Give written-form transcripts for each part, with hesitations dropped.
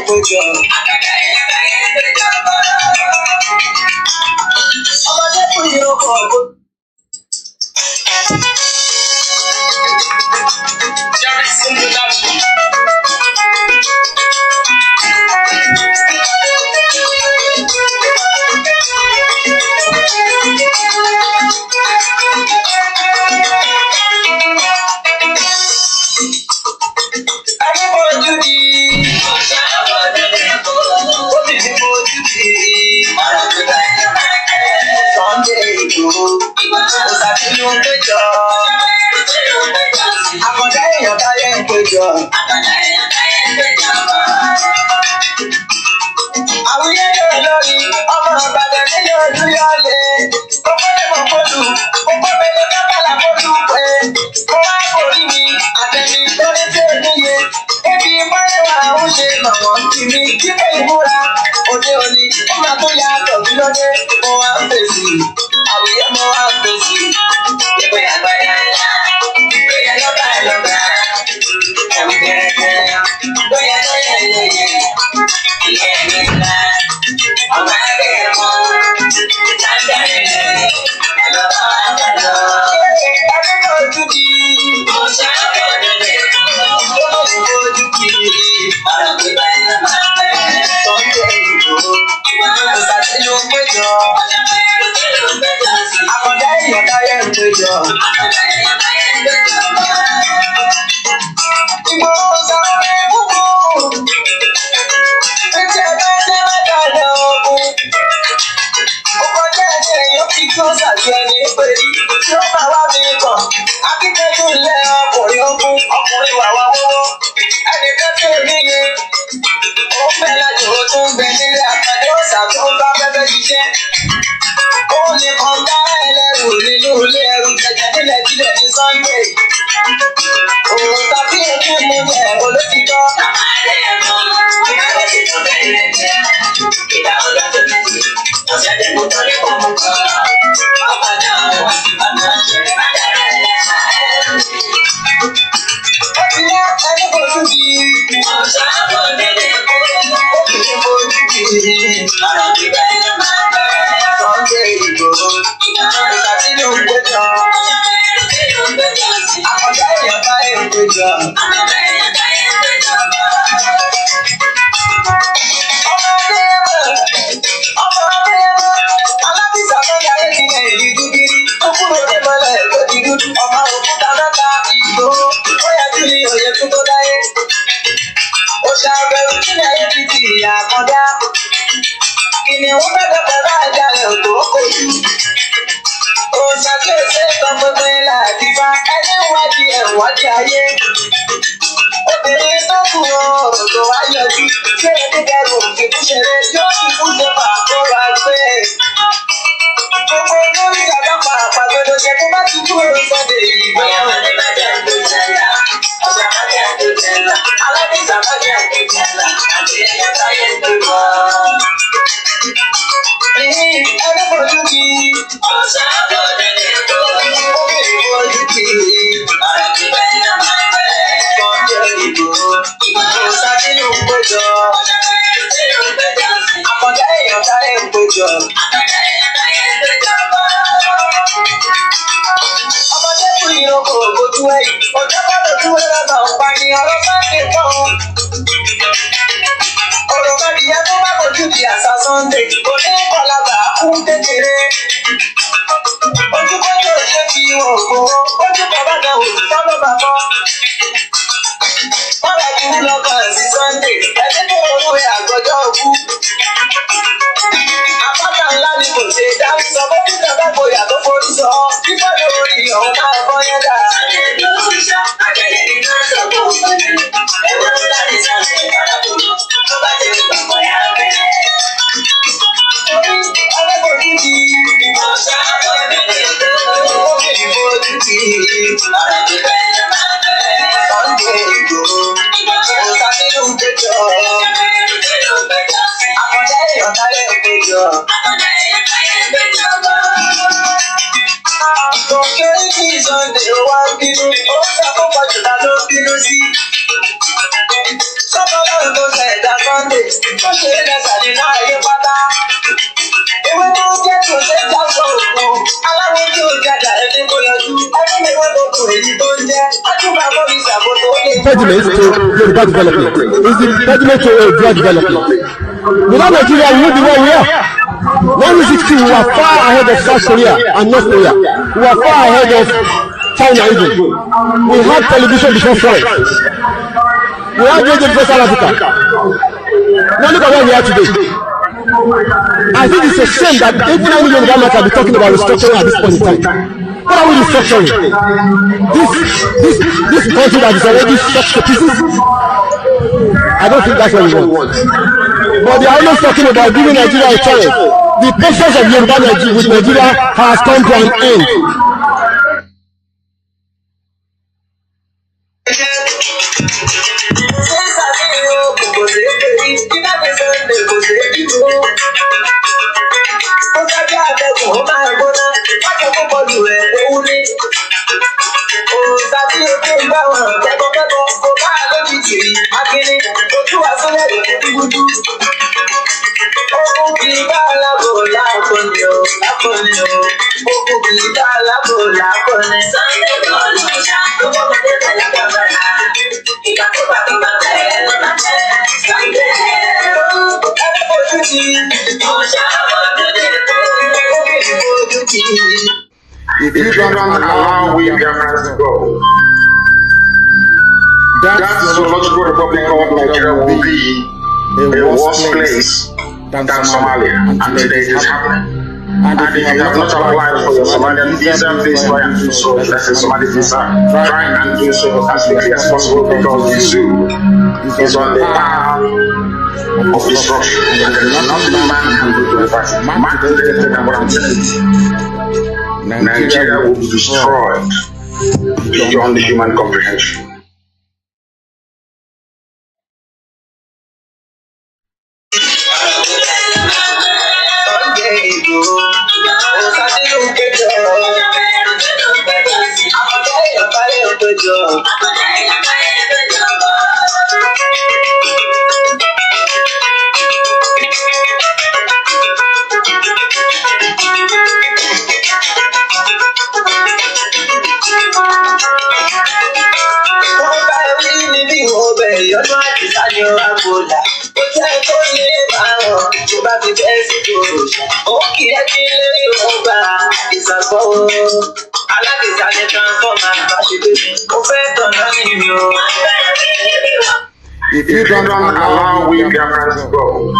péjọ. Ọmọdé fún ìrókò ọ̀gbọ́n. Jackson production. Àkàndá èèyàn táyé ń péjọ. Àwùyé yóò lórí ọmọ Ìbàdàn nílé Olúyọ̀lé. Kókó lè mọ̀ fólù, kókó mélòó kábàlà fólù pé. Mo wá borí mi, àtẹ̀mí tó ní tí ò níye. Ebi Máyọ̀wá ń ṣe màmọ́ kí mi kíkẹ́ ìmúra. Òde òní, ó máa tó yàtọ̀ kí ló dé. Mo wá ń fèsì, àwùyé mo wá ń fèsì. Ìpè àgbàdá ńlá, lóyè lọ́ba lọ́ba. Ẹ̀mí kẹ̀kẹ́, lóyè lóyè lóyè. Ìyá ẹ̀mí ńlá, ọmọ ẹgbẹ́ mọ́. Jáde rẹ̀, ẹ lọ bá wa lọ. Ẹni náà dúdú, ọ̀sán ọ̀dọ́ dúdú. Ó lè fojú kiri, ọ̀rọ̀ gbígbẹ́ ló máa bẹ̀rẹ̀. Sọ́ńdẹ̀ ìlú, ọ̀sán tí ló ń péjọ. Àkàndá èèyàn táyé ń péjọ. Ìgbòho sáré kúkú. Títí ẹgbẹ́ ṣe mẹ́ta lẹ ogun. Ó kọjá ẹ̀jẹ̀ èèyàn fi kí ó ṣàjọ ẹni pé tí ó máa wá mi kàn. Akíkanjú ilẹ̀ ọkùnrin ogun, ọkùnrin wàwá wọ́wọ́. Ẹnìkan tí ò níye. Ó ń bẹ lájò ó tún ń bẹ nílé àpàdé ọ̀sà tó ń bá fẹ́fẹ́ ṣiṣẹ́. Ó lè kàn dá ẹlẹ́rù nínú ilé ẹrù jẹjẹ nílẹ̀ jílẹ̀ ní Sunday. Òun tàbí èké mú jẹ olótìtọ́. Ìyáwó ti tún bẹ̀rẹ̀ jẹ́. Ìdáwó lọ́jọ́ méjì. Ọ̀sẹ̀ tí mo tọ́ ní kòmù kan. Ọba náà ọ̀nà ṣẹlẹ̀ má dára lẹ́sà ẹ̀rù. Ó ti yá ẹni fojú di. Ọ̀sán àbọ̀ nílé kó. Ó kì í fojú di. Ọ̀rọ̀ gbígbẹ́ ló máa bẹ̀rẹ̀. Sunday Ìgbòho. Ìgbà tí ló ń péjọ. Àkàndá èèyàn táyé ń péjọ. Ọmọdé alábìsà tó yáyé ti lẹ̀ ìlú dúdúrí. Ó kúrò dé mọ́lẹ̀ tó di dúdú. Ọmọ òkúta mẹ́ta Ìgbòho. Ó yẹ kí ni òye tó tó dáyé. Ó ṣàbẹ̀wò kí ni ayé ti di ìyá Àkàndá. Kìnìún bẹ̀rẹ̀ pẹ̀lú àjà rẹ̀ ò tó kojú. Òṣàkíyèsí kan gbogbo ilà àdìbá ẹni wádìí ẹ̀wádìí ayé. Obìnrin sọ́kù ọ̀rọ̀ tó wá yọjú. Ṣé ẹni dẹrù òkìkú ṣeré yóò sì kú jọba kó ra gbé? Gbogbo olórí àdọ́pà àpàgbọ́dọ̀ ṣe tó bá ti kú èrò Sunday Ìgbòho. Alábìsà májẹ̀ àgbẹ̀jẹ̀lá àti ẹ̀yà táyé ń gbé ẹni fojú di. Ọ̀sán àbọ̀ nílé kó. Ó bèrè fojú di. Ọ̀rọ̀ gbígbẹ́ ló máa bẹ̀rẹ̀. Sunday Ìgbòho. Ọ̀sán tí ló ń péjọ. Àkàndá èèyàn táyé ń péjọ. Ọmọdé fún ìrókò ojú ẹ̀yìn. Ọjọ́ bá lójú ẹ̀rọ náà ń pa ní ọ̀rọ̀ Sunday kan. Ọ̀rọ̀ mẹ́rìnyẹn tó bá kojú di àṣà Sunday. Òní ìkọlàbà kún kékeré. Ojú kọjú òṣè fi hàn gbòó. Ojú bàbá náà ò tọ́lọ́ bàbá. Wọ́n bá kú lọ́kàn sí Sunday. Ẹni tó owó àgọ́jọ́ òkú. Àpáta ńlá ni kò ṣe dáhùn sọ. Bó ti dàgbà gboyà tó forí sọ. Fífọ́ lórí ọ̀hún máa bọ́ yẹn dà. Àjẹ̀dẹ̀ ló ń ṣá. Àjẹ̀dẹ̀ ní ká sọ fún òun. Ẹ̀wọ̀n ńlá ni Sunday ìbára kúrò. Tó bá ti ń gbàgbọ́ yà bẹ̀rẹ̀. Orí ọlọ́gbọ̀n di. Ọ̀sán àbọ̀ nílé kó. Ó bèrè fojú di. Ọ̀rọ̀ gbígbẹ́ ló máa bẹ̀rẹ̀. Sunday Ìgbòho. Ọ̀sán tí ló ń péjọ. Àkàndá èèyàn táyé ń péjọ. Kòkèrè kí Sunday wá ń bínú. Ó ṣàkópa jùlọ ló bínú sí. Sọ́kọ́lá Ọlọ́run tó ṣẹ̀dá Sunday tó ṣe é lẹ́sà nínú ayé pátá. Ewé tó jẹ́ tó ṣe já sọ òkun. Aláwo tí ó jàjà ẹni kò yọjú. Ẹni mi wọ́n tó kù èyí tó ń jẹ́. Ajúbà bọ́ mi ṣàkóso ó lè. Impediment to Yoruba development is the impediment to Yoruba development. Without Nigeria, we would be where we are. 1960, we were far ahead of South Korea and North Korea. We were far ahead of China even. We had television before France. We had radio before South Africa. Now look at where we are today. I think it's a shame that even any Yoruba man can be talking about restructuring at this point in time. What are we restructuring? This country that is already shot to pieces? I don't think that's what we want. But they are always talking about giving Nigeria a chance. The patience of Yoruba with Nigeria has come to an end. If you don't allow we Biafrans to go, that zoological republic of Nigeria will be a worse place than Somalia, and today it is happening. And if you have not applied for your Somalian visa, please try and do so. That's a Somali visa. Try and do so as quickly as possible, because the zoo is on the path of destruction, and there is nothing man can do to reverse it. Man can do what I'm telling you. Nigeria will be destroyed beyond human comprehension. If you don't allow we Biafrans to go,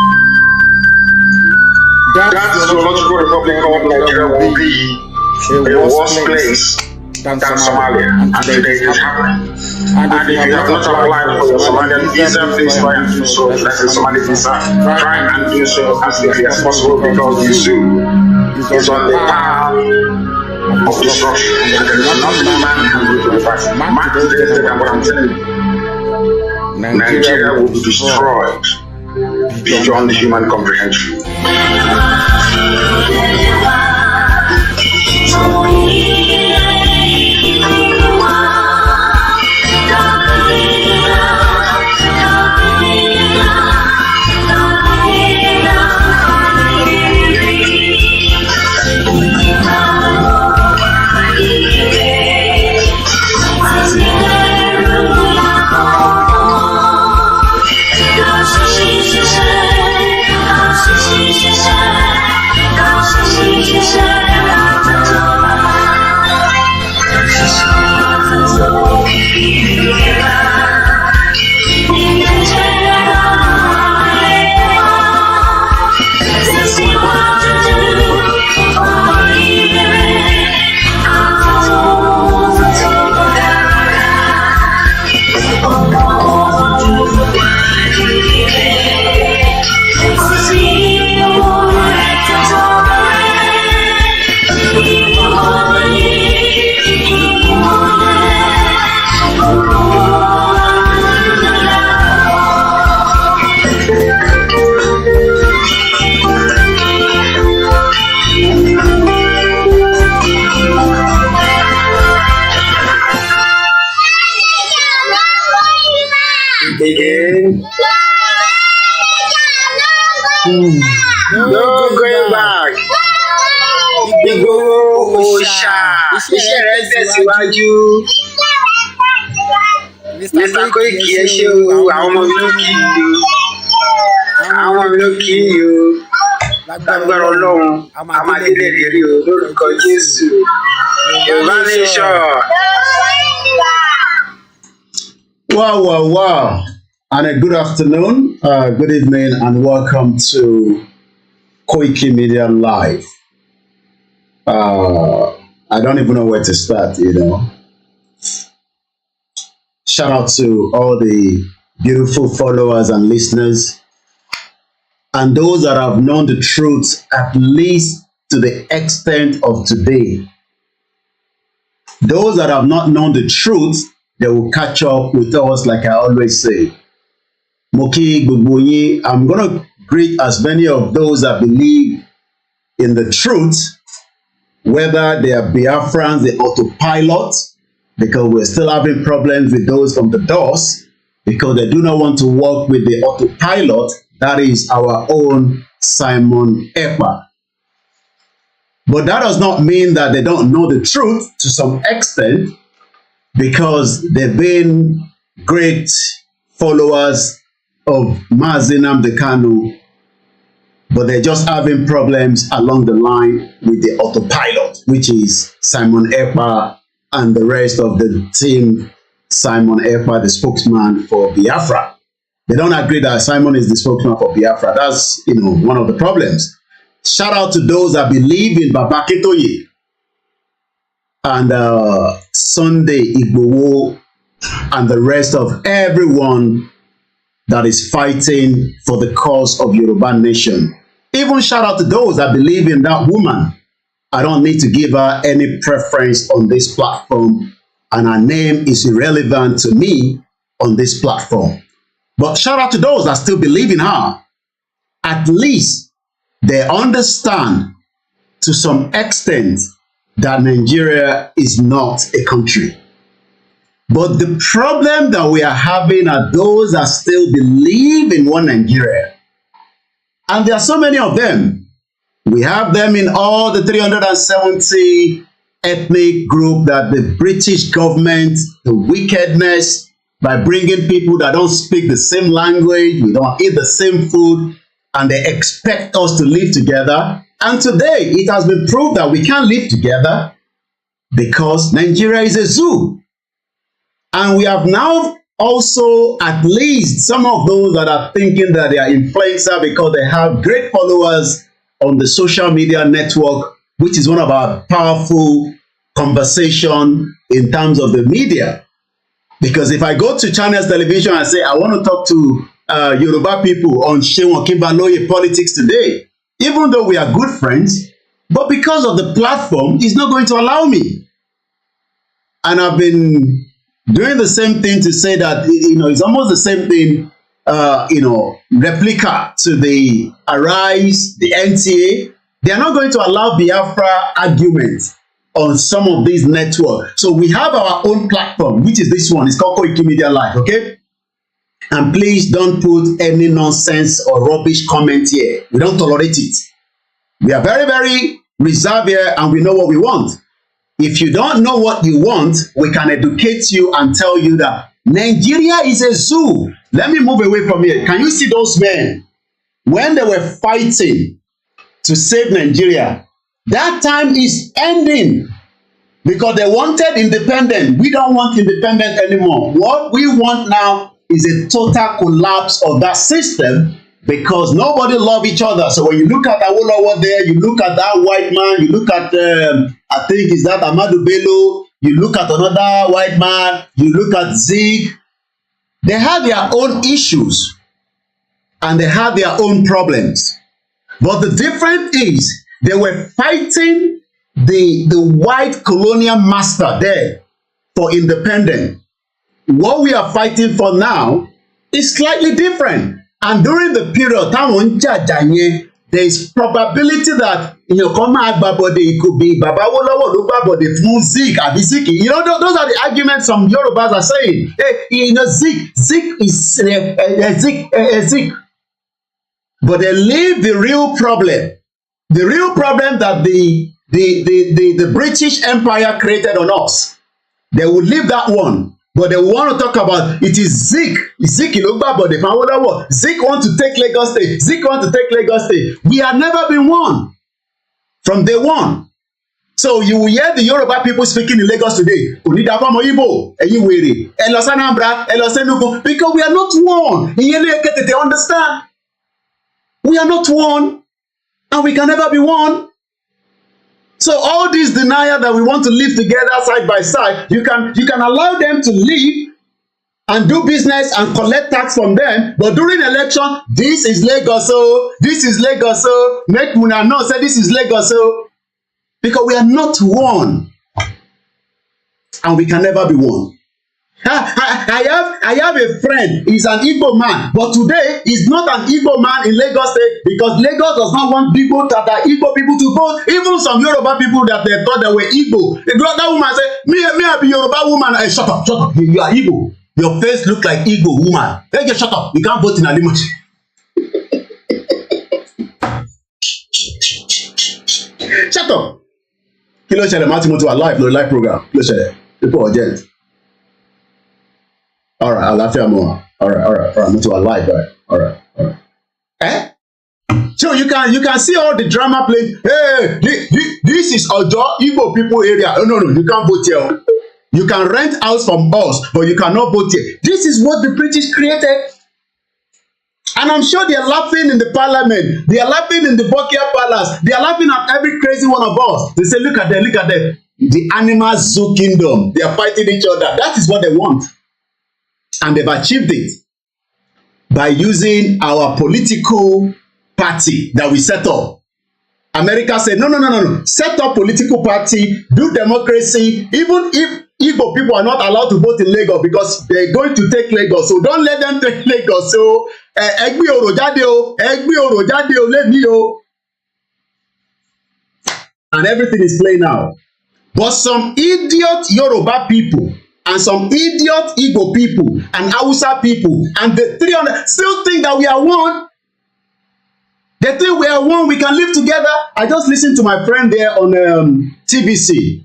that zoological republic of Nigeria will be a worse place than Somalia, and today it is happening. And if you have not applied for your Somalian visa, please try and do so. That's a Somali visa. Try and do so as quickly as possible, because the zoo is on the path of destruction, and there is nothing man can do to reverse it. Man can do what I'm telling you. Nigeria will be destroyed beyond human comprehension. Oh No going back. Ìgbòho òòṣà. Iṣẹ́ rẹ̀ tẹ̀síwájú. Mr. Koiki ẹ ṣé o, àwọn ọmọ mi ló kí i o. Àwọn ọmọ mi ló kí i o. Lágbára Ọlọ́run, a máa délé lérí o lórúkọ Jésù. Yorùbá nation. Wow. And a good afternoon, good evening, and welcome to Koikimedia Live. I don't even know where to start, Shout out to all the beautiful followers and listeners, and those that have known the truth at least to the extent of today. Those that have not known the truth, they will catch up with us, like I always say. Moki Gbogbonyi, I'm going to greet as many of those that believe in the truth, whether they are Biafrans, the autopilot, because we're still having problems with those from the doors, because they do not want to work with the autopilot. That is our own Simon Ekpa. But that does not mean that they don't know the truth to some extent, because they've been great followers of Mazi Nnamdi Kanu, but they're just having problems along the line with the autopilot, which is Simon Ekpa and the rest of the team. Simon Ekpa, the spokesman for Biafra. They don't agree that Simon is the spokesman for Biafra. That's, one of the problems. Shout out to those that believe in Baba Akintoye and Sunday Igboho and the rest of everyone that is fighting for the cause of Yoruba nation. Even shout out to those that believe in that woman. I don't need to give her any preference on this platform, and her name is irrelevant to me on this platform. But shout out to those that still believe in her. At least they understand to some extent that Nigeria is not a country. But the problem that we are having are those that still believe in one Nigeria. And there are so many of them. We have them in all the 370 ethnic group that the British government, the wickedness, by bringing people that don't speak the same language, we don't eat the same food, and they expect us to live together. And today, it has been proved that we can't live together because Nigeria is a zoo. And we have now also at least some of those that are thinking that they are influencer because they have great followers on the social media network, which is one of our powerful conversation in terms of the media. Because if I go to Channels Television and say, I want to talk to Yoruba people on Seun Okinbaloye politics today, even though we are good friends, but because of the platform, it's not going to allow me. And I've been doing the same thing to say that, it's almost the same thing, replica to the Arise, the NTA. They are not going to allow Biafra arguments on some of these networks. So we have our own platform, which is this one. It's called Koikimedia Live, okay? And please don't put any nonsense or rubbish comment here. We don't tolerate it. We are very, very reserved here, and we know what we want. If you don't know what you want, we can educate you and tell you that Nigeria is a zoo. Let me move away from here. Can you see those men? When they were fighting to save Nigeria, that time is ending because they wanted independence. We don't want independence anymore. What we want now is a total collapse of that system because nobody love each other. So when you look at Awolowo there, you look at that white man, you look at, I think is that Ahmadu Bello, you look at another white man, you look at Zeke. They have their own issues and they have their own problems. But the difference is they were fighting the white colonial master there for independence. What we are fighting for now is slightly different. And during the period, there is probability that it could be Baba Awolowo ló gbàbọ̀dé fún Zik àbí Zik. Those are the arguments some Yorubas are saying. Hey, Zik is Zik. but they leave the real problem. The real problem that the British Empire created on us. They will leave that one, but they want to talk about it is Zik. Zik but they found that one. Zik want to take Lagos State. Zik want to take Lagos State. We have never been one from day one. So you will hear the Yoruba people speaking in Lagos today. Onidafamo Igbo, Eyiwere, Elos Anambra, Elos Enugu, because we are not one. They understand. We are not one, and we can never be one. So all this denial that we want to live together side by side, you can allow them to live and do business and collect tax from them, but during election, this is Lagos, so this is Lagos, so make una know say this is Lagos, so because we are not one, and we can never be one. I have a friend, he's an Igbo man, but today he's not an Igbo man in Lagos State because Lagos does not want people that are Igbo people to vote. Even some Yoruba people that they thought they were Igbo. That woman said, me I be Yoruba woman. Hey, shut up, you are Igbo. Your face look like Igbo woman. Hey, just shut up, you can't vote in Alimush. Shut up. Kí ló ṣẹlẹ̀ Martin Moto alive no live program. Kí ló ṣẹlẹ̀? People are dead. All right, àlàáfíà mọ́. All right. Moto alive, all right. Eh? So you can see all the drama playing. Hey, this is Ojo Igbo people area. Oh, no, you can't vote here. You can rent house from us, but you cannot vote here. This is what the British created. And I'm sure they are laughing in the parliament. They are laughing in the Buckingham Palace. They are laughing at every crazy one of us. They say, look at them. The animal zoo kingdom. They are fighting each other. That is what they want. And they've achieved it by using our political party that we set up. America said, no. Set up political party, do democracy, even if Igbo people are not allowed to vote in Lagos because they're going to take Lagos. So don't let them take Lagos. So, Egbe oro jade o, let me o. And everything is playing out. But some idiot Yoruba people and some idiot Igbo people and Hausa people and the 300 still think that we are one. They think we are one, we can live together. I just listened to my friend there on TVC.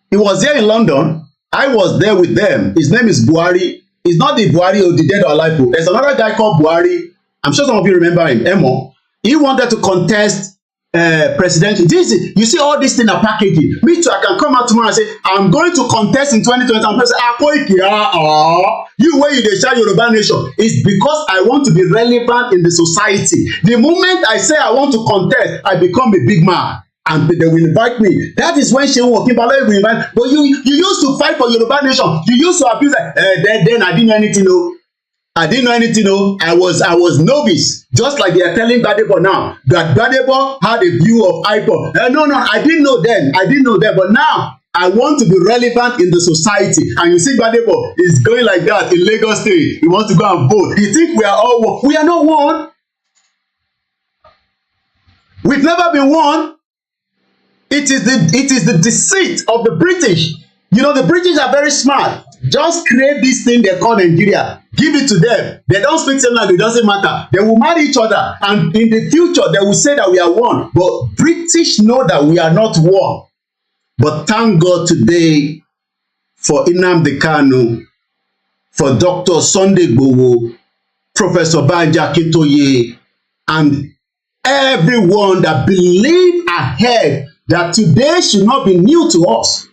He was there in London. I was there with them. His name is Buhari. He's not the Buhari or the dead or alive. There's another guy called Buhari. I'm sure some of you remember him, Emo. He wanted to contest presidential. You see all these things are packaging. Me too, I can come out tomorrow and say, I'm going to contest in 2020. I'm going to say, you where you dey shout Yoruba nation. It's because I want to be relevant in the society. The moment I say I want to contest, I become a big man. And they will invite me. That is when Shehu Okinbalo will invite. But you used to fight for Yoruba nation. You used to abuse like, then I didn't know anything. No. I didn't know anything. No. I was novice. Just like they are telling Gbadebo now that Gbadebo had a view of IPOB. No, I didn't know then. But now I want to be relevant in the society. And you see Gbadebo is going like that in Lagos State. He wants to go and vote. You think we are all one? We are not one. We've never been one. It is the deceit of the British. You know, the British are very smart. Just create this thing they call Nigeria. Give it to them. They don't speak same language. It doesn't matter. They will marry each other. And in the future, they will say that we are one. But British know that we are not one. But thank God today for Nnamdi Kanu, for Dr. Sunday Igboho, Professor Banji Akintoye, and everyone that believed ahead that today should not be new to us.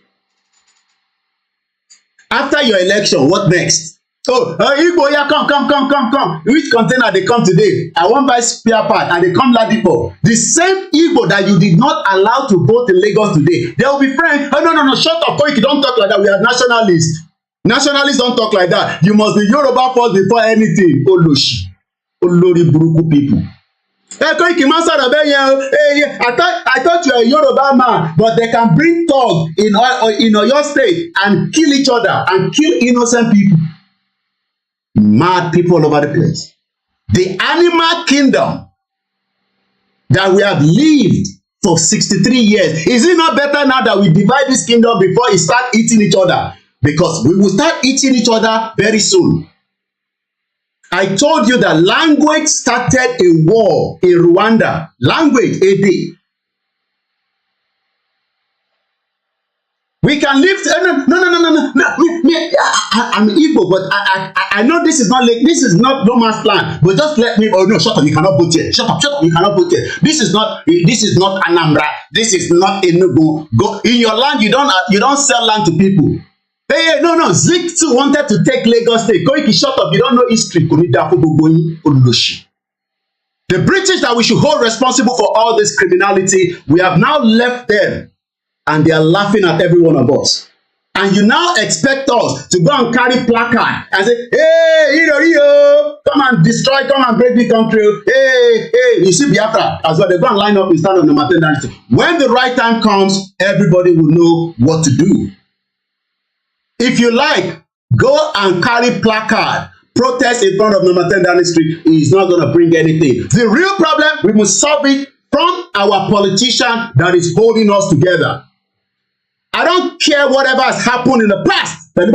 After your election, what next? Igbo, yeah, come. Which container they come today? I want buy spare part and they come Ladipo. The same Igbo that you did not allow to vote in Lagos today, they will be friends. Oh, no, shut up, Koiki, don't talk like that. We are nationalists. Nationalists don't talk like that. You must be Yoruba first before anything. Oloshi. Olori Buruku people. I thought you are a Yoruba man, but they can bring thug in Oyo State and kill each other and kill innocent people. Mad people all over the place. The animal kingdom that we have lived for 63 years. Is it not better now that we divide this kingdom before it start eating each other? Because we will start eating each other very soon. I told you that language started a war in Rwanda. Language, AD. We can live. No. I'm Igbo, but I know this is not like this is not no man's plan. But just let me. Oh no, shut up! You cannot vote here. Shut up! You cannot vote here. This is not Anambra. This is not Enugu. Go in your land. You don't sell land to people. Hey, no. Zik too wanted to take Lagos State. Koiki, shut up! You don't know history. The British that we should hold responsible for all this criminality, we have now left them. And they are laughing at every one of us. And you now expect us to go and carry placard and say, hey, come and destroy, come and break the country. Hey, you see Biafra as well. They go and line up and stand on the maternity. When the right time comes, everybody will know what to do. If you like, go and carry placard. Protest in front of the maternity street is not going to bring anything. The real problem, we must solve it from our politician that is holding us together. I don't care whatever has happened in the past. Let's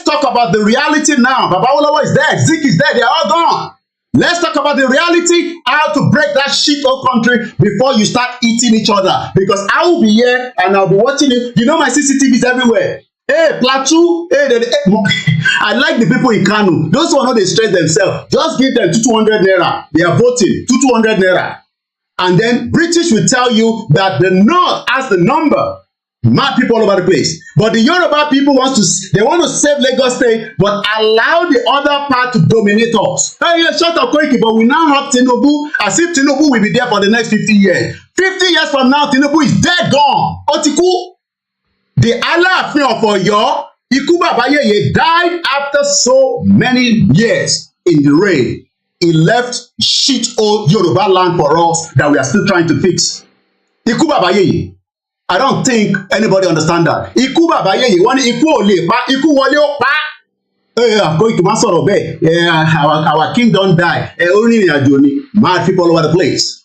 talk about the reality now. Baba Awolowo is dead. Zik is dead. They are all gone. Let's talk about the reality, how to break that shit old country before you start eating each other. Because I will be here and I'll be watching it. You know my CCTVs everywhere. Hey, Plateau. Hey. I like the people in Kano. Those who are not they stress themselves. Just give them 200 naira. They are voting 200 naira. And then British will tell you that the North has the number. Mad people all over the place. But the Yoruba people want to save Lagos State, but allow the other part to dominate us. Hey, shut up, Koiki, but we now have Tinubu, as if Tinubu will be there for the next 50 years. 50 years from now, Tinubu is dead, gone. Otiku, the Aláàfin of Ọ̀yọ́, Ikú Bàbá Yèyé, died after so many years in the reign. He left shit old Yoruba land for us that we are still trying to fix. Ikú Bàbá Yèyé. I don't think anybody understand that. Ikú Bàbá Yèyé, wọ́n ní ikú ò lè pa, ikú wọlé ó pa. Koiki má sọ̀rọ̀ bẹ́ẹ̀. Our king don't die. Orin ìrìnàjò ni. Mad people all over the place.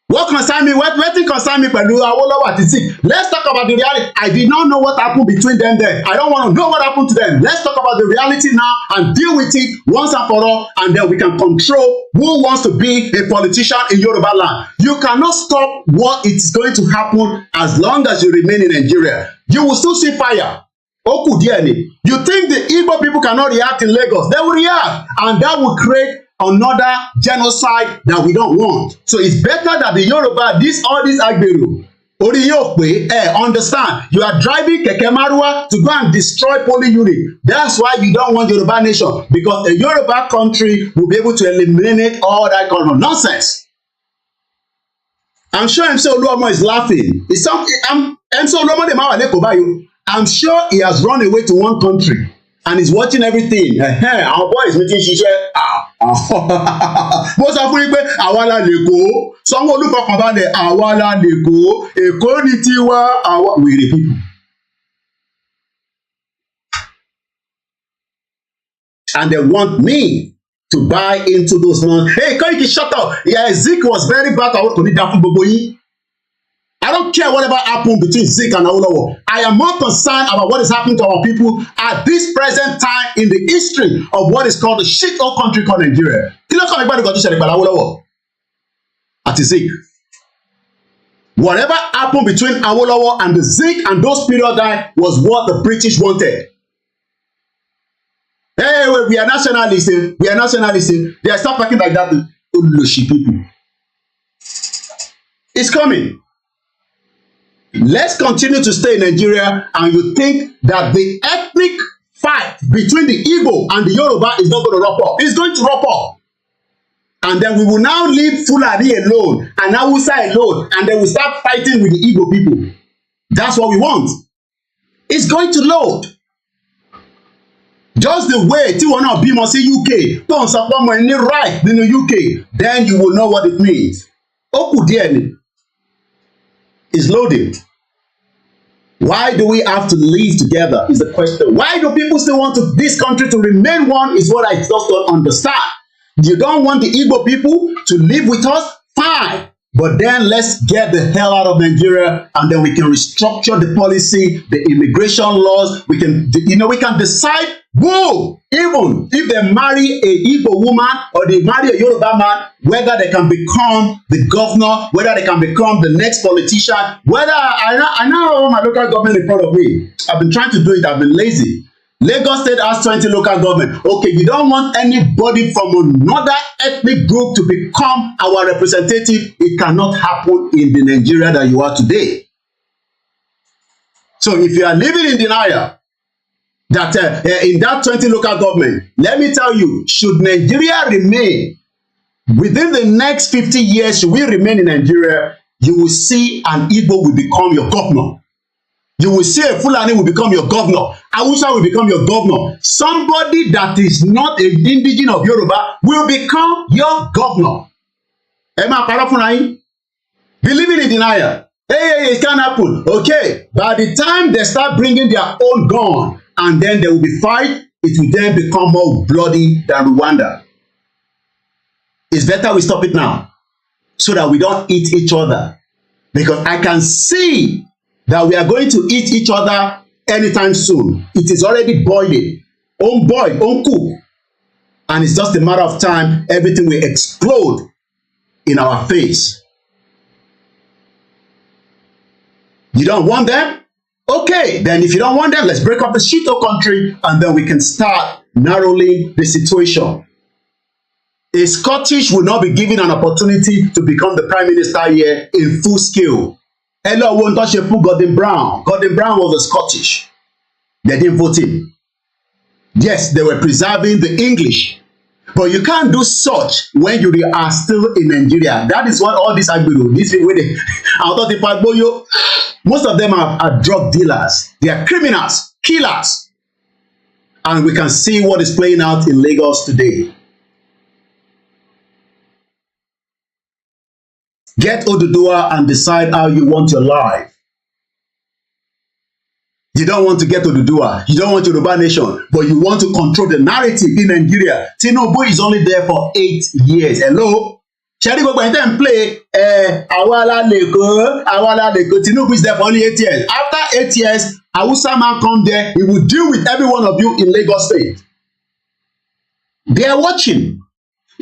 What concern me? What concern me pẹ̀lú Awolowo àti Zik? Let's talk about the reality. I did not know what happened between them there. I don't want to know what happened to them. Let's talk about the reality now and deal with it once and for all, and then we can control who wants to be a politician in Yoruba land. You cannot stop what is going to happen as long as you remain in Nigeria. You will still see fire. Oku díẹ̀ ni. You think the Igbo people cannot react in Lagos? They will react, and that will create another genocide that we don't want. So it's better that the Yoruba, all this IGBOHO, orí yóò pé, understand, you are driving kẹ̀kẹ́ márúwá to go and destroy polling unit. That's why you don't want Yoruba nation, because a Yoruba country will be able to eliminate all that kind of nonsense. I'm sure MC Oluomo is laughing. It's something. MC Oluomo de ma wà lẹ́kọ̀ọ́ báyìí. I'm sure he has run away to one country and he's watching everything. Our boy is making ṣiṣẹ́. Mo sọ fún yín pé àwa la lèkó. Sanwó-Olú fọkàn balẹ̀, àwa la lèkó. Èkó ni tiwa, àwa wèrè people. And they want me to buy into those ones. Hey, Koiki, shut up. Yeah, Zik was very bad. I don't care whatever happened between Zik and Awolowo. I am more concerned about what is happening to our people at this present time in the history of what is called the shit old country called Nigeria. At Zik. Whatever happened between Awolowo and the Zik and those period guys was what the British wanted. Hey, we are nationalists. We are nationalists. They are stop talking like that to people. It's coming. Let's continue to stay in Nigeria, and you think that the ethnic fight between the Igbo and the Yoruba is not going to wrap up. It's going to wrap up. And then we will now leave Fulani alone and Hausa alone, and then we start fighting with the Igbo people. That's what we want. It's going to load. Just the way tí wọn náà bímọ sí UK tó ń sọ pé ọmọ ẹni right nínú UK, then you will know what it means. Ó kù díẹ̀ ni. Is loaded. Why do we have to live together is the question. Why do people still want this country to remain one is what I just don't understand. You don't want the Igbo people to live with us? Fine. But then let's get the hell out of Nigeria, and then we can restructure the policy, the immigration laws. We can, we can decide Who, even if they marry a Igbo woman or they marry a Yoruba man, whether they can become the governor, whether they can become the next politician, whether I know my local government in front of me. I've been trying to do it. I've been lazy. Lagos State has 20 local government. Okay, you don't want anybody from another ethnic group to become our representative. It cannot happen in the Nigeria that you are today. So if you are living in denial that in that 20 local government, let me tell you, should Nigeria remain within the next 50 years, should we remain in Nigeria, you will see an Igbo will become your governor. You will see a Fulani will become your governor. Hausa will become your governor. Somebody that is not an indigenous of Yoruba will become your governor. Emma Parafunai, believing in denial. Hey, it can't happen. Okay, by the time they start bringing their own gun and then there will be fight, it will then become more bloody than Rwanda. It's better we stop it now so that we don't eat each other. Because I can see that we are going to eat each other anytime soon. It is already boiling. On boil, on cook. And it's just a matter of time, everything will explode in our face. You don't want them? Okay, then if you don't want them, let's break up the Shito country and then we can start narrowing the situation. A Scottish will not be given an opportunity to become the Prime Minister here in full scale. Hello, won't touch a Gordon Brown. Gordon Brown was a Scottish. They didn't vote him. Yes, they were preserving the English. But you can't do such when you are still in Nigeria. That is what all these IGBOHO, these people, most of them are drug dealers. They are criminals, killers. And we can see what is playing out in Lagos today. Get Oduduwa and decide how you want your life. You don't want to get Oduduwa. You don't want Yoruba nation, but you want to control the narrative in Nigeria. Tinubu is only there for 8 years. Hello? Shall go and then play Awala Leko. Tinubu is there for only 8 years. After 8 years, Hausa man come there. He will deal with every one of you in Lagos State. They are watching.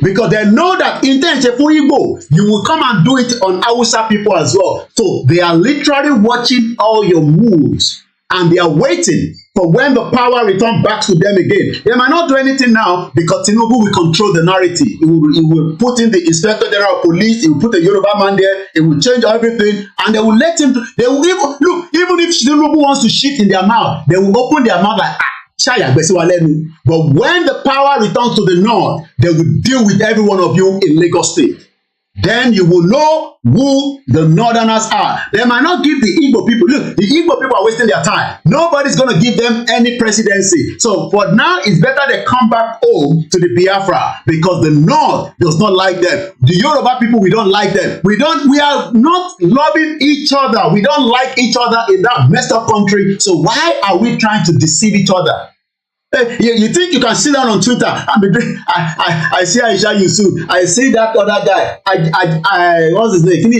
Because they know that in Igbo, you will come and do it on Hausa people as well. So they are literally watching all your moves. And they are waiting for when the power returns back to them again. They might not do anything now because Tinubu will control the narrative. He will put in the Inspector General of Police. He will put a Yoruba man there. He will change everything. And they will let him. They will even, look, even if Tinubu wants to shit in their mouth, they will open their mouth like, but when the power returns to the north, they will deal with every one of you in Lagos State. Then you will know who the northerners are. They might not give the Igbo people. Look, the Igbo people are wasting their time. Nobody's going to give them any presidency. So for now, it's better they come back home to the Biafra because the north does not like them. The Yoruba people, we don't like them. We are not loving each other. We don't like each other in that messed up country. So why are we trying to deceive each other? You think you can sit down on Twitter? I see Aisha Yusuf. I see that other guy. What's his name?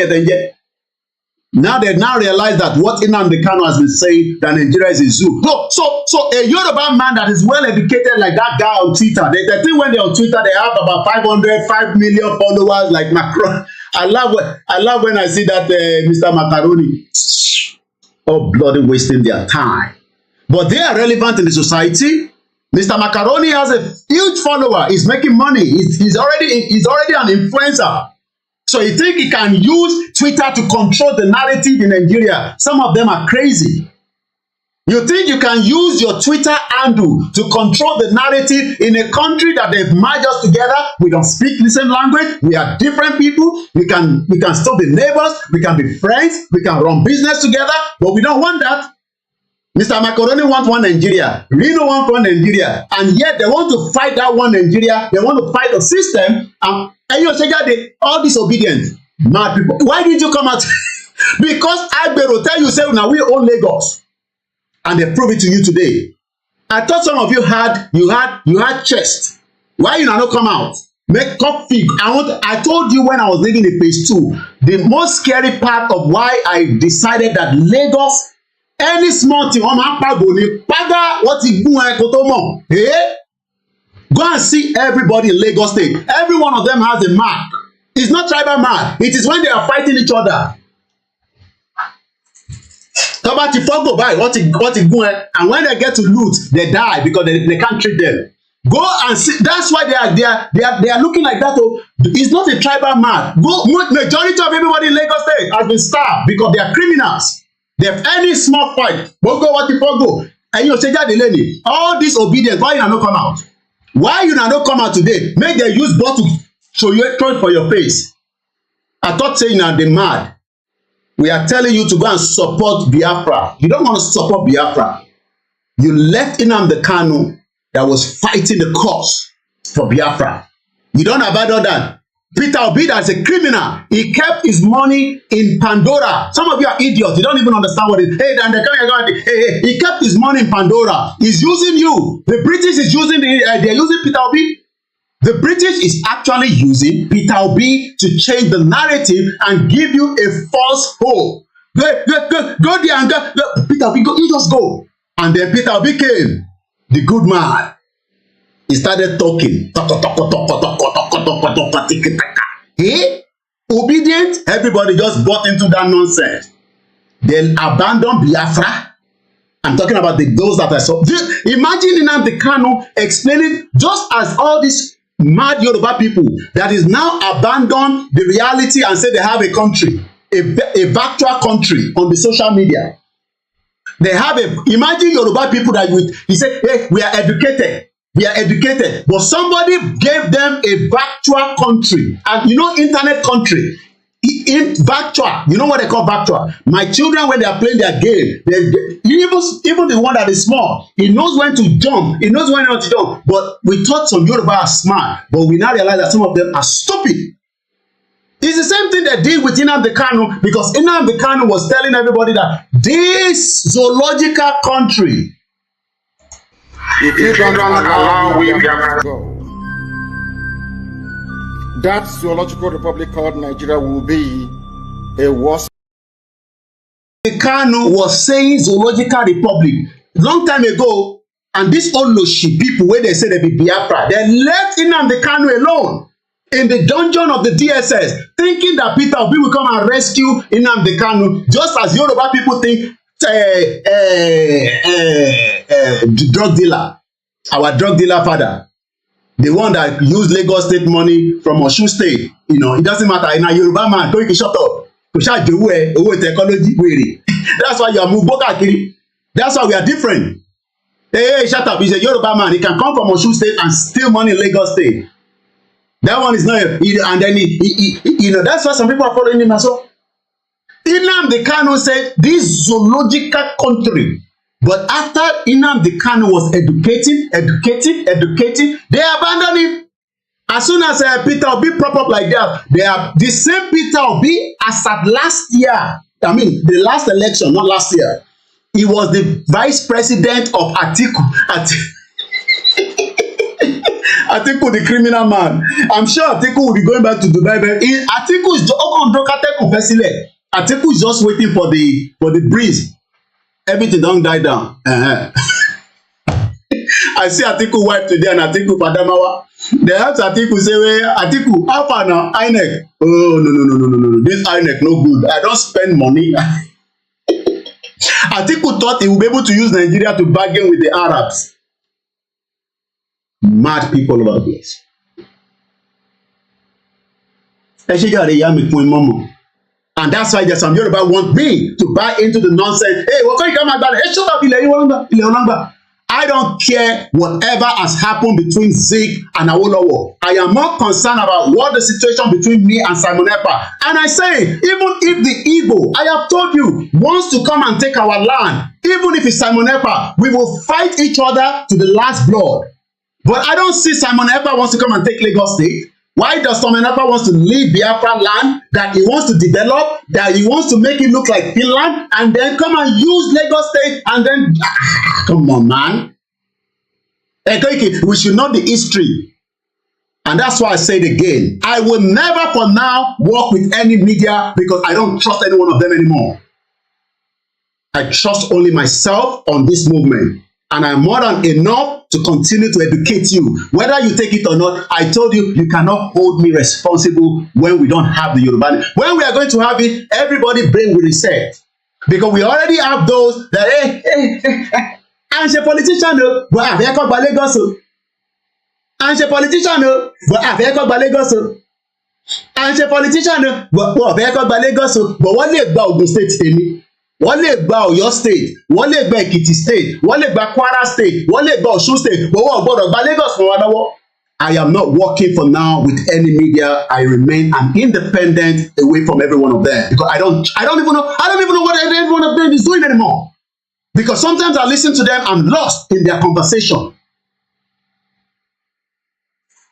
Now they realize that what Nnamdi Kanu has been saying, that Nigeria is a zoo. No, so a Yoruba man that is well educated like that guy on Twitter. They think when they're on Twitter, they have about 5 million followers like Macron. I love when I see that Mr. Macaroni. Oh, bloody wasting their time. But they are relevant in the society. Mr. Macaroni has a huge follower. He's making money. He's already an influencer. So you think he can use Twitter to control the narrative in Nigeria? Some of them are crazy. You think you can use your Twitter handle to control the narrative in a country that they've merged us together? We don't speak the same language. We are different people. We can still be neighbors. We can be friends. We can run business together. But we don't want that. Mr. Macaroni wants one Nigeria. Reno wants one Nigeria. And yet they want to fight that one Nigeria. They want to fight the system. And you say all disobedient. Mad people. Why did you come out? Because IGBOHO tell you, say, now we own Lagos. And they prove it to you today. I thought some of you had chest. Why you not come out? Make up fig. I told you when I was living in phase 2, the most scary part of why I decided that Lagos, any small thing, wọ́n máa pàgò ní pàgà wọ́n ti gún ẹ kó tó mọ̀. Go and see everybody in Lagos State. Every one of them has a mark. It's not tribal mark. It is when they are fighting each other. Tọ́ba ti fọ́gò báyìí, wọ́n ti gún ẹ, and when they get to loot, they die because they can't treat them. Go and see. That's why they are looking like that. Oh, it's not a tribal mark. Majority of everybody in Lagos State has been starved because they are criminals. They have any small fight. Gbogbo what the fuck go? And you say jáde lẹ́ni. All this obedience, why you not come out? Why you not come out today? Make them use bottle throw it for your face. I thought saying that they mad. We are telling you to go and support Biafra. You don't want to support Biafra. You left Nnamdi Kanu that was fighting the cause for Biafra. You don't abandon that. Peter Obi, as a criminal, he kept his money in Pandora. Some of you are idiots. You don't even understand what it is. Hey, he kept his money in Pandora. He's using you. The British is using they're using Peter Obi. The British is actually using Peter Obi to change the narrative and give you a false hope. Go there and go. Peter Obi, you just go. And then Peter Obi came. The good man, he started talking. Hey, obedient, everybody just bought into that nonsense. Then abandon Biafra. I'm talking about those that I saw. Imagine Nnamdi Kanu explaining, just as all these mad Yoruba people that is now abandon the reality and say they have a country, a virtual country on the social media. They have imagine Yoruba people that he said, hey, we are educated, but somebody gave them a virtual country, and you know, internet country, in virtual, you know what they call virtual. My children, when they are playing their game, even the one that is small, he knows when to jump, he knows when not to jump. But we thought some Yoruba are smart, but we now realize that some of them are stupid. It's the same thing they did with Nnamdi Kanu, because Nnamdi Kanu was telling everybody that this zoological country, if you don't allow we can go, that zoological republic called Nigeria will be a worse. Kanu was saying zoological republic long time ago, and this Oloshi people, where they say they be Biafra, they left Nnamdi Kanu alone in the dungeon of the DSS, thinking that Peter Obi will come and rescue Nnamdi Kanu, just as Yoruba people think drug dealer, our drug dealer father, the one that used Lagos State money from Osun State, you know, it doesn't matter. In a Yoruba man, don't you shut up. That's why you are Muboka Kiri. That's why we are different. Hey, shut up. He's a Yoruba man. He can come from Osun State and steal money in Lagos State. That one is not, and then you know, that's why some people are following him as well. Nnamdi Kanu said this zoological country, but after Nnamdi Kanu was educating, they abandoned him. As soon as Peter Obi prop up like that, they are the same Peter Obi as at last year. I mean, the last election, not last year. He was the vice president of Atiku. Atiku, the criminal man. I'm sure Atiku will be going back to Dubai. But Atiku is Atiku is just waiting for the breeze. Everything don't die down. I see Atiku wipe today and Atiku Padamawa. They have Atiku say, well, Atiku, how far now? INEC. Oh, no. This INEC no good. I don't spend money. Atiku thought he would be able to use Nigeria to bargain with the Arabs. Mad people over this. And that's why there's some Yoruba want me to buy into the nonsense. Hey, what can you come about? Hey, shut up, I don't care whatever has happened between Zeke and Awolowo. I am more concerned about what the situation between me and Simon Ekpa. And I say, even if the Igbo, I have told you, wants to come and take our land, even if it's Simon Ekpa, we will fight each other to the last blood. But I don't see Simon Ekpa wants to come and take Lagos State. Why does Simon Ekpa wants to leave Biafra land that he wants to develop, that he wants to make it look like Finland, and then come and use Lagos State and then come on, man. We should know the history. And that's why I say it again. I will never for now work with any media because I don't trust any one of them anymore. I trust only myself on this movement. And I'm more than enough to continue to educate you. Whether you take it or not, I told you, you cannot hold me responsible when we don't have the Yoruba. When we are going to have it, everybody brain will reset. Because we already have those that, I'm a politician, but I've echoed by Lagos. I'm a politician, but I've echoed by Lagos. I'm a politician, but I've echoed by Lagos. But what they about Ogun State tèmi? Wọ́n lè gba Ọ̀yọ́ state, wọ́n lè gba Èkìtì state, wọ́n lè gba Kwara state, wọ́n lè gba Ọ̀ṣun state, but wọ́n gbọ́dọ̀ gba Lagos fún wa lọ́wọ́. I am not working for now with any media. I remain an independent away from every one of them because I don't even know what every one of them is doing anymore. Because sometimes I listen to them, I'm lost in their conversation.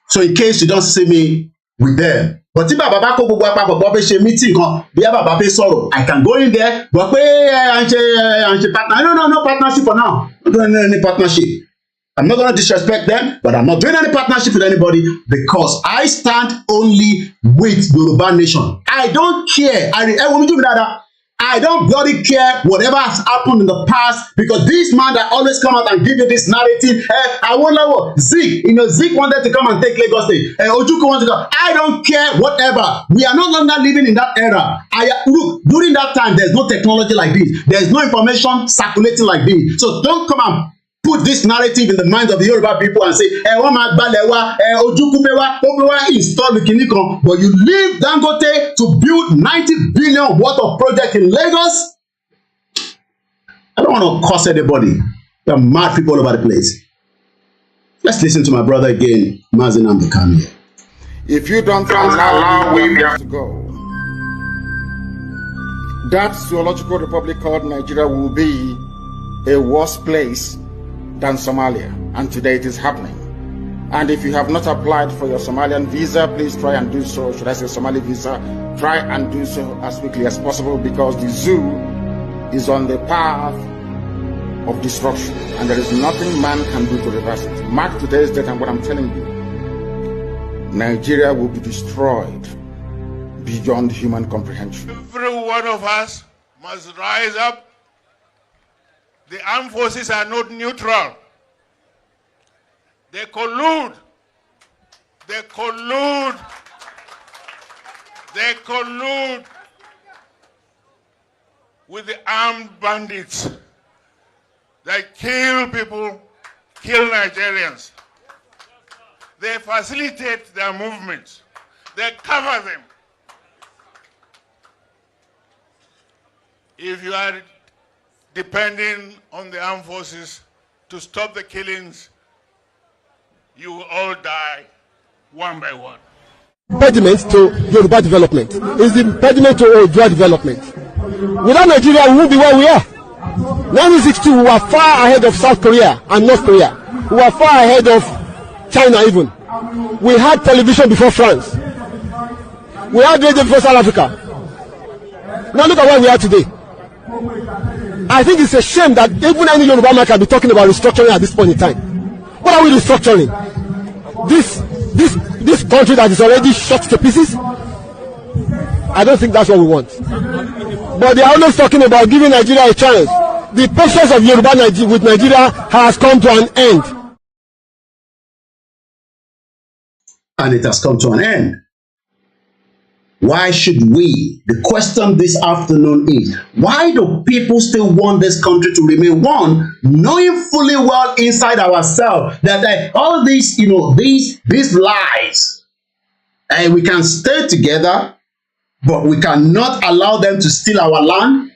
So in case you don't see me with them. But if bàbá kó gbogbo àpapọ̀ bọ́ fẹ́ ṣe meeting kan bí bàbá fẹ́ sọ̀rọ̀, I can go in there but pé à ń ṣe partner. No partnership for now. I'm not doing any partnership. I'm not gonna disrespect them, but I'm not doing any partnership with anybody because I stand only with Yoruba nation. I don't care. I don't bloody care whatever has happened in the past because this man that always come out and give you this narrative, I wonder what Zeke, Zeke wanted to come and take Lagos State. Ojukwu wanted to come. I don't care whatever. We are no longer living in that era. Look, during that time, there's no technology like this. There's no information circulating like this. So don't come and put this narrative in the minds of the Yoruba people and say, wọ́n máa gbalẹ̀ wa, Ojukwu fẹ́ wá, ó fẹ́ wá install kìíní kan, but you leave Dangote to build 90 billion worth of project in Lagos. I don't want to curse anybody. There are mad people all over the place. Let's listen to my brother again, Mazi Nnamdi Kanu. If you don't allow Wavia to go, that zoological republic called Nigeria will be a worse place than Somalia, and today it is happening. And if you have not applied for your Somalian visa, please try and do so. Should I say Somali visa? Try and do so as quickly as possible because the zoo is on the path of destruction and there is nothing man can do to reverse it. Mark today's date and what I'm telling you. Nigeria will be destroyed beyond human comprehension. Every one of us must rise up. The armed forces are not neutral. They collude. They collude. They collude with the armed bandits. They kill people, kill Nigerians. They facilitate their movements. They cover them. If you are depending on the armed forces to stop the killings, you will all die one by one. Impediment to Yoruba development is the impediment to Yoruba development. Without Nigeria, we won't be where we are. 1962, we were far ahead of South Korea and North Korea. We were far ahead of China even. We had television before France. We had radio before South Africa. Now look at where we are today. I think it's a shame that even any Yoruba man can be talking about restructuring at this point in time. What are we restructuring? This country that is already shot to pieces? I don't think that's what we want. But they are always talking about giving Nigeria a chance. The patience of Yoruba with Nigeria has come to an end. And it has come to an end. Why should we? The question this afternoon is, why do people still want this country to remain one, knowing fully well inside ourselves that all these, these lies, and we can stay together, but we cannot allow them to steal our land?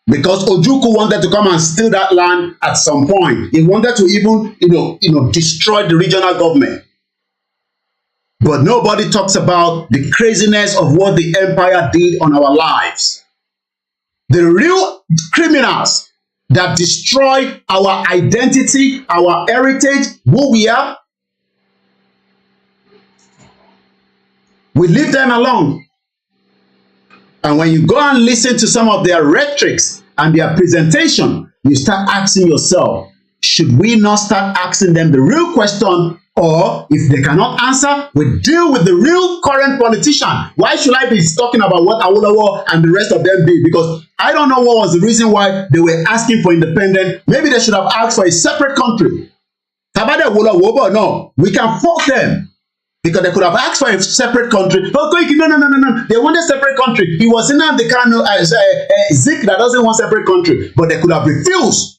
Because Ojukwu wanted to come and steal that land at some point. He wanted to even, destroy the regional government. But nobody talks about the craziness of what the empire did on our lives. The real criminals that destroy our identity, our heritage, who we are, we leave them alone. And when you go and listen to some of their rhetorics and their presentation, you start asking yourself, should we not start asking them the real question Or if they cannot answer, we deal with the real current politician. Why should I be talking about what Awolowo and the rest of them did? Because I don't know what was the reason why they were asking for independence. Maybe they should have asked for a separate country. Tabade Awolowo, no, we can fault them. Because they could have asked for a separate country. Oh, no. They want a separate country. He was in the kind of Zik that doesn't want separate country. But they could have refused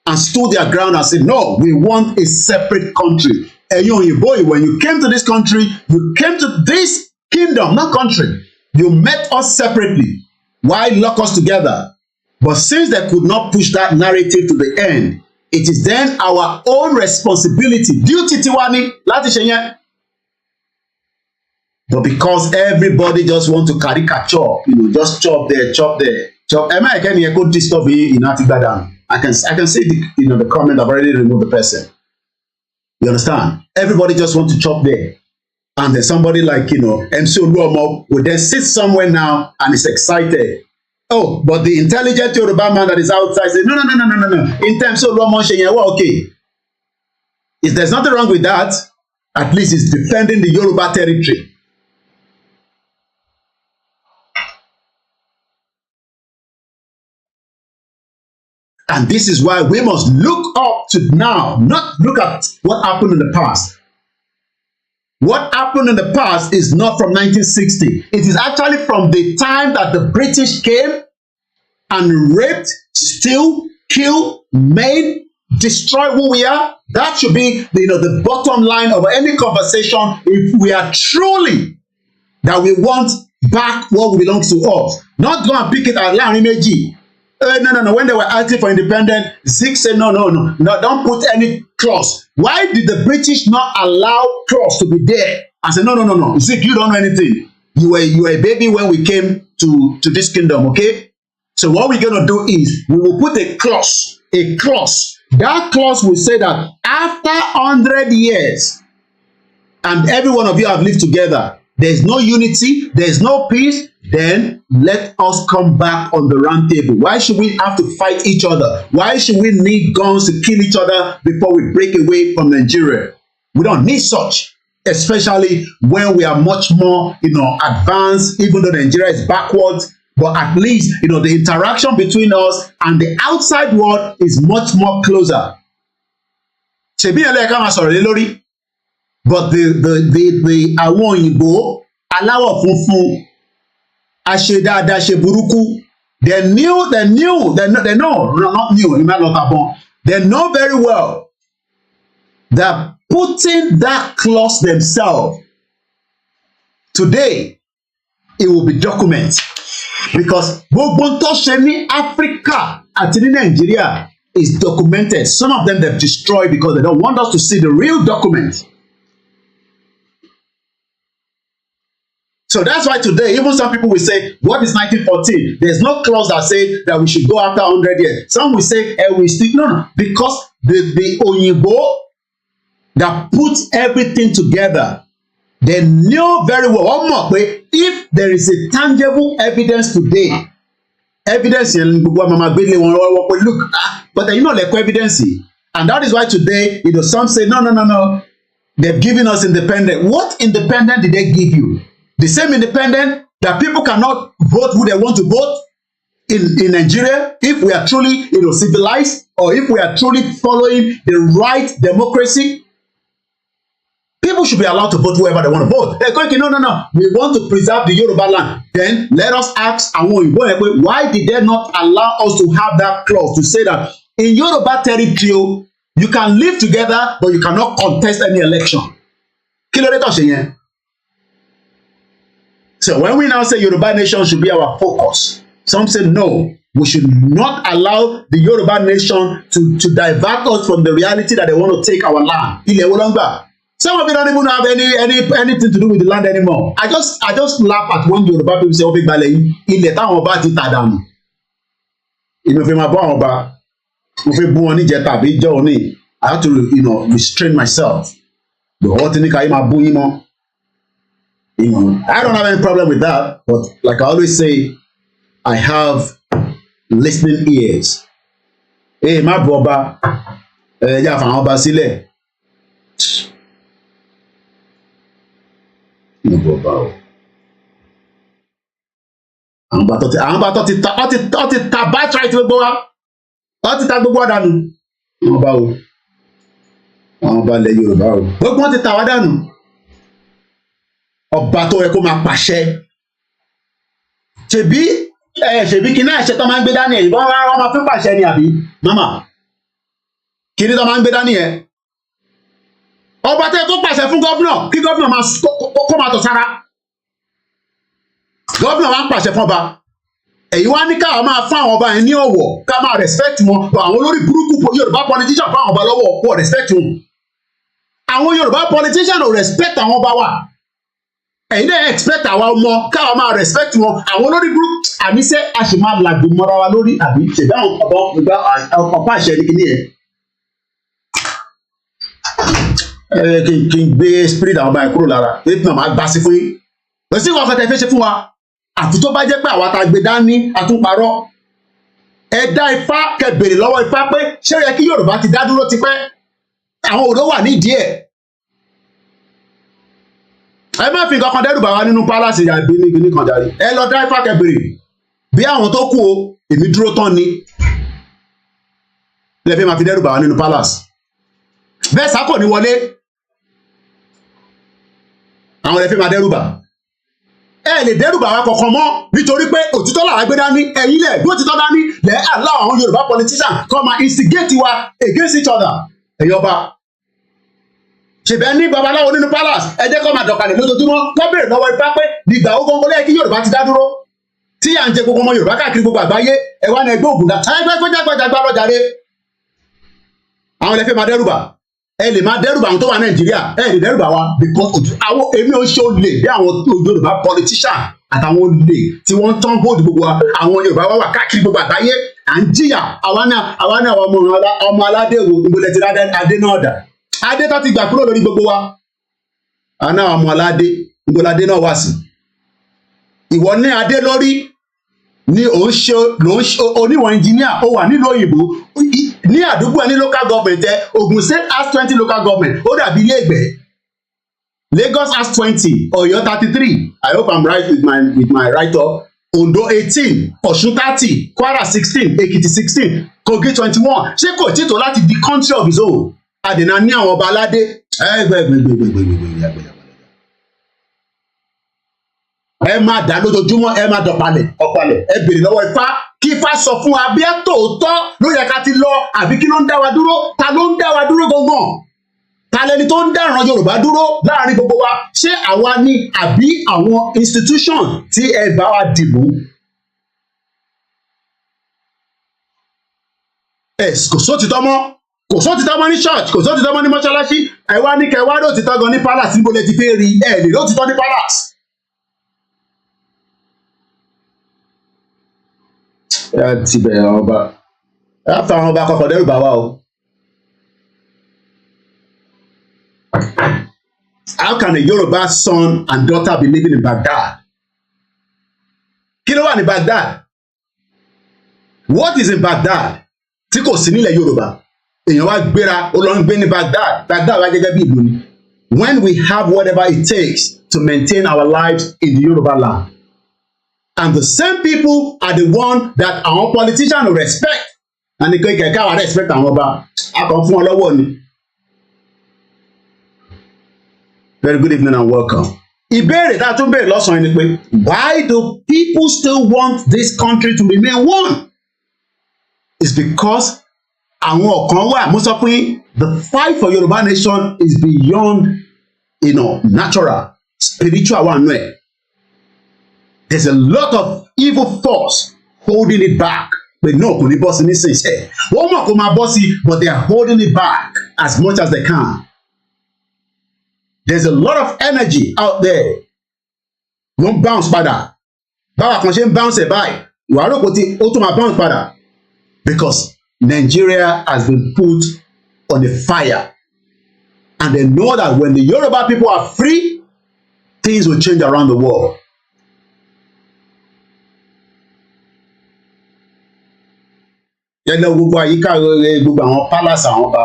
and stood their ground and said, no, we want a separate country. And you, boy, when you came to this country, you came to this kingdom, not country. You met us separately. Why lock us together? But since they could not push that narrative to the end, it is then our own responsibility, duty tiwani, láti ṣe yẹn. But because everybody just want to caricature, just chop there, chop. Am I again here? Could disturb me in Atibadan? I can see the comment. I've already removed the person. You understand? Everybody just want to chop there, and then somebody like MC Oluomo will then sit somewhere now and is excited. Oh, but the intelligent Yoruba man that is outside say no. In terms of Oluomo saying, well, okay, if there's nothing wrong with that, at least it's defending the Yoruba territory. And this is why we must look up to now, not look at what happened in the past. What happened in the past is not from 1960. It is actually from the time that the British came and raped, steal, kill, made, destroy who we are. That should be the bottom line of any conversation if we are truly that we want back what belongs to us. Not go and pick it at Larin Meji. No. When they were asking for independence, Zik said, no, don't put any clause. Why did the British not allow clause to be there? I said, no. Zik, you don't know anything. You were a baby when we came to this kingdom, okay? So what we're going to do is, we will put a clause. That clause will say that after 100 years, and every one of you have lived together, there's no unity, there's no peace, then let us come back on the round table. Why should we have to fight each other? Why should we need guns to kill each other before we break away from Nigeria? We don't need such, especially when we are much more, advanced, even though Nigeria is backwards. But at least, the interaction between us and the outside world is much more closer. But the àwọn òyìnbó aláwọ̀ funfun aṣedáadáa ṣe burúkú, they know, not new, they know very well that putting that clause themselves today, it will be documented, because gbogbo tó ṣe ní Africa àti ní Nigeria is documented. Some of them they've destroyed because they don't want us to see the real document. So that's why today, even some people will say, what is 1914? There's no clause that says that we should go after 100 years. Some will say, we still, no, because the Oyinbo that put everything together, they knew very well, if there is a tangible evidence today, evidence, look, but like evidence. And that is why today, some say, no, they've given us independence. What independence did they give you? The same independent that people cannot vote who they want to vote in Nigeria, if we are truly civilized, or if we are truly following the right democracy, people should be allowed to vote whoever they want to vote. They're going, no. We want to preserve the Yoruba land. Then let us ask, why did they not allow us to have that clause to say that in Yoruba territory, you can live together, but you cannot contest any election? So when we now say Yoruba nation should be our focus, some say no, we should not allow the Yoruba nation to divert us from the reality that they want to take our land. Some of you don't even have anything to do with the land anymore. I just laugh at when Yoruba people say, "Oh, big ballet, ilẹ̀ táwọn ọba ti tà dànù." If my ọba, if born ni jeta bi jọ ni, I have to restrain myself. The whole thing ka ima bu imo. I don't have any problem with that, but like I always say, I have listening ears. Hey, my boba, ya fa ọba sílẹ̀. níbo bá o. àwọn bá tó ti ta birthright gbogbo wa wọ́n ti ta gbogbo wa dànù wọ́n bá o àwọn bá lẹ̀ Yorùbá o gbogbo wọn ti ta wá dànù ọba tó yẹ kó máa pàṣẹ ṣèbí kí náà ṣe tó máa ń gbé dání ẹ̀ ìbọn wọn máa fi pàṣẹ ni àbí mama kí ni tó máa ń gbé dání ẹ̀ ọba tó yẹ kó pàṣẹ fún gọ́vnà kí gọ́vnà máa kó máa tọ̀ sára gọ́vnà máa ń pàṣẹ fún ọba èyí wá ní káwọn máa fún àwọn ọba yẹn ní ọ̀wọ̀ ká máa respect wọn àwọn olórí burúkú Yorùbá politician fún àwọn ọba lọ́wọ́ wọ́n respect wọn àwọn Yorùbá politician ò respect àwọn ọba wa ẹ̀yin náà expect àwa ọmọ káwọn máa respect wọn àwọn olórí burúkú àníṣe a sì máa làgbé mọ́ra wa lórí àbí ṣèdá ọ̀pá àṣẹ ní kíní ẹ̀ kí n gbé spirit àwọn ọba yẹn kúrò lára èyí náà máa gbá sí fún yín lọ sí ìwọ̀n kẹtẹ fẹ́ ṣe fún wa àfi tó bá jẹ́ pé àwa tá a gbé dání àtúnparọ́ ẹ dá Ifá kẹ bèrè lọ́wọ́ Ifá pé ṣé ó yẹ kí Yorùbá ti dá dúró tipẹ́ àwọn òdó wà nídìí ẹ̀ ẹ má fi nǹkan kan dẹ́rù bà wá nínú pálásì àbí ní kíní kan jáde ẹ lọ dá Ifá kẹ bèrè bí àwọn tó kù o èmi dúró tán ni lẹ́fẹ̀ẹ́ máa fi dẹ́rù bà wá nínú pálásì bẹ́ẹ̀ sákò ní wọlé àwọn lẹ́fẹ̀ẹ́ máa dẹ́rù bà ẹ lè dẹ́rùbà wa kankan mọ́ nítorí pé òtítọ́ làwọn gbé dání ẹ̀yin lẹ̀ bí òtítọ́ dání lẹ̀ allow àwọn Yorùbá politician come and instigate wa against each other ẹ̀yin ọba ṣèbẹ́ ní babaláwo nínú palace ẹ jẹ́ kó máa dọ̀kalẹ̀ lójoojúmọ́ kó béèrè lọ́wọ́ Ifá pé nígbà ó gbọ́ngàn lẹ́yìn kí Yorùbá ti dá dúró tí à ń jẹ gbogbo ọmọ Yorùbá káàkiri gbogbo àgbáyé ẹ wá ní ẹgbẹ́ ògùn dá ẹgbẹ́ gbẹ́jàgbẹ́jàgbá lọ́jàre àwọn ilẹ̀ fẹ́ máa dẹ́rùbà ẹ lè máa dẹ́rùbà àwọn tó wà Nàìjíríà ẹ lè dẹ́rùbà wa because àwọn èmi ò ṣe olè bí àwọn Yorùbá politician àtàwọn olè tí wọ́n tán bóòdù gbogbo wa àwọn Yorùbá wà káàkiri gbogbo àgbáyé à ń jìyà àwa náà ọmọ aládé wo ìbòlẹ̀ ti adé náà dà adé tó ti gbà kúrò lórí gbogbo wa àwa náà ọmọ aládé ìbòládé náà wà sí ìwọ ní adé lórí ní òun ṣe oníwọ̀n engineer ó wà nílùú òyìnbó ní àdúgbò ẹni local government ẹ Ogun State has 20 local government ó dàbí ilé ìgbẹ́ Lagos has 20 Ọ̀yọ́ 33 I hope I'm right with my write up Ondo 18 Ọ̀ṣun 30 Kwara 16 Èkìtì 16 Kogi 21 ṣé kò tí tó láti di country of his own àdènà ní àwọn ọba aládé ẹ máa dá lójoojúmọ́ ẹ máa dọ̀palẹ̀ ẹ béèrè lọ́wọ́ Ifá kí Ifá sọ fún wa bí ẹ tòótọ́ ló yẹ ká ti lọ àbí kí ló ń dá wa dúró ta ló ń dá wa dúró gangan ta lẹni tó ń dá ìran Yorùbá dúró láàrin gbogbo wa ṣé àwa ni àbí àwọn institution tí ẹ bá wa dìbò kò sóòtítọ́ mọ́ ní church kò sóòtítọ́ mọ́ ní mọ́ṣáláṣí ẹ wá ní kẹ wá lóòtítọ́ gan ní palace níbo lẹ ti fẹ́ rí ẹ lè lóòtítọ́ ní palace. ti bẹ̀rẹ̀ ọba láti àwọn ọba kọkọ dẹ́rù bá wa o. How can a Yoruba son and daughter be living in Baghdad? Kí ló wà ní Baghdad? What is in Baghdad? Tí kò sí nílẹ̀ Yorùbá èèyàn wá gbéra ó lọ ń gbé ní Baghdad wá gẹ́gẹ́ bí ìlú ni. When we have whatever it takes to maintain our lives in the Yoruba land. And the same people are the one that our politicians will respect. And they can respect àwọn ọba. A kàn fún wọn lọ́wọ́ ni. Very good evening and welcome. Ìbéèrè tá a tún béèrè lọ́sàn-án ni pé why do people still want this country to remain one? It's because àwọn kan wà mo sọ pé the fight for Yoruba nation is beyond natural, spiritual one way. There's a lot of evil force holding it back. But no, kò ní bọ́ sí nísinsìnyí. Wọ́n mọ̀ kó máa bọ́ sí, but they are holding it back as much as they can. There's a lot of energy out there. Wọ́n bounce padà. Báwa kan ṣe ń bounce ẹ̀ báyìí. Ìwà àròkò tí ó tún máa bounce padà. Because Nigeria has been put on a fire. And they know that when the Yoruba people are free, things will change around the world. Yẹ́nà gbogbo àyíká gbogbo àwọn palace àwọn ọba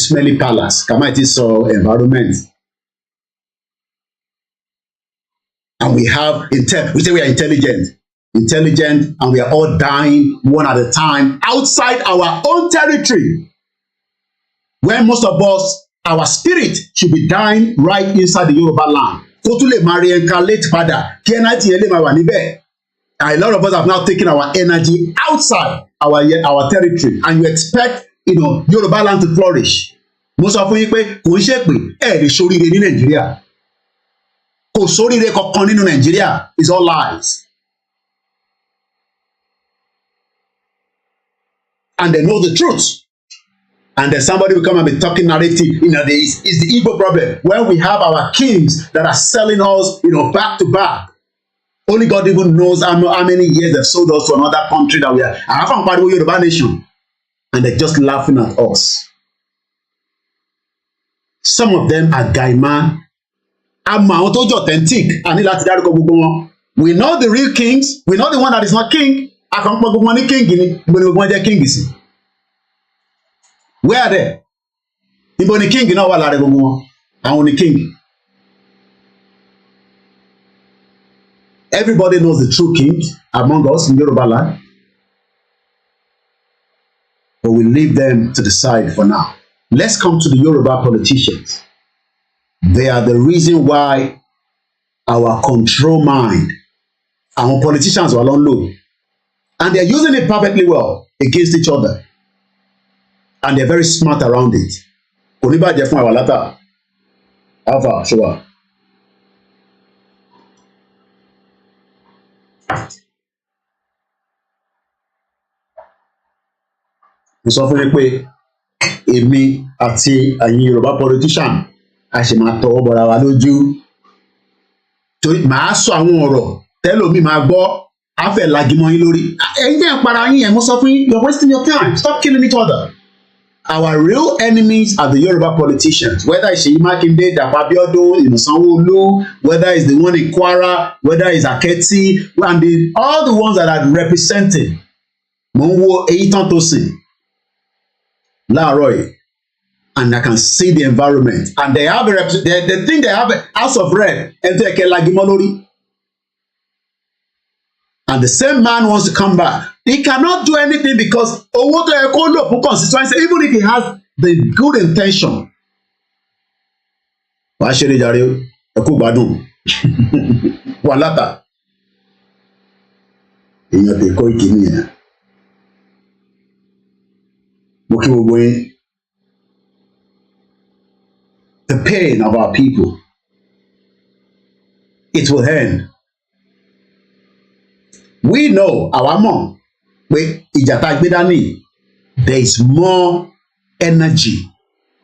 smelly palace kàmá ti sọ environment we have we say we are intelligent, and we are all dying one at a time outside our own territory. When most of us, our spirit should be dying right inside the Yoruba land. Kó tún lè máa reincarnate padà, kí energy yẹn lè máa wà níbẹ̀. And a lot of us have now taken our energy outside our territory, and you expect, Yoruba land to flourish. Mo sọ fún yín pé kò ń ṣe pé ẹ lè ṣoríire ní Nàìjíríà. Kò sóríire kankan nínú Nàìjíríà. It's all lies. And they know the truth. And then somebody will come and be talking narrative. It's the Igbo problem. When we have our kings that are selling us, back to back. Only God even knows how many years they've sold us to another country that we are. I haven't part of Yoruba nation. And they're just laughing at us. Some of them are guy man. Àwọn tó jẹ́ authentic. A ní láti dárúkọ gbogbo wọn. We know the real kings. We know the one that is not king. A kàn pọ̀ gbogbo wọn ní king ni. Gbogbo ni gbogbo wọn jẹ́ king sí. Where are they? Níbo ni king náà wà lára gbogbo wọn? Àwọn ni king. Everybody knows the true king among us in Yoruba land. But we leave them to the side for now. Let's come to the Yoruba politicians. They are the reason why our control mind, our politicians are on low. And they're using it perfectly well against each other. And they're very smart around it. Oníbàjẹ́ fún àwa látà. Alpha, sure. Mo sọ fún yín pé èmi àti ẹ̀yin Yorùbá politician a ṣì máa tọwọ́ bọra wa lójú. Torí màá sọ àwọn ọ̀rọ̀ tẹ́lòmíì máa gbọ́ á fẹ́ lagimọ́ yín lórí. Ẹ̀yin jẹ́ ìpara yín yẹn, mo sọ fún yín, you're wasting your time. Stop killing each other. Our real enemies are the Yoruba politicians, whether it's Seyi Makinde, Dapo Abiodun, Sanwo-Olu, whether it's the one in Kwara, whether it's Aketi, and all the ones that are represented. Mo ń wo Eyitan Tosin láàárọ̀ yìí, and I can see the environment, and they have they think they have a House of Rep, and they can lagimọ́ lórí. And the same man wants to come back. He cannot do anything because owó tó yẹ kó lò fún constituency, even if he has the good intention. Wàá ṣeré jàre, ẹ kú gbádùn. Wà látà. Èèyàn tè koikimedia. Mo kí gbogbo yín. The pain of our people, it will end. We know, àwa mọ̀ pé ìjà tá a gbé dání, there is more energy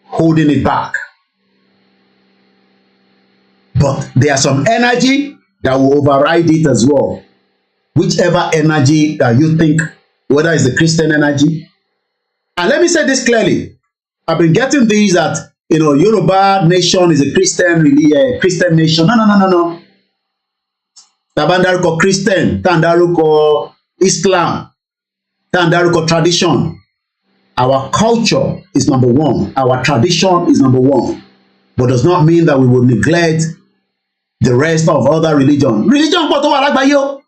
holding it back. But there are some energy that will override it as well. Whichever energy that you think, whether it's the Christian energy. And let me say this clearly. I've been getting these that, Yoruba nation is a Christian nation. No. Tàbá ń dárúkọ Christian, tá ń dárúkọ Islam, tá ń dárúkọ tradition. Our culture is number one. Our tradition is number one. But does not mean that we will neglect the rest of other religion. Religion pọ̀ tó wà lágbàáyé o.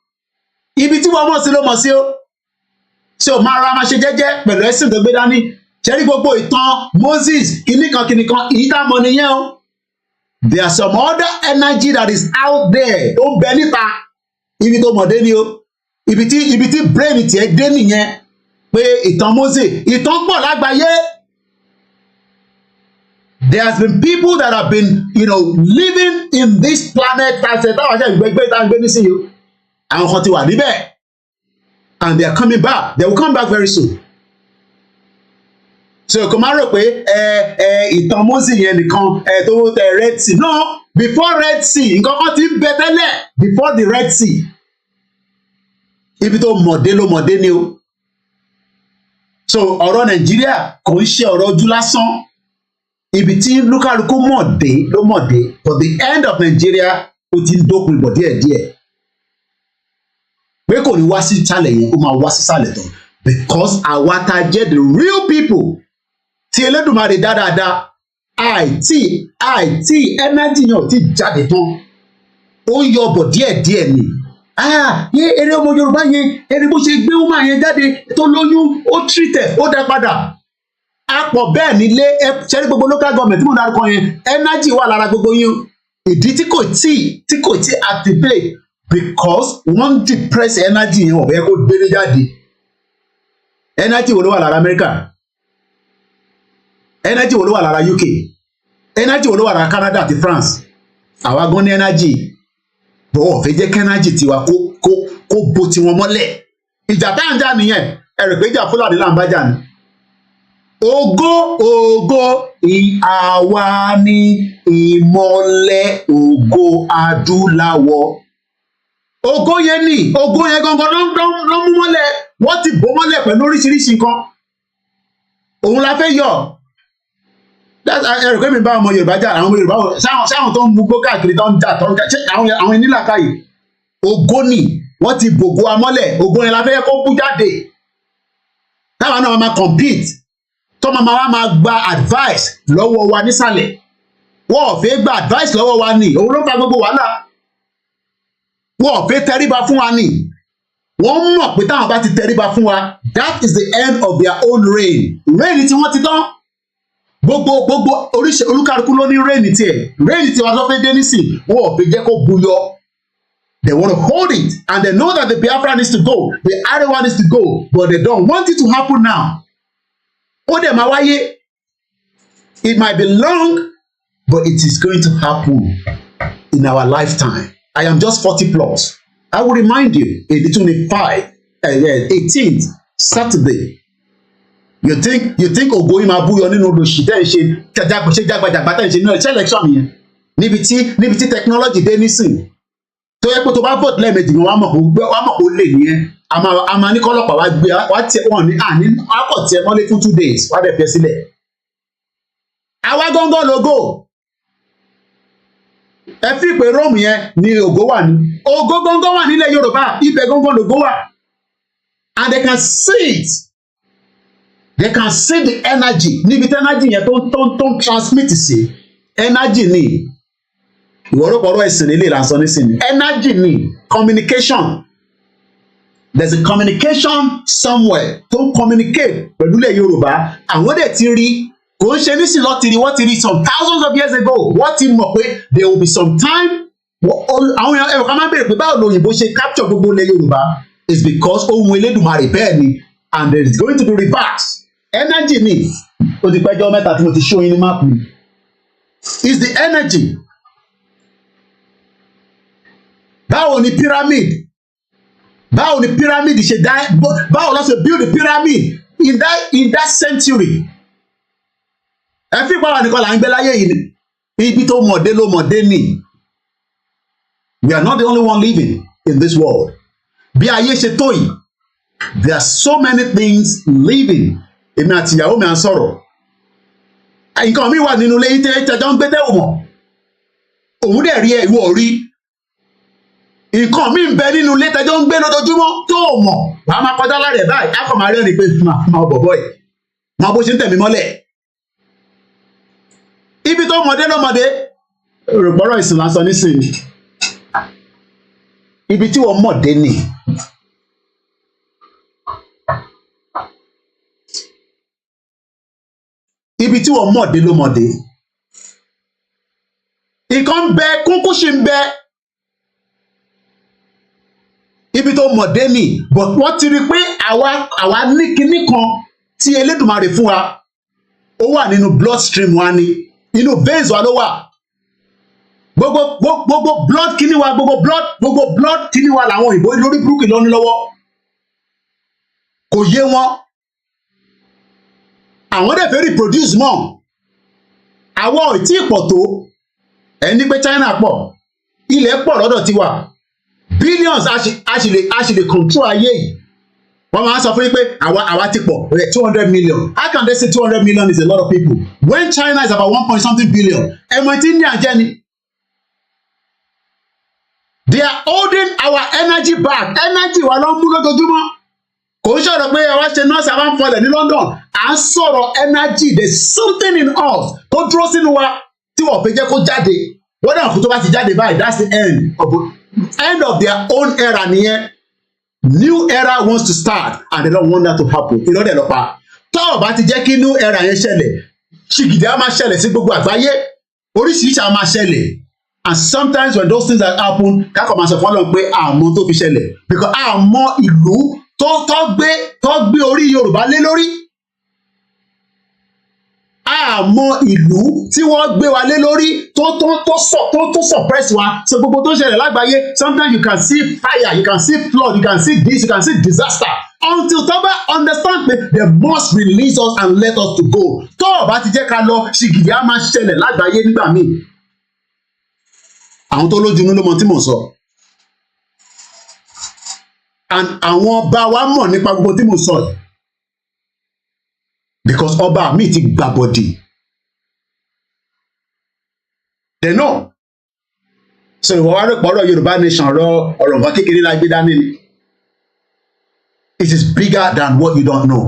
Ibi tí wọ́n mọ̀ sí ló mọ̀ sí o. Ṣé o máa ṣe jẹ́jẹ́ pẹ̀lú ẹ̀sìn tó gbé dání? Ṣé rí gbogbo ìtàn Moses kìnnìkan èyí tá a mọ̀ nìyẹn o. There are some other energy that is out there. Tó bẹ níta. Ibi tó mọ̀ dé ni o. Ibi tí brain tiẹ̀ dé nìyẹn. Pé ìtàn Moses, ìtàn pọ̀ lágbàáyé. There has been people that have been, living in this planet. Táwọn àṣẹ ìgbẹ́gbẹ́ tá a gbé nísìnyí o. Àwọn kan ti wà níbẹ̀. And they are coming back. They will come back very soon. So kò máa rò pé ìtàn Moses yẹn nìkan tó tẹ Red Sea. No, before Red Sea, nǹkan kan ti ń bẹ tẹ́lẹ̀ before the Red Sea. Ibi tó mọ̀dé ló mọ̀dé ni o. So ọ̀rọ̀ Nàìjíríà kò ń ṣe ọ̀rọ̀ ojú lásán. Ibi tí lúkàlùkù mọ̀dé ló mọ̀dé. But the end of Nigeria ó ti ń dópin bọ̀ díẹ̀díẹ̀. Pé kò ní wá sí ìsàlẹ̀ yẹn, ó máa wá sí ìsàlẹ̀ tán. Because àwa tá a jẹ́ the real people. Tí Elédùmarè dáadáa, àìtí energy yẹn ò tí jáde tán. ó ń yọ bọ̀ díẹ̀díẹ̀ ni yé eré ọmọ Yorùbá yẹn eré bó ṣe gbé woman yẹn jáde tó lóyún ó treat ó dá padà àpọ̀ bẹ́ẹ̀ nílé ṣẹ́rí gbogbo local government tí mo dárúkọ yẹn energy wà lára gbogbo yín ìdí tí kò tí activate because wọ́n depress energy yẹn ọ̀bẹ kó gbélé jáde energy wo ló wà lára America energy wo ló wà lára UK energy wo ló wà lára Canada àti France àwa gan ní energy bọ́ọ̀ fẹ́ jẹ́ kẹ́nájì tiwa kó bo tiwọn mọ́lẹ̀ ìjà tá à ń jà nìyẹn ẹ̀rọ pé ìjà Fúlàní là ń bá jà ní. ògo àwa ni ìmọ́lẹ̀ ògo adúláwọ̀ ògo yẹn gangan ló mú mọ́lẹ̀ wọ́n ti bò mọ́lẹ̀ pẹ̀lú oríṣiríṣi nǹkan òun la fẹ́ yọ ẹrù pé mi bá ọmọ Yorùbá jà àwọn Yorùbá sáwọn tó ń mú gbó káàkiri tó ń jà àwọn onílàkàyè ògo ni wọ́n ti bògo amọ́lẹ̀ ògo yẹn la fẹ́ kó bú jáde táwọn náà máa compete tó máa gba advice lọ́wọ́ wa nísàlẹ̀ wọ́n ò fẹ́ gba advice lọ́wọ́ wa ni òun ló fa gbogbo wàhálà wọ́n ò fẹ́ tẹríba fún wa ni wọ́n mọ̀ pé táwọn bá ti tẹríba fún wa that is the end of their own reign tí wọ́n ti tán gbogbo oríṣi olúkàlùkù ló ní rẹ́ẹ̀nì tí wọ́n tó fẹ́ dé nísìn wọn ò fi jẹ́ kó buyọ they want to hold it and they know that the Biafra needs to go the Arewa needs to go but they don't want it to happen now ó dẹ̀ máa wáyé it might be long but it is going to happen in our lifetime I am just 40 plus I will remind you in the 18th Saturday you think ògo yìí máa búyọ nínú olóṣì tẹ́ ń ṣe jágbàjàgbà tẹ́ ń ṣe nínú ẹ̀ṣẹ́ election yẹn níbi tí technology dé nísìn tó yẹ pé tó bá vote lẹ́ẹ̀mejì ni wọ́n á mọ̀ kó lè nìyẹn a máa ní kọ́lọ́pàá wá gbé wá tiẹ̀ wọ́n ní akọ̀ tiẹ̀ mọ́lé fún 2 days wá dẹ̀ fẹ́ sílẹ̀ àwa gángan lógo ẹ fi pé Rome yẹn ni ògo wà ní ògo gángan wà nílẹ̀ Yorùbá ibẹ̀ gángan lógo wà and they can see it. They can see the energy. Níbi tí energy yẹn tó ń transmit sí energy ni ìwọ́rọ́pọ̀rọ̀ ẹ̀sìn nílé ìlànà nísìnyí energy ni communication there's a communication somewhere tó ń communicate pẹ̀lú ilẹ̀ Yorùbá àwọn dẹ̀ ti rí kò ń ṣe nísìnyí lọ́ọ́ ti rí wọ́n ti rí some thousands of years ago wọ́n ti mọ̀ pé there will be some time àwọn ẹ̀rọ kan máa ń bèrè pé báwo lòyìnbó ṣe capture gbogbo ilẹ̀ Yorùbá is because ohun Elédùmarè bẹ́ẹ̀ ni and there is going to be reverse. Energy ni o ti pẹ́jọ́ mẹ́ta tí mo ti show yín ní map mi is the energy. Báwo ni pyramid ṣe dá báwo ló ṣe build the pyramid in that century ẹ fi pàwọn nìkan là ń gbé láyé yìí ni ibi tó mọ̀dé ló mọ̀dé ni we are not the only one living in this world bí ayé ṣe tó yìí there are so many things living. Èmi àti ìyàwó mi à ń sọ̀rọ̀ nǹkan mi wà nínú ilé yìí tẹ́jọ́ ń gbé tẹ́wò mọ̀ òun dẹ̀ rí ẹ ìwọ rí nǹkan mi ń bẹ nínú ilé tẹ́jọ́ ń gbé lójoojúmọ́ tó mọ̀ wàá máa kọjá lára ẹ̀ báyìí á kàn máa rẹ́rìn pé máa bọ̀bọ̀ ẹ̀ máa bó ṣe ń tẹ̀mí mọ́lẹ̀ ibi tó mọ̀dé lọ́mọdé rògbọ́rọ̀ ìsìn lásán nísìnyí ibi tí wọ́n mọ̀dé nì. Ibi tí wọ́n mọ̀dé ló mọ̀dé nǹkan ń bẹ kúnkún ṣì ń bẹ ibi tó mọ̀dé ni but wọ́n ti rí pé àwa ní kinní kan tí Elédùmarè fún wa ó wà nínú blood stream wa ni inú veins wa ló wà gbogbo blood kinní wa gbogbo blood kinní wa làwọn òyìnbó lórí burúkú lọ́ní lọ́wọ́ kò yé wọn. Àwọn dẹ̀ fẹ́ reproduce mọ́ àwọn ò tí ì pọ̀ tó ẹni pé China pọ̀ ilẹ̀ pọ̀ lọ́dọ̀ tiwa billions a ṣì lè control ayé yìí wọ́n máa sọ fún yín pé àwa ti pọ̀ 200 million how can they say 200 million is a lot of people when China is about 1 point something billion ẹ̀mọ̀ tí India jẹ́ ni they are holding our energy back energy wa ló ń mú lójoojúmọ́ kò ń sọ̀rọ̀ pé àwa ṣe nọ́ọ̀sì àwa ń fọlẹ̀ ní London à ń sọ̀rọ̀ energy there is something in us tó dúró sínú wa tí wọ́n fi jẹ́ kó jáde wọ́n náà kó tó bá ti jáde báyìí that's the end of their own era nìyẹn. New era wants to start and they don't want that to happen. Ìrọ̀lẹ́ lọ́pàá tọ́ọ̀ bá ti jẹ́ kí new era yẹn ṣẹlẹ̀ ṣìgìdì á máa ṣẹlẹ̀ sí gbogbo àgbáyé oríṣiríṣi á máa ṣẹlẹ̀. And sometimes when those things that happen kákọ̀ máa sọ fún Ọlọ́run pé àmọ́ tó fi ṣẹlẹ̀ because àmọ́ ìlú tó gbé orí Yorùbá lé lórí. Àmọ́ ìlú tí wọ́n gbé wa lé lórí tó suppress wa. So gbogbo tó ṣẹlẹ̀ lágbàáyé sometimes you can see fire, you can see flood, you can see this, you can see disaster. Until Toba understand that they must release us and let us to go. Tó o bá ti jẹ́ ká lọ ṣìgìdì á máa ṣẹlẹ̀ lágbàáyé nígbà míì. Àwọn tó lójú inú ló mọ tí mò ń sọ. And àwọn ọba wa mọ̀ nípa gbogbo tí mò ń sọ yìí. Because ọba mi ti gbà bọ̀dì. They know. So ìwọ wá rẹ̀ pọ̀rọ̀ Yorùbá nation ọ̀rọ̀ nǹkan kékeré la gbé dání ni. It is bigger than what you don't know.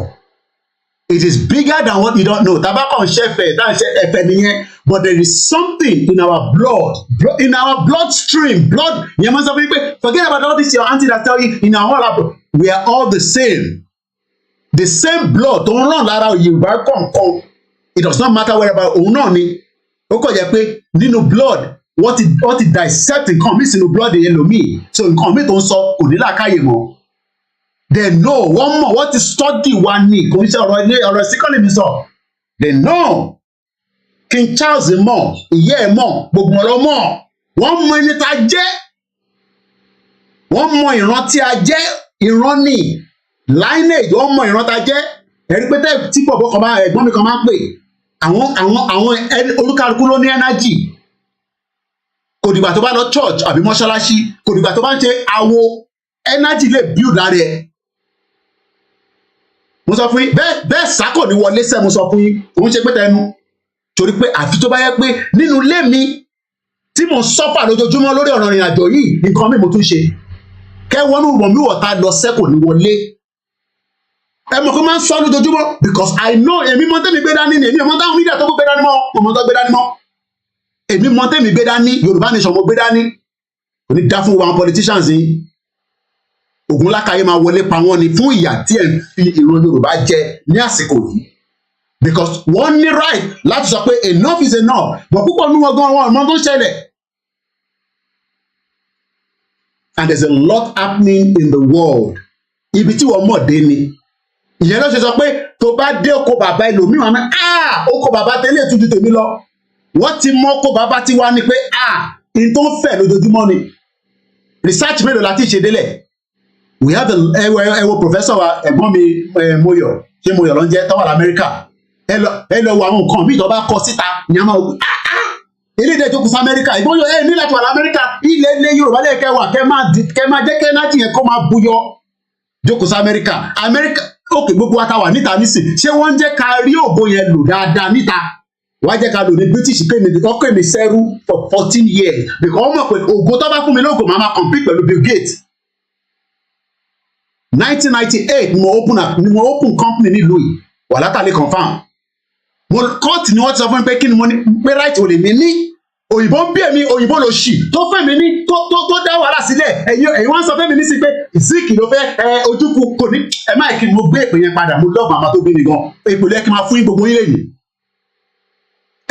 It is bigger than what you don't know. Tabakọ̀ ń ṣẹ̀fẹ̀ tá ń ṣe ẹ̀fẹ̀ nìyẹn. But there is something in our bloodstream. Blood. Yẹn máa ń sọ fún mi pé forget about all this your auntie that tell you in our whole we are all the same. The same blood tó ń ràn lára Yorùbá kọ̀ọ̀kan. It does not matter wherever òun náà ni. Ó kọ̀ jẹ́ pé nínú blood wọ́n ti dissect nǹkan mi sínú blood ẹlòmíì. So nǹkan mi tó ń sọ kò ní làákàyè mọ́. They know wọ́n mọ̀ wọ́n ti study wa ní kò ń ṣe ọ̀rọ̀ síkọ́lì mi sọ. They know. King Charles mọ̀ ìyá ẹ̀ mọ̀ gbogbo ọ̀rọ̀ mọ̀ wọ́n mọ ẹni tá a jẹ́ wọ́n mọ ìran tí a jẹ́ ìran ní lineage wọ́n mọ ìran tá a jẹ́ ẹ̀rí pé tí bọ̀bọ̀ kan bá ẹ̀gbọ́n mi kan máa ń pè àwọn olúkálukú ló ní energy kò dìgbà tó bá lọ church àbí mọ́ṣáláṣí kò dìgbà tó bá ń ṣe awo energy lè build lára ẹ̀ mo sọ fún yín bẹ́ẹ̀ sákò ní wọlé sẹ́ mo sọ fún yín òun ṣe pé tẹnu torí pé àfi tó bá yẹ pé nínú ilé mi tí mo sọ́fà lójoojúmọ́ lórí ọ̀rọ̀ ìrìn àjò yìí nǹkan mi mo tún ṣe kẹwọ́nù wọ̀mí wọ̀ta lọ sẹ́kò ní wọlé ẹ mọ̀ kó máa ń sọ lójoojúmọ́ because I know èmi mọ tẹ́mi gbé dání ni èmi mọ táwọn mídíà tó gbé dání mọ́ ọmọ tó gbé dání mọ́ èmi mọ tẹ́mi gbé dání Yorùbá nation mo gbé dání kò ní dá fún wa politicians yìí Ògún lákàyè máa wọlé pa wọ́n ni fún ìyà tí ẹ̀ ń fi ìran Yorùbá jẹ ní àsìkò yìí because wọ́n ní right láti sọ pé enough is enough but púpọ̀ nínú ọgbọ́n wọn ọmọ tó ń ṣẹlẹ̀ and there is a lot happening in the world ibi tí wọ́n mọ̀ dé ni ìyẹn ló ṣe sọ pé tó bá dé oko bàbá ẹlòmíràn náà oko bàbá tẹ́lẹ̀ tún ju tèmi lọ wọ́n ti mọ oko bàbá ti wá ni pé n tó ń fẹ̀ lójoojúmọ́ ni research mélòó la ti ṣe délẹ̀ we have ẹ wo professor wa ẹ̀gbọ́n mi Moyo ṣé Moyo ló ń jẹ́ tọ́wọ́ lamẹ́ríkà ẹ lọ wo àwọn nǹkan bí ìtọ́ bá kọ síta ìyẹn máa wò eléyìí dẹ̀ jókòó sí Amẹ́ríkà ìgbọ́n yóò ní láti wà lamẹ́ríkà ilẹ̀ Yorùbá lè kẹwàá kẹ máa jẹ́ kẹ́nájì yẹn kó máa buyọ jókòó sí Amẹ́ríkà òkè gbogbo wa ta wà níta nísìn ṣé wọ́n ń jẹ́ ká rí ògo yẹn lò dáadáa níta wá jẹ́ ká lò ní British ọkọ̀ èmi sẹ́rú for 14 years because wọ́n mọ̀ pé ògo tó bá fún mi lóògùn máa compete pẹ̀lú Bill Gates 1998 ni mo open company nílùú yìí wà látàlẹ́ confam mo kọ́ọ̀tì ni wọ́n ti sọ fún mi pé kí ni mo ní pé right ò lè mi ní òyìnbó ń bí èmi òyìnbó ló ṣì tó fẹ́ mi ní tó dá wàhálà sílẹ̀ ẹ̀yin wọ́n sọ fẹ́ mi ní sí pé zik ló fẹ́ ojúkú kò ní ẹ má kí mo gbé ìpè yẹn padà mo lọ́ọ̀bù àmà tó bí mi gan èpò lẹ́ kí n máa fún yín gbogbo yín lẹ́yìn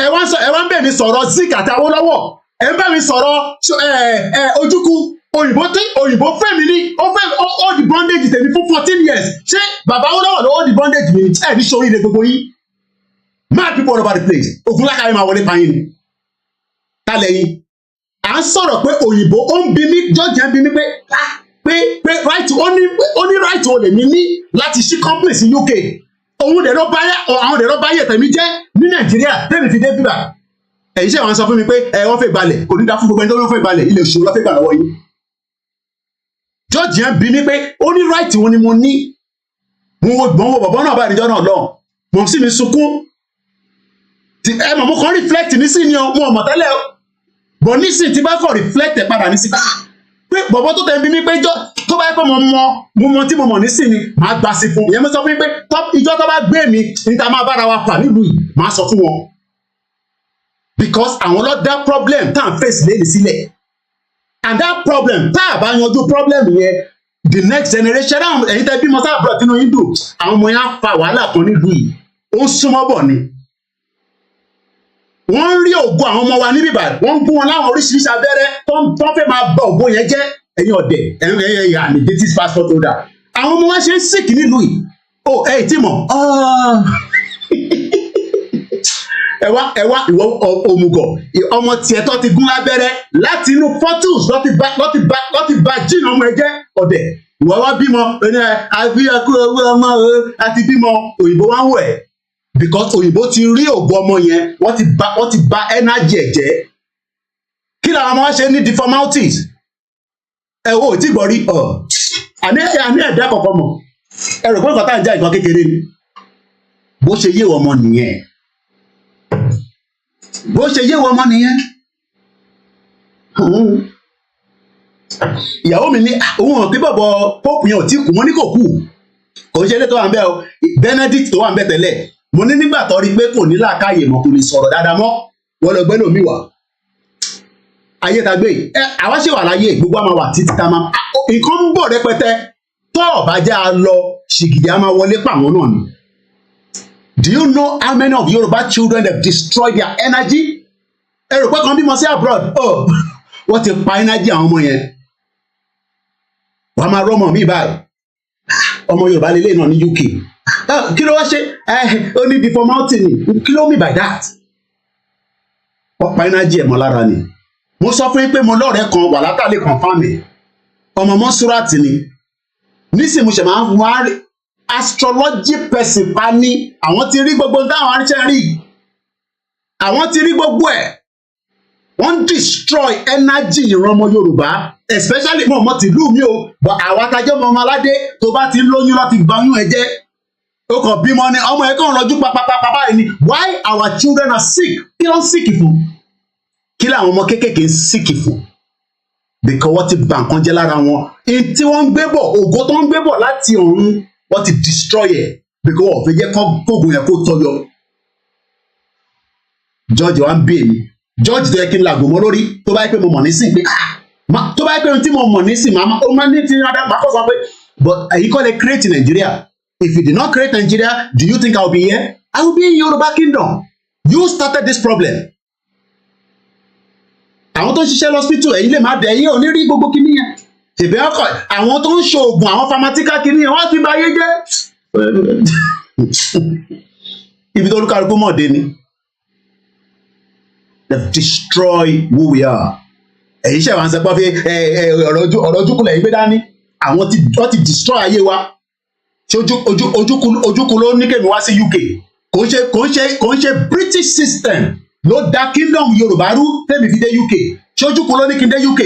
ẹ wá ń bẹ̀ mi sọ̀rọ̀ zik àti Awólọ́wọ̀ ẹ ń bẹ̀ mi sọ̀rọ̀ ojúkú òyìnbó fẹ́ mi ní ó di bondage tèmi fún 14 years ṣé bàbá Awólọ́wọ̀ ló ó di bondage mi ẹ̀ ní sórí ilé gbogbo yín mad people all over the place Ògún lákàyè máa wọlé pààyàn ni tálẹ̀ yín à ń sọ̀rọ̀ pé òyìnbó ó ń bí mi jọ́ọ̀jì ń bí mi pé right ó ní right ó lè mi ní láti ṣí company sí UK àwọn dẹ̀rọ báyẹ̀ tẹ̀mí jẹ́ ní Nàìjíríà tẹ̀mí fi dé bíbà ẹ̀yin ṣe wọ́n sọ fún mi pé wọ́n fẹ́ balẹ̀ kò ní dá fún gbogbo ẹni tó wọ́n fẹ́ balẹ̀ ilé ìṣòro lọ́fẹ́ gbà lọ́wọ́ yín jọ́ọ̀jì ń bí mi pé ó ní right wọn ni mo ní mo wo bọ̀bọ̀ náà bá ìdíjọ́ náà lọ mo sì mi sunkún ẹ mọ̀ mo kàn reflect nísìn ni mo mọ̀ tẹ́lẹ̀ bọ̀ nísìn tí bá kàn reflect ẹ̀ padà nísìn pé bọ̀bọ̀ tó tẹ̀ bí mi pé tó bá yẹ pé mo mọ tí mo mọ̀ nísìn ni màá gbà sí fún ìyẹn mo sọ fún mi pé ìjọ tó bá gbé mi níta máa bára wa fà nílùú yìí màá sọ fún wọn because àwọn ló dá problem tá à ń face lẹ́nu sílẹ̀, and that problem tá a bá yanjú problem yẹn the next generation ẹ̀yin tẹ́ bímọ sáà bọ̀ tínú yín dùn àwọn ọmọ yẹn á fa wàhálà kan nílùú yìí ó ń súnmọ́ bọ̀ ni. Wọ́n ń rí ògo àwọn ọmọ wa níbí báyìí wọ́n ń gún wọn láwọn oríṣiríṣi abẹ́rẹ́ tó ń fẹ́ máa bọ ògo yẹn jẹ́ ẹ̀yin ọ̀dẹ̀ ẹ̀yin àmì British passport holder àwọn ọmọ wa ṣe ń sìkì nílùú yìí ó ẹ̀ tí mọ̀ ẹ wá ìwọ òmùgọ̀ ọmọ tiẹ̀ tó ti gún lábẹ́rẹ́ láti inú fottles lọ́ ti ba jíìnì ọmọ ẹ jẹ́ ọ̀dẹ̀ ìwọ wá bímọ ẹni àbíyàkú owó ọmọ àti bímọ òyìnbó wá ń wọ̀ ẹ́ because òyìnbó ti rí ògo ọmọ yẹn wọ́n ti ba energy ẹ̀ jẹ́ kí làwọn ọmọ wa ṣe ní deformalities ẹ wo tí gbọ́ rí àní ẹ̀dá kọ̀ọ̀kan mọ̀ ẹ rò pé nǹkan tá à ń já nǹkan kékeré ni bó ṣe yé ọmọ nìyẹn ìyàwó mi ní òun hàn pé bọ̀bọ̀ pope yẹn ò tí kú mo ní kò kú kò ń ṣe ilé tó wà ń bẹ o Benedict tó wà ń bẹ tẹ́lẹ̀ mo ní nígbà tó rí pé kò ní làákàyè mọ́ kò lè sọ̀rọ̀ dáadáa mọ́ wọ́n lọ gbẹ́ lómi wà ayé ta gbé àwa ṣe wà láyé gbogbo àmà wà títí ta máa nǹkan ń bọ̀ rẹpẹtẹ tó ọ̀bájá lọ ṣìgìdì á máa wọlé pàwọn náà ni. Do you know how many of Yoruba children have destroyed their energy? Ẹ rò pé kan bímọ sí abroad wọ́n ti pa energy àwọn ọmọ yẹn wọ́n máa rọ́mọ mi báyìí ọmọ Yorùbá lélẹ̀ náà ní UK kí ló wá ṣe ó ní deformality ni kí ló mean by that? Wọ́n pa energy ẹ̀ mọ́ lára ni. Mo sọ fún yín pé mo lọ́rẹ̀ẹ́ kan wà látàlẹ́ confam ẹ̀ ọmọ Mọ́súrátì ni nísìnyí mo ṣe máa ń wá astrology person pa ní àwọn ti rí gbogbo táwọn aríṣẹ́ rí àwọn ti rí gbogbo ẹ̀ wọ́n destroy energy ìran ọmọ Yorùbá especially mọ̀ ọmọ tìlú mi o but àwọn atajọ́ ọmọ aládé tó bá ti ń lóyún láti gbayún ẹ jẹ́ ó kàn bímọ ni ọmọ ẹ kàn rọjú papapapa báyìí ni why our children are sick kí ló ń sick fún kí làwọn ọmọ kéékèèké ń sick fún because wọ́n ti bà nǹkan jẹ́ lára wọn èyí tí wọ́n ń gbé bọ̀ ògo tó ń gbé bọ̀ láti ọ̀run wọ́n ti destroy ẹ̀ because wọ́n fẹ́ jẹ́ kóògùn yẹn kó tọ́yọ. George wa ń bí èmi George tó yẹ kí n làgò mọ́ lórí tó bá yẹ pé mo mọ̀ nísìn pé tó bá yẹ pé tí mo mọ̀ nísìn ó máa ní ti rádá máa kọ́ sọ pé but èyí kọ́ lè create Nigeria. If you did not create Nigeria, do you think I will be here? I will be in Yoruba Kingdom. You started this problem. Àwọn tó ń ṣiṣẹ́ lọ́sítítù ẹ̀yin lè má dẹ̀ ẹ̀yin ò ní rí gbogbo kinní yẹn. Ṣèbí ọkọ̀ àwọn tó ń ṣoògùn àwọn pharmaceutical kinní yẹn wọ́n ti bà ayé jẹ́. Ibi tó olúkàlùkù mọ̀ dé ni. They've destroyed who we are. Ẹ̀yin ṣe àwọn sẹ́pọ̀ fi ọ̀rọ̀ ojúkulẹ̀ yìí gbé dání. Wọ́n ti destroy ayé wa. Ṣé ojúkú ló ní kèmí wá sí UK? Kò ń ṣe British system ló dá kingdom Yorùbá rú tèmi fi dé UK. Ṣé ojúkú ló ní kí n dé UK?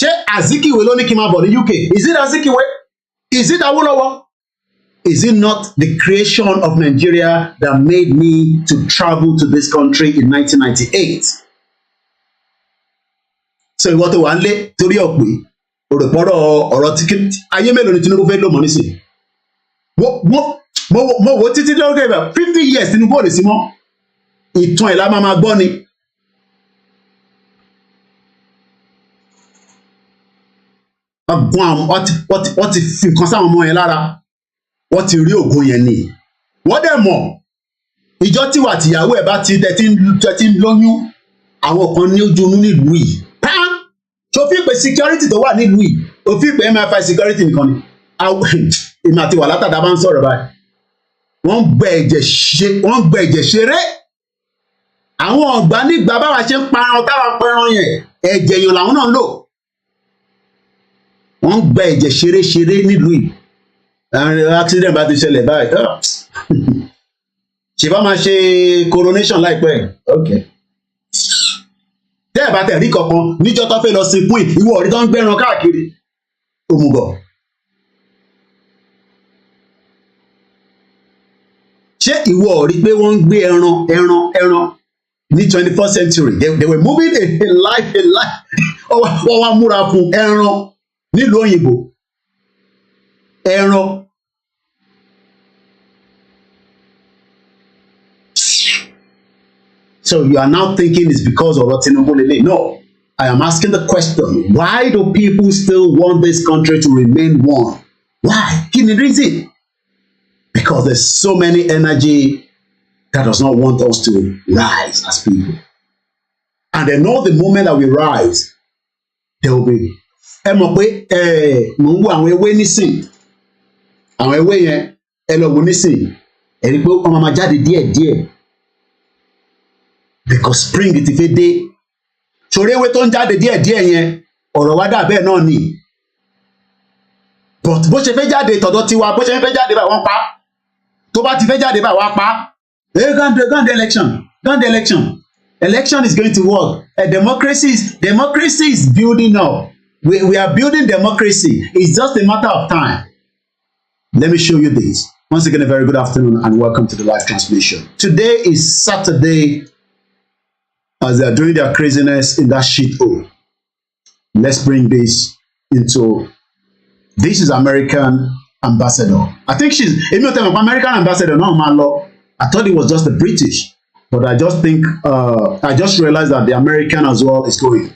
Ṣé Azikiwe ló ní kí n máa bọ̀ ní UK? Is it Azikiwe? Is it Awolowo? Is it not the creation of Nigeria that made me to travel to this country in 1998? So ìwọ́n tó wà ń lé torí ọ̀pẹ òròpọ̀rọ̀ ọ̀rọ̀ tíkẹ́tì ayé mélòó ni Tinubu fẹ́ lò mọ́ nísìnyí? Mo wo títí lórí ẹ̀bẹ̀ 50 years Tinubu ò lè sí mọ́ ìtàn ẹ̀ la máa gbọ́ ni. Wọ́n ti fi nǹkan sáwọn ọmọ yẹn lára wọ́n ti rí ògo yẹn ni wọ́n dẹ̀ mọ̀ ìjọ tíwà tìyàwó ẹ̀ bá ti tẹ́tí ń lóyún àwọn kan ní ojú inú nílùú yìí ṣòfin pé security tó wà nílùú yìí òfin pé MI5 security nìkan ni èmi àti wà látàdá bá ń sọ̀rọ̀ báyìí wọ́n gbẹ ẹ̀jẹ̀ ṣeré àwọn ọ̀gbá nígbà báwa ṣe ń parun táwa pẹran yẹn ẹ̀jẹ̀ èèyàn làwọn náà ń lò wọ́n gbẹ ẹ̀jẹ̀ ṣeré nílùú yìí accident bá ti ṣẹlẹ̀ báyìí ṣe bá máa ṣe coronation láìpẹ́ okay tẹ́ ẹ̀ bá tẹ̀ rí kankan níjọ́ tó fẹ́ lọ sin queen ìwọ ọ̀rí tó ń gbẹ́ran káàkiri òmùgọ̀ ṣé ìwọ ọ̀rí pé wọ́n ń gbé ẹran ní 21st century they were moving a life wọ́n wá múra fún ẹran nílùú òyìnbó ẹran So you are now thinking it's because of Tinubu Lele. No, I am asking the question, why do people still want this country to remain one? Why? Give me the reason. Because there's so many energy that does not want us to rise as people. And they know the moment that we rise, there will be because spring ti fẹ́ dé. Sori ewé tó ń jáde díẹ̀díẹ̀ yẹn ọ̀rọ̀ wa dà bẹ́ẹ̀ náà ni. But bó ṣe fẹ́ jáde tọ̀dọ̀ tiwa, bó ṣe fẹ́ jáde báyìí wọ́n pa. Tó bá ti fẹ́ jáde báyìí wọ́n pa. Go on the election. Go on the election. Election is going to work. Democracy is building up. We are building democracy. It's just a matter of time. Let me show you this. Once again, a very good afternoon and welcome to the live transmission. Today is Saturday. As they are doing their craziness in that shithole. Let's bring this into. This is American ambassador. I think she's American ambassador, not Malo. I thought it was just the British, but I just think I just realized that the American as well is going.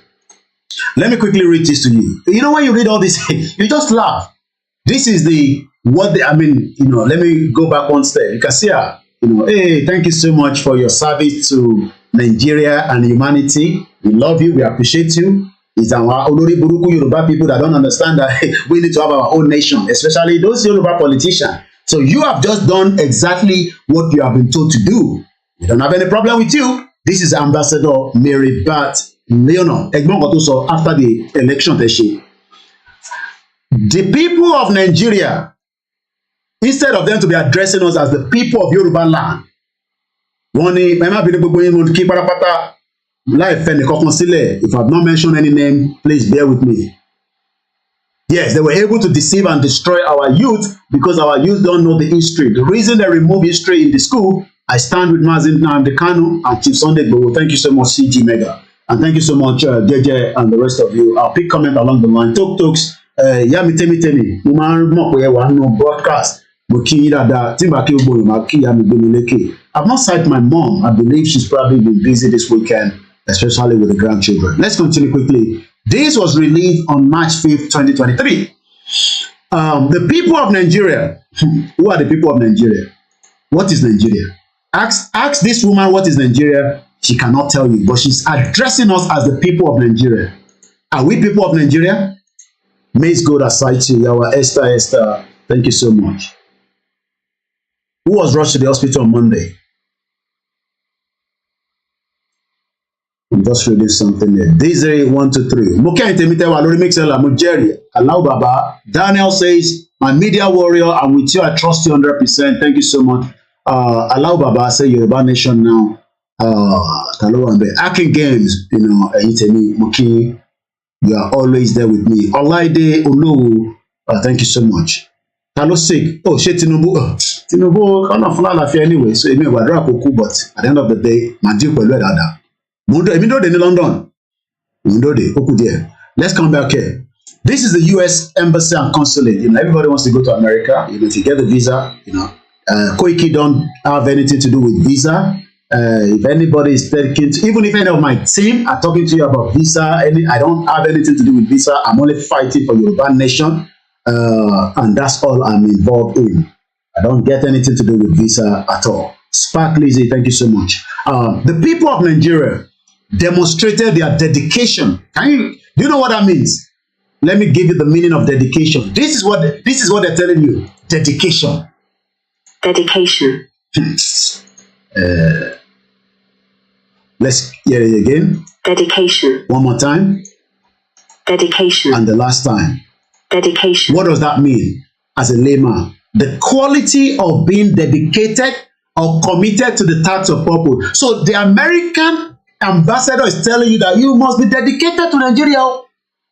Let me quickly read this to you. You know, when you read all this, you just laugh. This is let me go back one step. You can see her, hey, thank you so much for your service to Nigeria and humanity. We love you. We appreciate you. It's our Olori Buruku Yoruba people that don't understand that we need to have our own nation, especially those Yoruba politicians. So you have just done exactly what you have been told to do. We don't have any problem with you. This is Ambassador Mary Bat Leonor. After the election, the people of Nigeria, instead of them to be addressing us as the people of Yoruba land, if I've not mentioned any name, please bear with me. Yes, they were able to deceive and destroy our youth because our youth don't know the history. The reason they remove history in the school, I stand with Mazin Kanu and Chief Sunday Igboho. Thank you so much, CG Mega. And thank you so much, JJ and the rest of you. I'll pick comment along the line. Talks, Temi. Broadcast. I've not sighted my mom. I believe she's probably been busy this weekend, especially with the grandchildren. Let's continue quickly. This was released on March 5th, 2023. The people of Nigeria. Who are the people of Nigeria? What is Nigeria? Ask this woman what is Nigeria. She cannot tell you, but she's addressing us as the people of Nigeria. Are we people of Nigeria? May God aside to you, Esther. Thank you so much. Who was rushed to the hospital on Monday? I'm just reading something there. Desiree 123. Allow Baba. Daniel says, my media warrior, I'm with you. I trust you 100%. Thank you so much. Allow Baba say Yoruba Nation now. Akin Games, Muki, you are always there with me. Olaide Olowu, thank you so much. Hello, sick. Oh, shit, Tinubu. Tinubu can't afford life anyway. So, but at the end of the day, my deal will that. In London. Let's come back here. This is the U.S. Embassy and Consulate. Everybody wants to go to America. If you get the visa, Koiki don't have anything to do with visa. If anybody is taking, even if any of my team are talking to you about visa, I don't have anything to do with visa. I'm only fighting for Yoruba Nation. And that's all I'm involved in. I don't get anything to do with visa at all. Spark Lizzie, thank you so much. The people of Nigeria demonstrated their dedication. Do you know what that means? Let me give you the meaning of dedication. This is what they're telling you. Dedication. Dedication. Let's hear it again. Dedication. One more time. Dedication. And the last time. Dedication. What does that mean as a layman? The quality of being dedicated or committed to the task of purpose. So the American ambassador is telling you that you must be dedicated to Nigeria.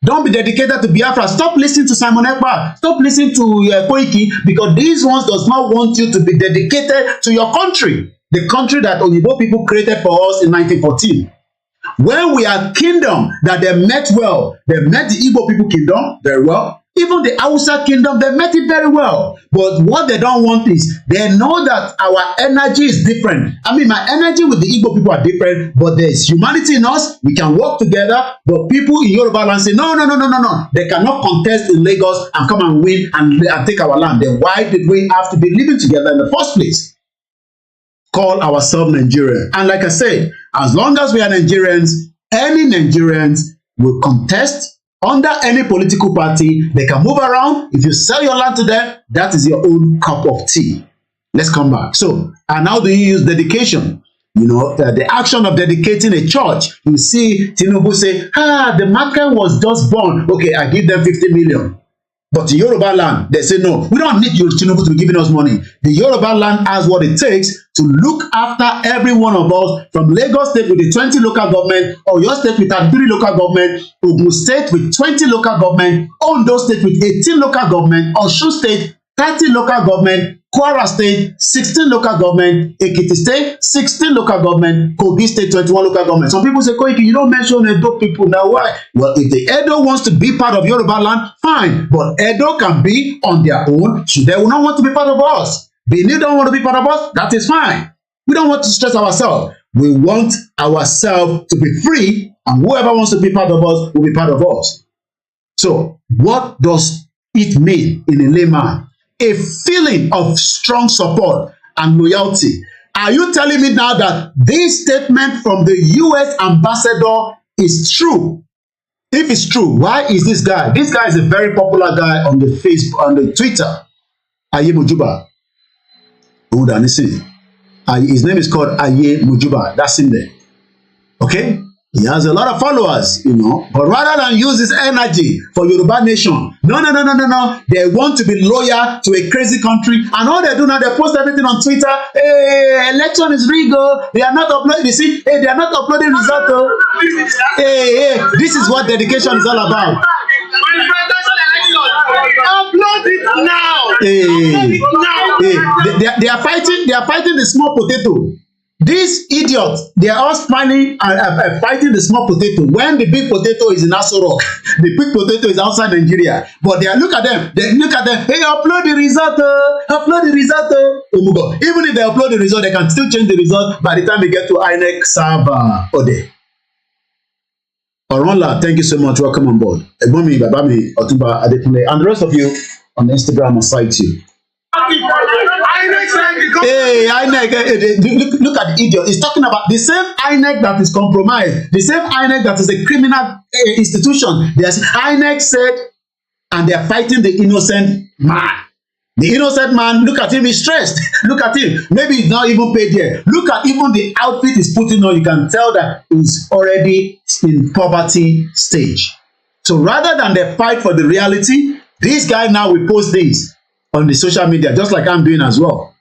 Don't be dedicated to Biafra. Stop listening to Simon Ekpa. Stop listening to Koiki, because these ones does not want you to be dedicated to your country. The country that Oyibo people created for us in 1914. When we are kingdom that they met well, they met the Igbo people kingdom very well. Even the Hausa kingdom, they met it very well. But what they don't want is, they know that our energy is different. I mean, my energy with the Igbo people are different, but there's humanity in us. We can work together. But people in Yoruba land say, no. They cannot contest in Lagos and come and win and take our land. Then why did we have to be living together in the first place? Call ourselves Nigerians. And like I said, as long as we are Nigerians, any Nigerians will contest under any political party. They can move around. If you sell your land to them, that is your own cup of tea. Let's come back. So, and how do you use dedication? You know, the action of dedicating a church. You see Tinubu say, the market was just born. Okay, I give them 50 million. But the Yoruba land, they say, no, we don't need you, Tinubu, to be giving us money. The Yoruba land has what it takes to look after every one of us, from Lagos State with the 20 local government, Oyo State with 33 local government, Ogun State with 20 local government, Ondo State with 18 local government, Osun State 30 local government, Kwara State 16 local government, Ekiti State 16 local government, Kogi State 21 local government. Some people say, Koiki, you don't mention Edo people now. Why? Well, if the Edo wants to be part of Yoruba land, fine. But Edo can be on their own. So they will not want to be part of us. Benin don't want to be part of us. That is fine. We don't want to stress ourselves. We want ourselves to be free, and whoever wants to be part of us will be part of us. So what does it mean in a layman? A feeling of strong support and loyalty. Are you telling me now that this statement from the US ambassador is true? If it's true, why is this guy? This guy is a very popular guy on the Facebook, on the Twitter. Aye Mojuba. Hold on, listen. His name is called Aye Mojuba. That's in there. Okay? He has a lot of followers, you know. But rather than use his energy for Yoruba nation, no. They want to be loyal to a crazy country. And all they do now, they post everything on Twitter. Hey, election is rigged. They are not uploading. You see, hey, they are not uploading results. Hey, this is what dedication is all about. Upload it now. Hey, they are fighting the small potato. These idiots, they are all smiling and fighting the small potato when the big potato is in Aso Rock. The big potato is outside Nigeria. But look at them. Hey, upload the result. Upload the result. Even if they upload the result, they can still change the result by the time they get to INEC server. Ode. Oronla, thank you so much. Welcome on board. Ebomi, Babami, Otumba, Adekunle, and the rest of you on Instagram and site too. Hey, INEC, look at the idiot. He's talking about the same INEC that is compromised, the same INEC that is a criminal institution. There's INEC said, and they're fighting the innocent man. The innocent man, look at him, he's stressed. Look at him. Maybe he's not even paid yet. Look at even the outfit he's putting on. You can tell that he's already in poverty stage. So rather than they fight for the reality, this guy now will post this on the social media, just like I'm doing as well.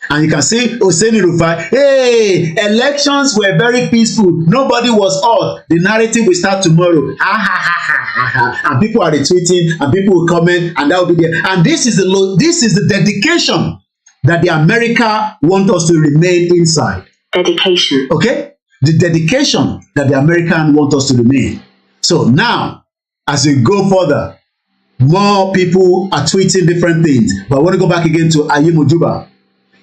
And you can see Hosseini Rufai, hey, elections were very peaceful. Nobody was hurt. The narrative will start tomorrow. And people are retweeting, and people will comment, and that will be there. And this is the dedication that the America want us to remain inside. Dedication. Okay? The dedication that the American want us to remain. So now, as we go further, more people are tweeting different things. But I want to go back again to Aye Mojuba.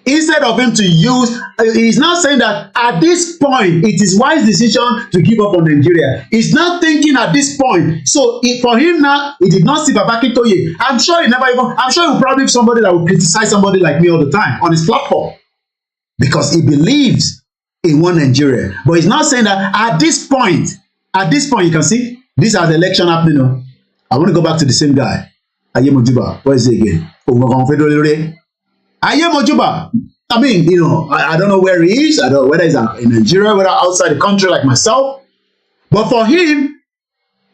Instead of him to use, he's not saying that at this point, it is wise decision to give up on Nigeria. He's not thinking at this point. So for him now, he did not see Babaki Toye. I'm sure he will probably be somebody that will criticize somebody like me all the time on his platform. Because he believes in one Nigeria. But he's not saying that at this point, you can see, this is the election happening now. I want to go back to the same guy. Aye Mojuba. What is it again? Aye Mojuba. I mean, you know, I don't know where he is. I don't know whether he's in Nigeria, whether outside the country like myself. But for him,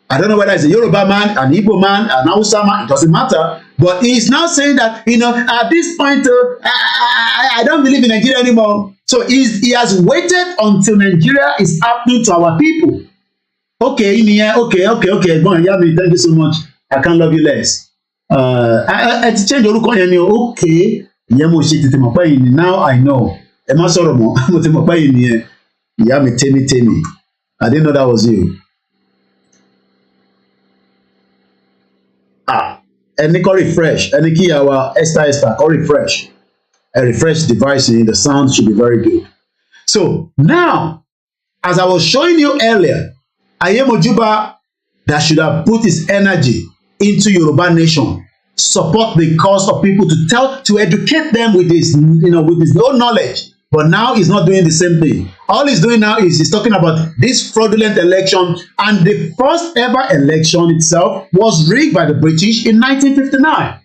I don't know whether he's a Yoruba man, an Igbo man, an Hausa man. It doesn't matter. But he's now saying that, you know, at this point, I don't believe in Nigeria anymore. So he has waited until Nigeria is happening to our people. Okay, okay. Bon, Yami, thank you so much. I can't love you less. I change orúkọ yẹn ni okay. Ìyẹn mo ṣe tètè mọ̀ pé yìí ni now I know. Ẹ má sọ̀rọ̀ mọ́, mo ti mọ̀ pé yìí nìyẹn. Yami Temi. I didn't know that was you. any call refresh, any key our Esther, call refresh. A refresh device in the sound should be very good. So now, as I was showing you earlier, Ayemojuba that should have put his energy into Yoruba nation, support the cause of people to educate them with his, with his own knowledge. But now he's not doing the same thing. All he's doing now is he's talking about this fraudulent election, and the first ever election itself was rigged by the British in 1959.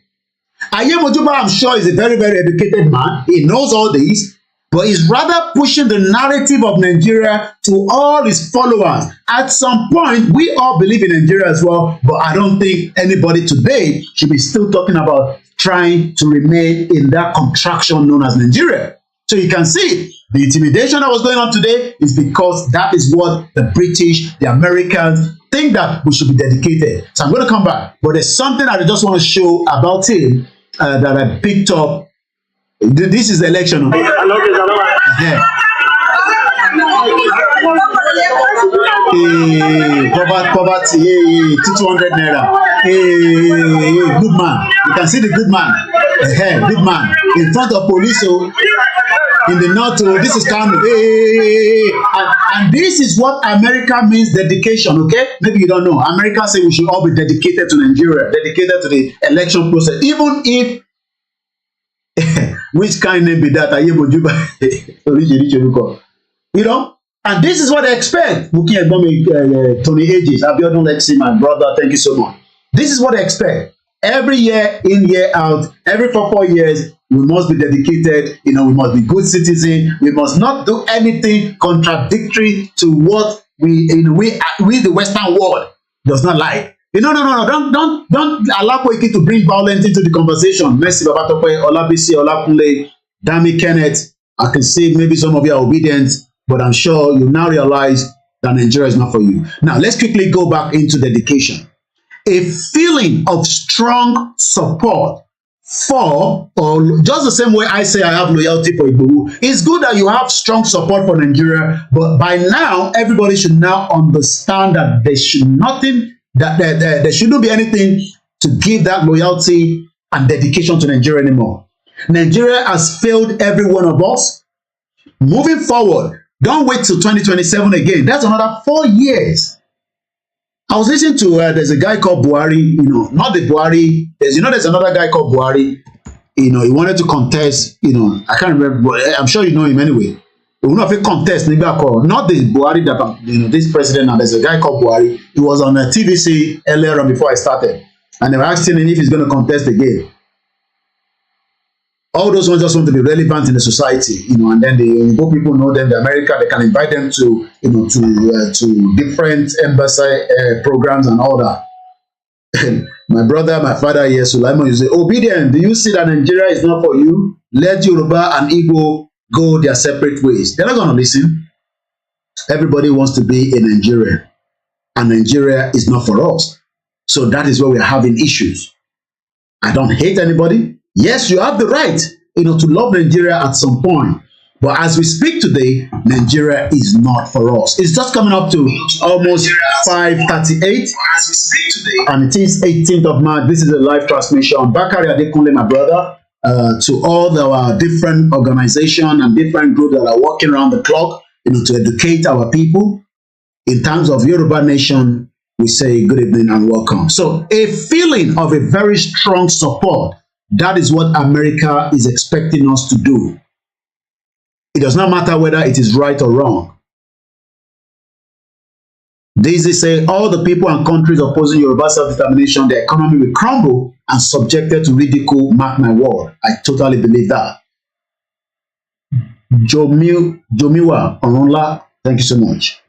Ayemojuba, I'm sure, is a very, very educated man. He knows all this, but he's rather pushing the narrative of Nigeria to all his followers. At some point, we all believe in Nigeria as well, but I don't think anybody today should be still talking about trying to remain in that contraction known as Nigeria. So you can see the intimidation that was going on today is because that is what the British, the Americans think that we should be dedicated. So I'm going to come back, but there's something I just want to show about him that I picked up. This is the election. Yeah. Poverty, 200 naira. Good man. You can see the good man. Good man in front of police. In the north, this is kind of and this is what America means dedication. Okay, maybe you don't know. America say we should all be dedicated to Nigeria, dedicated to the election process, even if which kind name be that? And this is what they expect. Tony Ages, Abiodun Lexi, my brother, thank you so much. This is what they expect. Every year in, year out, every 4 years, we must be dedicated, we must be good citizens, we must not do anything contradictory to what we the Western world does not like. No, don't allow Koiki to bring violence into the conversation. Mercy Babatope, Olabisi, Olakunle, Dami Kenneth. I can see maybe some of you are obedient, but I'm sure you now realize that Nigeria is not for you. Now, let's quickly go back into dedication. A feeling of strong support for, or just the same way I say I have loyalty for IGBOHO. It's good that you have strong support for Nigeria, but by now, everybody should now understand that there shouldn't be anything to give that loyalty and dedication to Nigeria anymore. Nigeria has failed every one of us. Moving forward, don't wait till 2027 again. That's another 4 years. I was listening to, there's a guy called Buhari, not the Buhari, there's another guy called Buhari, he wanted to contest, I can't remember, but I'm sure you know him anyway. He will not contest, not the Buhari that, this president, now there's a guy called Buhari. He was on a TVC earlier on before I started, and they were asking him if he's going to contest again. All those ones just want to be relevant in the society, and then the people know them, the America, they can invite them to, to different embassy programs and all that. My brother, my father here, Sulaiman, you say, obedient, do you see that Nigeria is not for you? Let Yoruba and Igbo go their separate ways. They're not going to listen. Everybody wants to be in Nigeria, and Nigeria is not for us. So that is where we're having issues. I don't hate anybody. Yes, you have the right, to love Nigeria at some point. But as we speak today, Nigeria is not for us. It's just coming up to almost 5:38. And it is 18th of March. This is a live transmission. Bakari Adekunle, my brother, to all our different organizations and different groups that are working around the clock, to educate our people. In terms of Yoruba nation, we say good evening and welcome. So a feeling of a very strong support. That is what America is expecting us to do. It does not matter whether it is right or wrong. Daisy say all the people and countries opposing Yoruba self-determination, the economy will crumble and subjected to ridicule, mark my word. I totally believe that. Jomiwa Onla, thank you so much.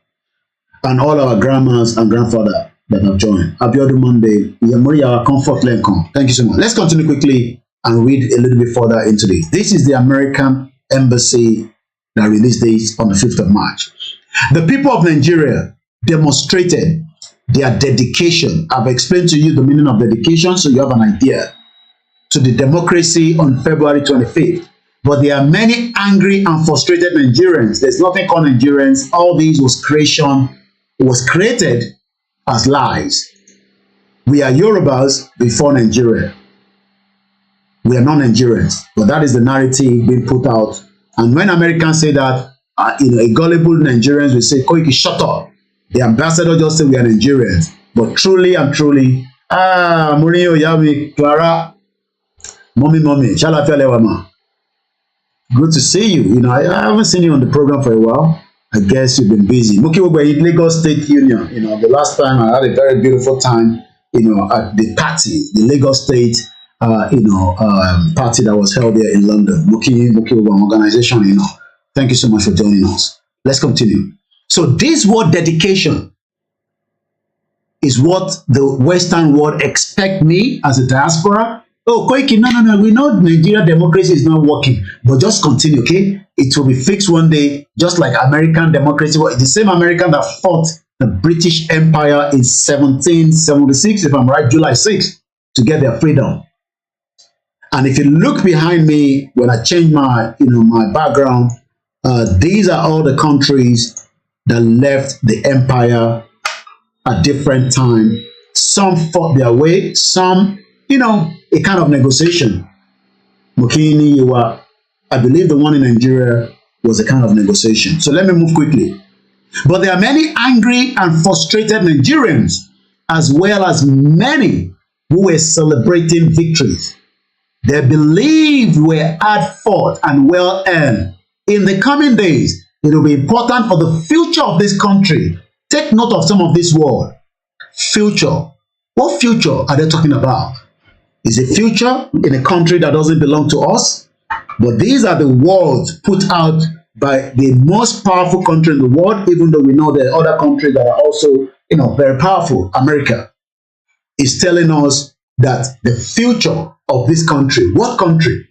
And all our grandmas and grandfather that have joined. Abiodun Monday, Yamuria Comfort Lenkom. Thank you so much. Let's continue quickly and read a little bit further into this. This is the American Embassy that released this on the 5th of March. The people of Nigeria demonstrated their dedication. I've explained to you the meaning of dedication, so you have an idea, to the democracy on February 25th. But there are many angry and frustrated Nigerians. There's nothing called Nigerians. All these was created as lies. We are Yorubas before Nigeria. We are not Nigerians, but that is the narrative being put out. And when Americans say that, a gullible Nigerians will say, Koiki, shut up. The ambassador just said we are Nigerians. But truly and truly, Mourinho, Yami, Clara, Mommy, Shalafia Lewama. Good to see you. I haven't seen you on the program for a while. I guess you've been busy. Mukiwebe, Lagos State Union. The last time I had a very beautiful time, at the party, the Lagos State, party that was held there in London. Mukiwebe organization, Thank you so much for joining us. Let's continue. So this word dedication is what the Western world expect me as a diaspora. Oh, Koiki, no. We know Nigeria democracy is not working, but just continue, okay? It will be fixed one day, just like American democracy. The same American that fought the British Empire in 1776, if I'm right, July 6th, to get their freedom. And if you look behind me, when I change my, my background, these are all the countries that left the empire at different time. Some fought their way, some, a kind of negotiation. Mukini, I believe the one in Nigeria was a kind of negotiation. So let me move quickly. But there are many angry and frustrated Nigerians, as well as many who were celebrating victories. They believed were hard fought and well earned. In the coming days, it will be important for the future of this country. Take note of some of this word. Future. What future are they talking about? Is a future in a country that doesn't belong to us? But these are the words put out by the most powerful country in the world, even though we know there are other countries that are also, very powerful. America is telling us that the future of this country, what country?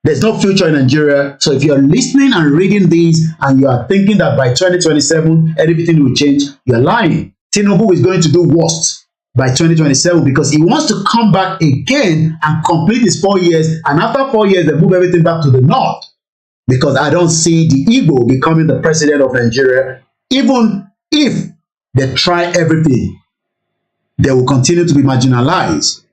There's no future in Nigeria. So if you're listening and reading these and you are thinking that by 2027, everything will change, you're lying. Tinubu is going to do worst by 2027 because he wants to come back again and complete his 4 years. And after 4 years, they move everything back to the north. Because I don't see the Igbo becoming the president of Nigeria. Even if they try everything, they will continue to be marginalized.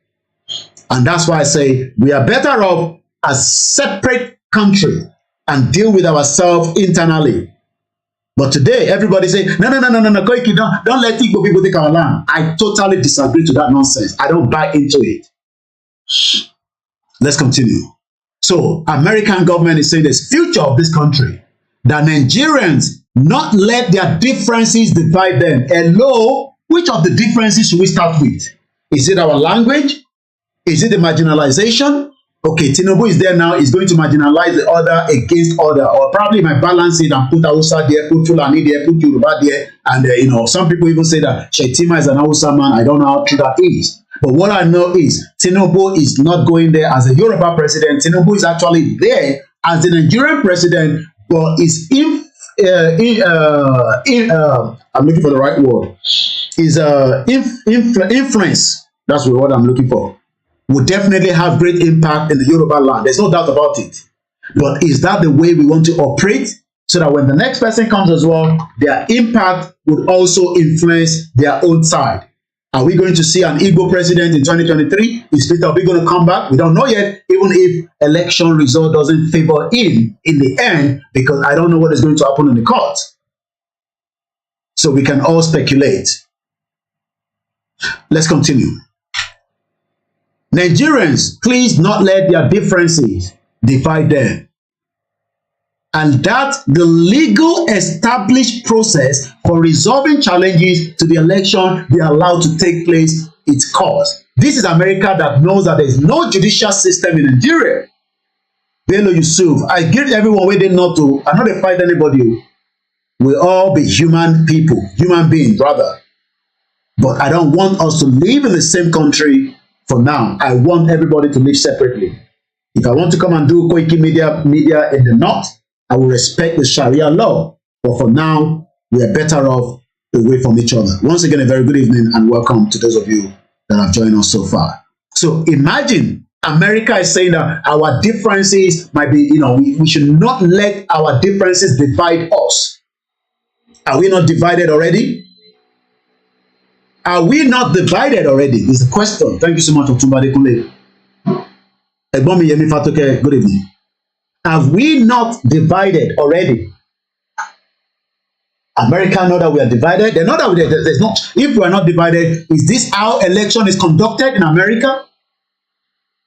And that's why I say we are better off as separate country and deal with ourselves internally. But today, everybody say, no, Koiki, don't let Igbo people take our land. I totally disagree to that nonsense. I don't buy into it. Let's continue. So, American government is saying there's future of this country. That Nigerians not let their differences divide them. Hello, which of the differences should we start with? Is it our language? Is it the marginalization? Okay, Tinubu is there now, he's going to marginalize the other against other, or probably might balance it and put Hausa there, put Fulani there, put Yoruba there, and some people even say that Shetima is an Hausa man. I don't know how true that is. But what I know is Tinubu is not going there as a Yoruba president. Tinubu is actually there as the Nigerian president, but is I'm looking for the right word. Is influence. That's the word I'm looking for. Will definitely have great impact in the Yoruba land. There's no doubt about it. But is that the way we want to operate? So that when the next person comes as well, their impact would also influence their own side. Are we going to see an Igbo president in 2023? Is Peter Obi going to come back? We don't know yet, even if election result doesn't favor him in the end, because I don't know what is going to happen in the court. So we can all speculate. Let's continue. Nigerians, please not let their differences divide them. And that the legal established process for resolving challenges to the election be allowed to take place its course. This is America that knows that there is no judicial system in Nigeria. Bello Yusuf, I give everyone where they not to, I'm not to fight anybody. We all be human people, human beings, rather. But I don't want us to live in the same country. For now, I want everybody to live separately. If I want to come and do koikimedia in the north, I will respect the Sharia law. But for now, we are better off away from each other. Once again, a very good evening and welcome to those of you that have joined us so far. So imagine America is saying that our differences might be, we should not let our differences divide us. Are we not divided already? Are we not divided already? Is the question. Thank you so much, Otumba Adekunle. Egbomi Yemi Fatoke, good evening. Have we not divided already? America know that we are divided. They know that there's not. If we are not divided, is this how election is conducted in America?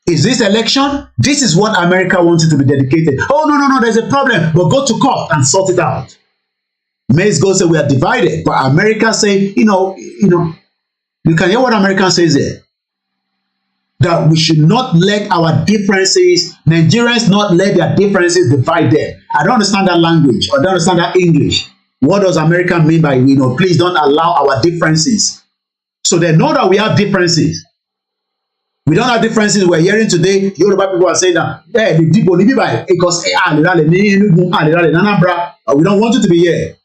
Is this election? This is what America wants it to be dedicated. Oh, no, there's a problem. But go to court and sort it out. Mays go say we are divided. But America say, you can hear what America says here. That we should not let our differences, Nigerians not let their differences divide them. I don't understand that language. I don't understand that English. What does America mean by, please don't allow our differences? So they know that we have differences. We don't have differences. We're hearing today, Yoruba people are saying that, because we don't want you to be here.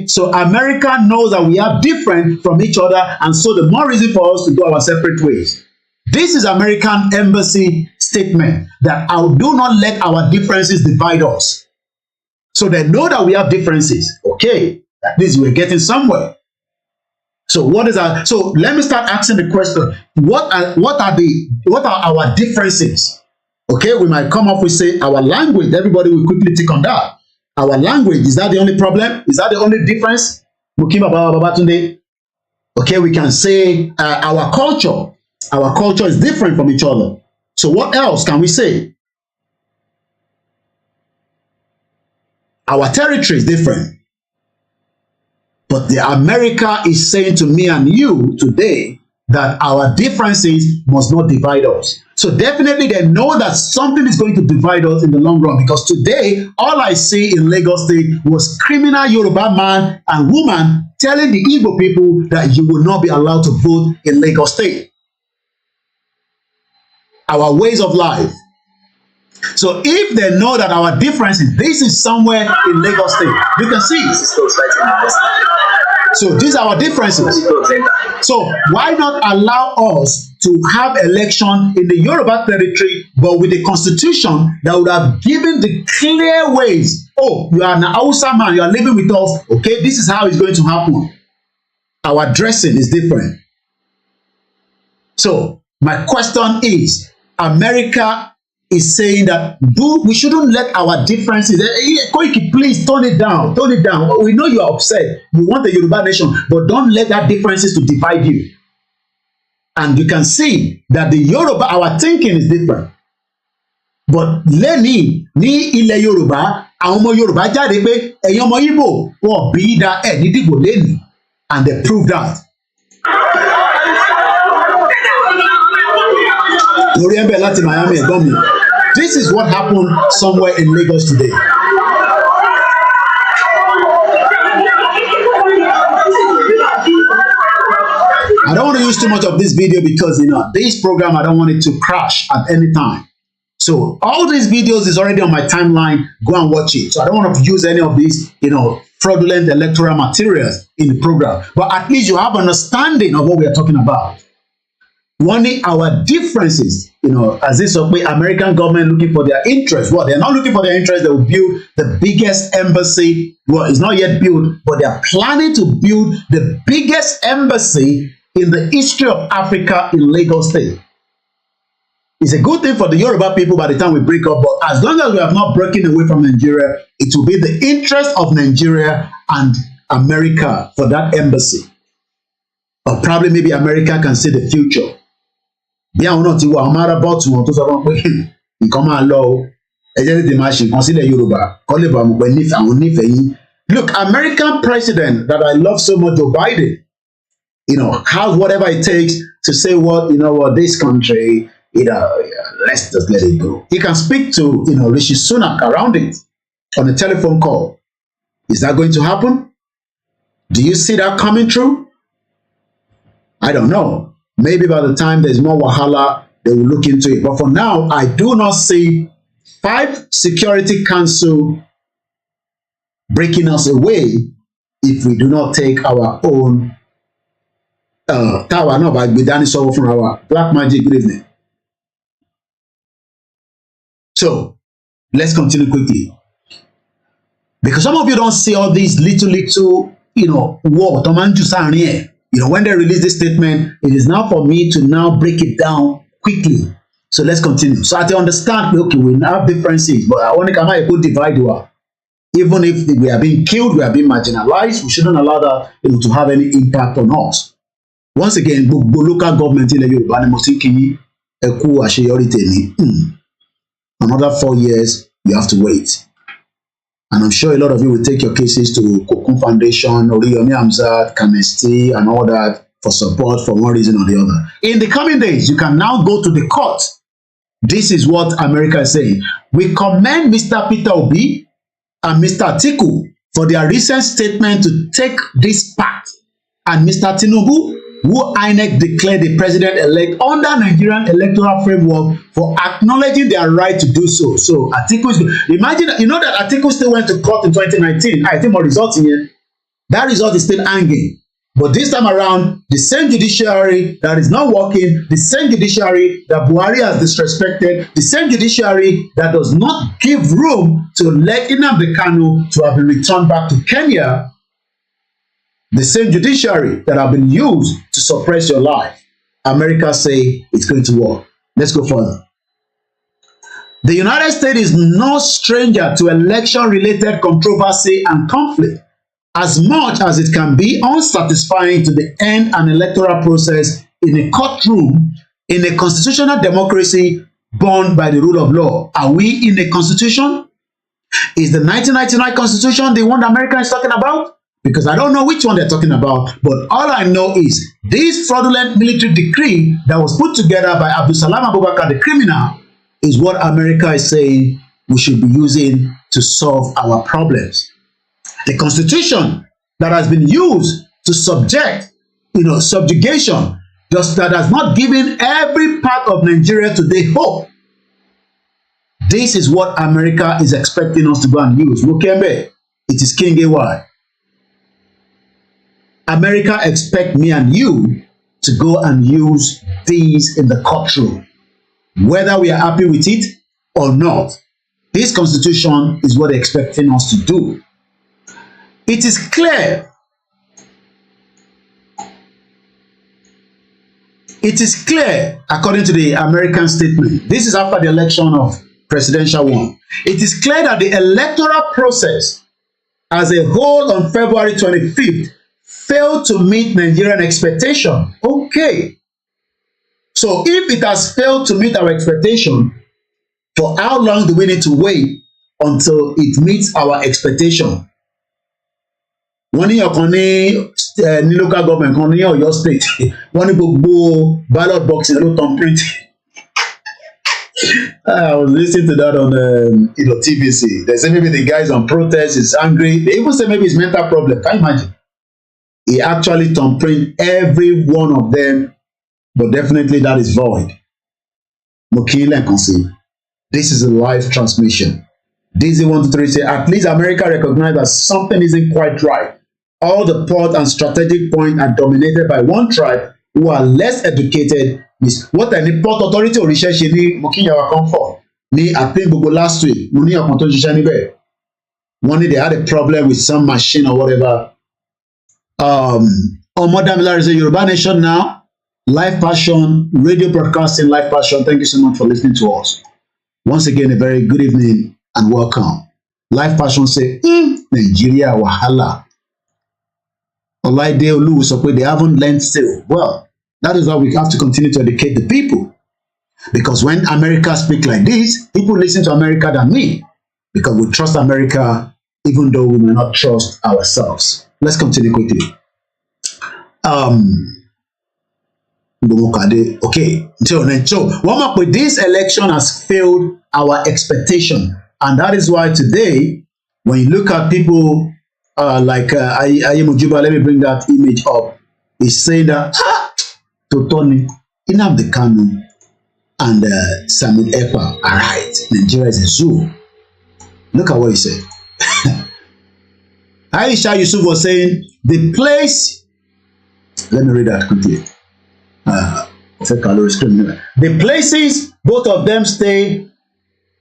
So America knows that we are different from each other, and so the more reason for us to go our separate ways. This is American embassy statement that I do not let our differences divide us. So they know that we have differences. Okay, at least we're getting somewhere. So what is our? So let me start asking the question: What are our differences? Okay, we might come up with say our language. Everybody will quickly tick on that. Our language, is that the only problem? Is that the only difference? Okay, we can say our culture. Our culture is different from each other. So what else can we say? Our territory is different. But the America is saying to me and you today that our differences must not divide us. So definitely they know that something is going to divide us in the long run, because today all I see in Lagos State was criminal Yoruba man and woman telling the Igbo people that you will not be allowed to vote in Lagos State. Our ways of life. So if they know that our differences, this is somewhere in Lagos State, you can see. So these are our differences. So why not allow us to have election in the Yoruba territory, but with a constitution that would have given the clear ways? Oh, you are an Hausa man, you are living with us. Okay, this is how it's going to happen. Our dressing is different. So my question is, America is saying that we shouldn't let our differences. Koiki, please tone it down. Tone it down. We know you are upset. You want a Yoruba nation, but don't let that differences to divide you. And you can see that the Yoruba, our thinking is different. But lẹ́ni ní ilẹ̀ Yorùbá, àwọn ọmọ Yorùbá jáde pé ẹ̀yin ọmọ Igbo wọ́n bí dá ẹ̀ ní dìbò lẹ́ni, and they prove that. Lórí ẹ̀bẹ̀ láti Miami ẹ̀gbọ́n mi. This is what happened somewhere in Lagos today. I don't want to use too much of this video because, this program, I don't want it to crash at any time. So all these videos is already on my timeline. Go and watch it. So I don't want to use any of these, fraudulent electoral materials in the program. But at least you have understanding of what we are talking about. One thing, our differences, as this American government looking for their interest. Well, they're not looking for their interest. They will build the biggest embassy. Well, it's not yet built, but they are planning to build the biggest embassy in the history of Africa in Lagos State. It's a good thing for the Yoruba people by the time we break up, but as long as we have not broken away from Nigeria, it will be the interest of Nigeria and America for that embassy. Or probably maybe America can see the future. Bí àwọn náà ti wọ àwọn ará bọ́ọ̀tù wọn tó sọ fún pé nǹkan máa lọ o, ẹ jẹ́ tètè máa ṣe nǹkan sílẹ̀ Yorùbá kọ́ lè bá àwọn pẹ̀ nífẹ̀ẹ́ àwọn nífẹ̀ẹ́ yín. Look, American president that I love so much, Joe Biden, has whatever it takes to say what, this country, let's just let it go. He can speak to, Rishi Sunak around it on a telephone call. Is that going to happen? Do you see that coming true? I don't know. Maybe by the time there's more wahala, they will look into it. But for now, I do not see 5 Security Council breaking us away if we do not take our own tower. No, but we done so from our Black Magic. Good evening. So let's continue quickly, because some of you don't see all these little war, when they release this statement, it is now for me to now break it down quickly. So let's continue. So I understand, okay, we have differences, but I want to come out a good divide. Even if we are being killed, we are being marginalized, we shouldn't allow that to have any impact on us. Once again, local government in Yoruba another 4 years, you have to wait. And I'm sure a lot of you will take your cases to Kokun Foundation, Oriyomi Hamzat, Kamesti, and all that for support for one reason or the other. In the coming days, you can now go to the court. This is what America is saying. We commend Mr. Peter Obi and Mr. Atiku for their recent statement to take this path. And Mr. Tinubu, who INEC declared the president-elect under Nigerian electoral framework, for acknowledging their right to do so. So Atiku is, imagine, that Atiku still went to court in 2019. I think more results here. That result is still hanging. But this time around, the same judiciary that is not working, the same judiciary that Buhari has disrespected, the same judiciary that does not give room to let Nnamdi Kanu to have been returned back to Kenya, the same judiciary that have been used to suppress your life, America say it's going to work. Let's go further. The United States is no stranger to election-related controversy and conflict, as much as it can be unsatisfying to the end an electoral process in a courtroom in a constitutional democracy bound by the rule of law. Are we in a constitution? Is the 1999 constitution the one that America is talking about? Because I don't know which one they're talking about, but all I know is this fraudulent military decree that was put together by Abdulsalam Abubakar, the criminal, is what America is saying we should be using to solve our problems. The constitution that has been used to subjugation, just that has not given every part of Nigeria today hope. This is what America is expecting us to go and use. Mukembe, it is King AY. America expect me and you to go and use these in the courtroom, whether we are happy with it or not. This constitution is what they're expecting us to do. It is clear. It is clear, according to the American statement. This is after the election of presidential one. It is clear that the electoral process as a whole on February 25th failed to meet Nigerian expectation. Okay. So if it has failed to meet our expectation, for how long do we need to wait until it meets our expectation? Wọ́n ní ọ̀kan ní local government kan ní Ọ̀yọ́ state, wọ́n ní gbogbo ballot box ló thumbprint. I was listening to that on TVC. They say maybe the guys on protest is angry. They even say maybe it's mental problem. Can you imagine? He actually thumbprint every one of them, but definitely that is void. This is a live transmission. DZ123 say at least America recognized that something isn't quite right. All the port and strategic points are dominated by one tribe who are less educated. What any port authority or research ní Mokinyawa comfort ní I think gbogbo last week mo ní ọkàn tó ṣiṣẹ́ níbẹ̀. One day they had a problem with some machine or whatever. Omodamilare say Yoruba Nation now, live passion, radio broadcasting, live passion. Thank you so much for listening to us. Once again, a very good evening and welcome. Live passion say Nigeria wahala. Olaide Olu sọ pé they haven't learned still. Well, that is why we have to continue to educate the people. Because when America speak like this, people listen to America than me. Because we trust America even though we may not trust ourselves. Let's continue quickly. Okay. So one more point, this election has failed our expectation. And that is why today, when you look at people like Ayemojuba, let me bring that image up. He's saying that Totoni, Nnamdi Kanu, and Samuel Ekpa are right. Nigeria is a zoo. Look at what he said. Aisha Yusuf was saying the place. Let me read that quickly. The places both of them stay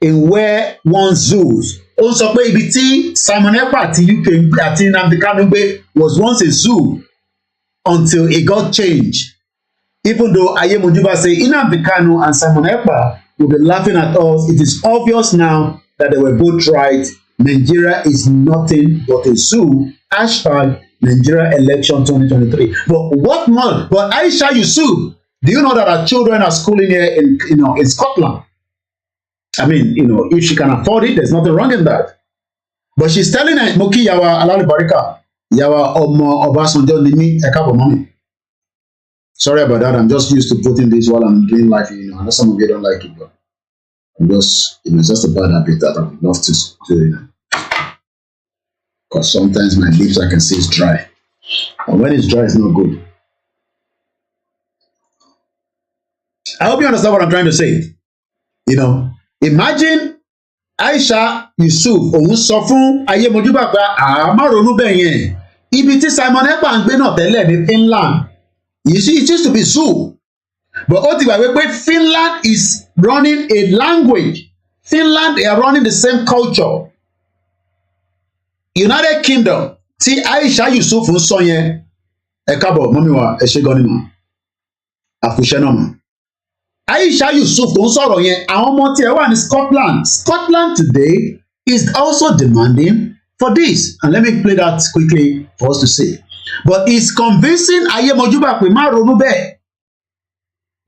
in were once zoos ó sọ pé ibi tí Simon Ekpa àti UK àti Nnamdi Kanu gbé was once a zoo until it got changed. Even though Ayemojuba say Nnamdi Kanu and Simon Ekpa will be laughing at us, it is obvious now that they were both right. Nigeria is nothing but a zoo. Hashtag Nigeria election 2023. But what more? But Aisha Yusuf, do you know that her children are schooling here in Scotland? I mean, if she can afford it, there's nothing wrong in that. But she's telling Moki Yawa Alali Barika, Yawa Omo Obasanjo Nimi Ekabo Mommy. Sorry about that. I'm just used to putting this while I'm doing life. I know some of you don't like it, but I'm just, it's just a bad habit that I would love to do. Because sometimes my lips I can see is dry, and when it's dry, it's not good. I hope you understand what I'm trying to say. Imagine Aisha Yusuf òun sọ fún Ayemojuba pé má ronú bẹ́ẹ̀ yẹn. Ibi tí Simon Ekpa ń gbé náà tẹ́lẹ̀ ní Finland. You see, it used to be zoo. But ó ti gbàgbé pé Finland is running a language. Finland, they are running the same culture. United Kingdom tí Aisha Yusuf ń sọ yẹn. Ẹ káàbọ̀ mọ́mí wa ẹ ṣé gan ni mọ̀. Àkùṣẹ́ náà mọ̀. Aisha Yusuf tó ń sọ̀rọ̀ yẹn, àwọn ọmọ tí ẹ wà ní Scotland. Scotland today is also demanding for this. And let me play that quickly for us to see. But it's convincing Ayemojuba pé má ronú bẹ́ẹ̀.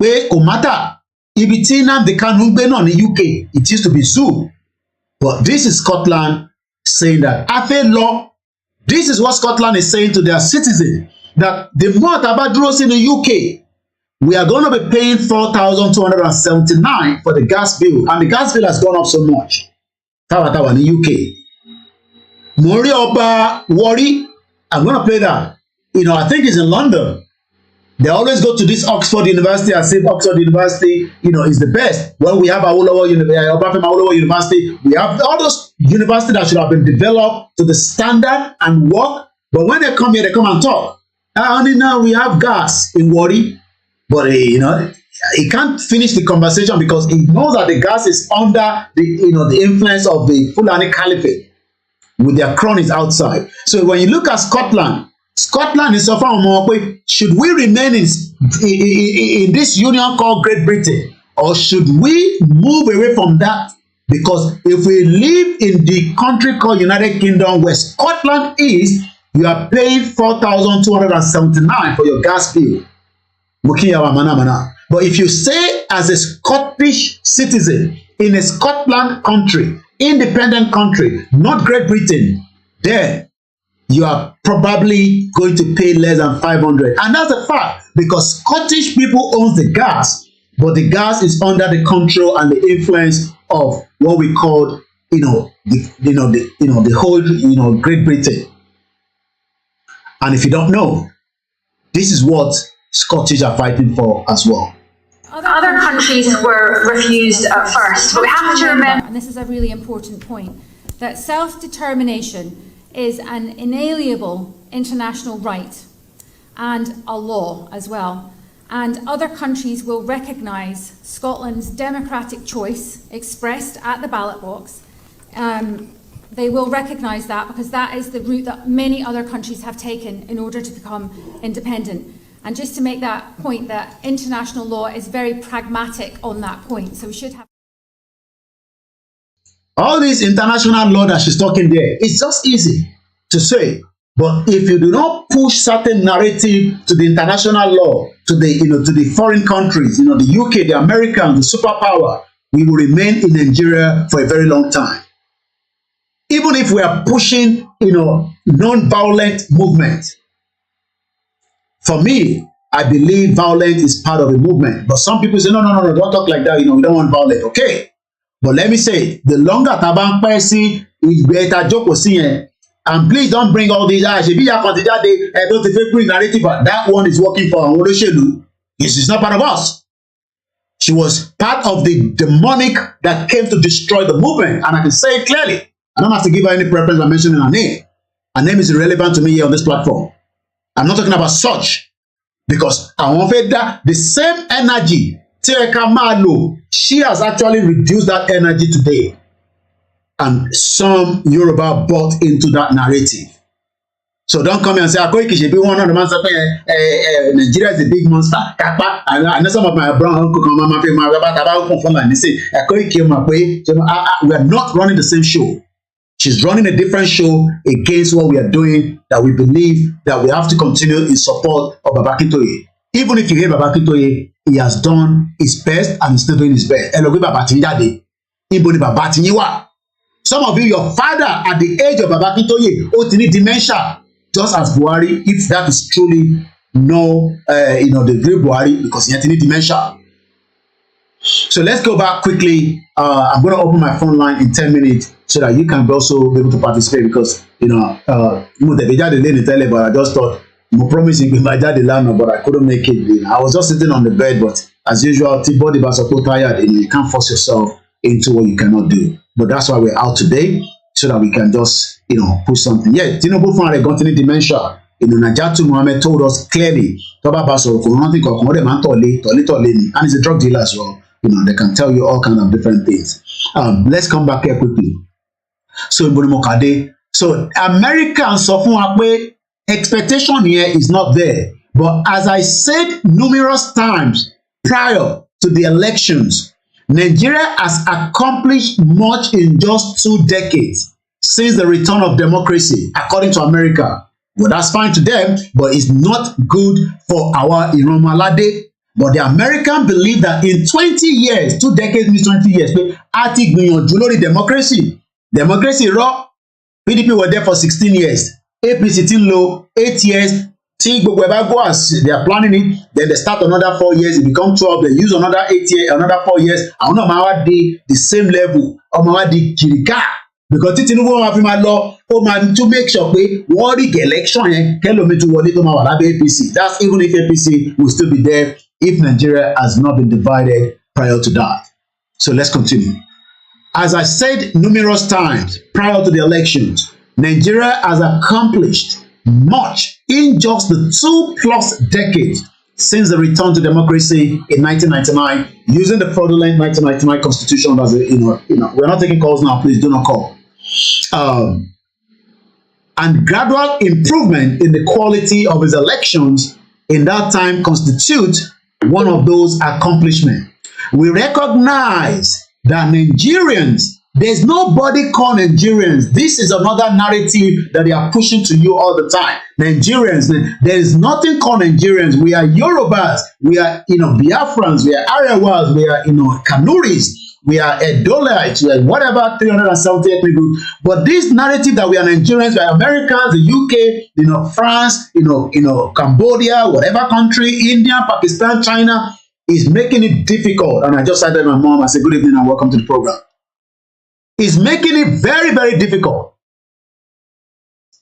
Pé kò mátà. Ibi tí Nnamdi Kanu gbé náà ní UK, it used to be zoo. But this is Scotland saying that Afe law. This is what Scotland is saying to their citizens. That the more taba dúró sí ní UK, we are going to be paying 4,279 for the gas bill, and the gas bill has gone up so much. Tawa in the UK. Mori Oba Wari, I'm going to play that. I think it's in London. They always go to this Oxford University as if Oxford University, is the best. When we have Awolowo University, we have all those universities that should have been developed to the standard and work. But when they come here, they come and talk. Only now we have gas in Wari. But he can't finish the conversation because he knows that the gas is under the influence of the Fulani Caliphate with their cronies outside. So when you look at Scotland is suffering more. Should we remain in this union called Great Britain, or should we move away from that? Because if we live in the country called United Kingdom, where Scotland is, you are paying 4,279 for your gas bill. But if you stay as a Scottish citizen in a Scotland country, independent country, not Great Britain, then you are probably going to pay less than 500. And that's a fact, because Scottish people own the gas, but the gas is under the control and the influence of what we call, the whole, Great Britain. And if you don't know, this is what Scottish are fighting for as well. Other countries were refused at first, but we have to remember, and this is a really important point, that self-determination is an inalienable international right and a law as well. And other countries will recognise Scotland's democratic choice expressed at the ballot box. They will recognise that because that is the route that many other countries have taken in order to become independent. And just to make that point, that international law is very pragmatic on that point. So we should have... All this international law that she's talking there, it's just easy to say. But if you do not push certain narrative to the international law, to the, to the foreign countries, the UK, the Americans, the superpower, we will remain in Nigeria for a very long time. Even if we are pushing, non-violent movement. For me, I believe violence is part of the movement. But some people say, no, don't talk like that. We don't want violence. Okay. But let me say, the longer Taban Percy is better joke was seeing. And please don't bring all these don't bring narrative, but that one is working for Olóṣèlú. She's not part of us. She was part of the demonic that came to destroy the movement. And I can say it clearly. I don't have to give her any preference by mentioning her name. Her name is irrelevant to me here on this platform. I'm not talking about such, because I want that the same energy she has actually reduced that energy today. and some Yoruba bought into that narrative. So don't come here and say, Koiki should be one of the man saying Nigeria is a big monster. I know some of my brown uncle come my and they say, Koiki, we are not running the same show. She's running a different show against what we are doing, that we believe that we have to continue in support of Baba Akintoye. Even if you hear Baba Akintoye, he has done his best and he's still doing his best. Some of you, your father at the age of Baba Akintoye, Otini dementia, just as Buhari, if that is truly the great Buhari, because he had dementia. So let's go back quickly. I'm going to open my phone line in 10 minutes so that you can also be able to participate, because but I just thought, I'm promising you my daddy land, but I couldn't make it. I was just sitting on the bed, but as usual, body was so tired, and you can't force yourself into what you cannot do. But that's why we're out today, so that we can just push something. Yeah, Tinubu found a continued dementia. Najatu Mohammed told us clearly, and he's a drug dealer as well. They can tell you all kinds of different things. Let's come back here quickly. So Americans often expectation here is not there. But as I said numerous times prior to the elections, Nigeria has accomplished much in just 2 decades since the return of democracy, according to America. Well, that's fine to them, but it's not good for our Iromalade. But the Americans believe that in 20 years, 2 decades means 20 years, democracy raw. PDP were there for 16 years. APC still low, 8 years. They are planning it, then they start another 4 years, it becomes 12, they use another 8 years, another 4 years. I don't know the same level of the Kirika. Because Tinubu have my law to make sure we rig election APC. That's even if APC will still be there if Nigeria has not been divided prior to that. So let's continue. As I said numerous times prior to the elections, Nigeria has accomplished much in just the 2+ decades since the return to democracy in 1999, using the fraudulent 1999 constitution as a, we're not taking calls now, please do not call. And gradual improvement in the quality of his elections in that time constitute one of those accomplishments. We recognize that Nigerians, there's nobody called Nigerians. This is another narrative that they are pushing to you all the time. Nigerians, there is nothing called Nigerians. We are Yorubas, we are Biafrans, we are Arewas, we are Kanuris, we are Edolites, we are whatever 370 ethnic groups. But this narrative that we are Nigerians, we are Americans, the UK, France, Cambodia, whatever country, India, Pakistan, China, is making it difficult. And I just said to my mom, I said, good evening and welcome to the program. It's making it very, very difficult.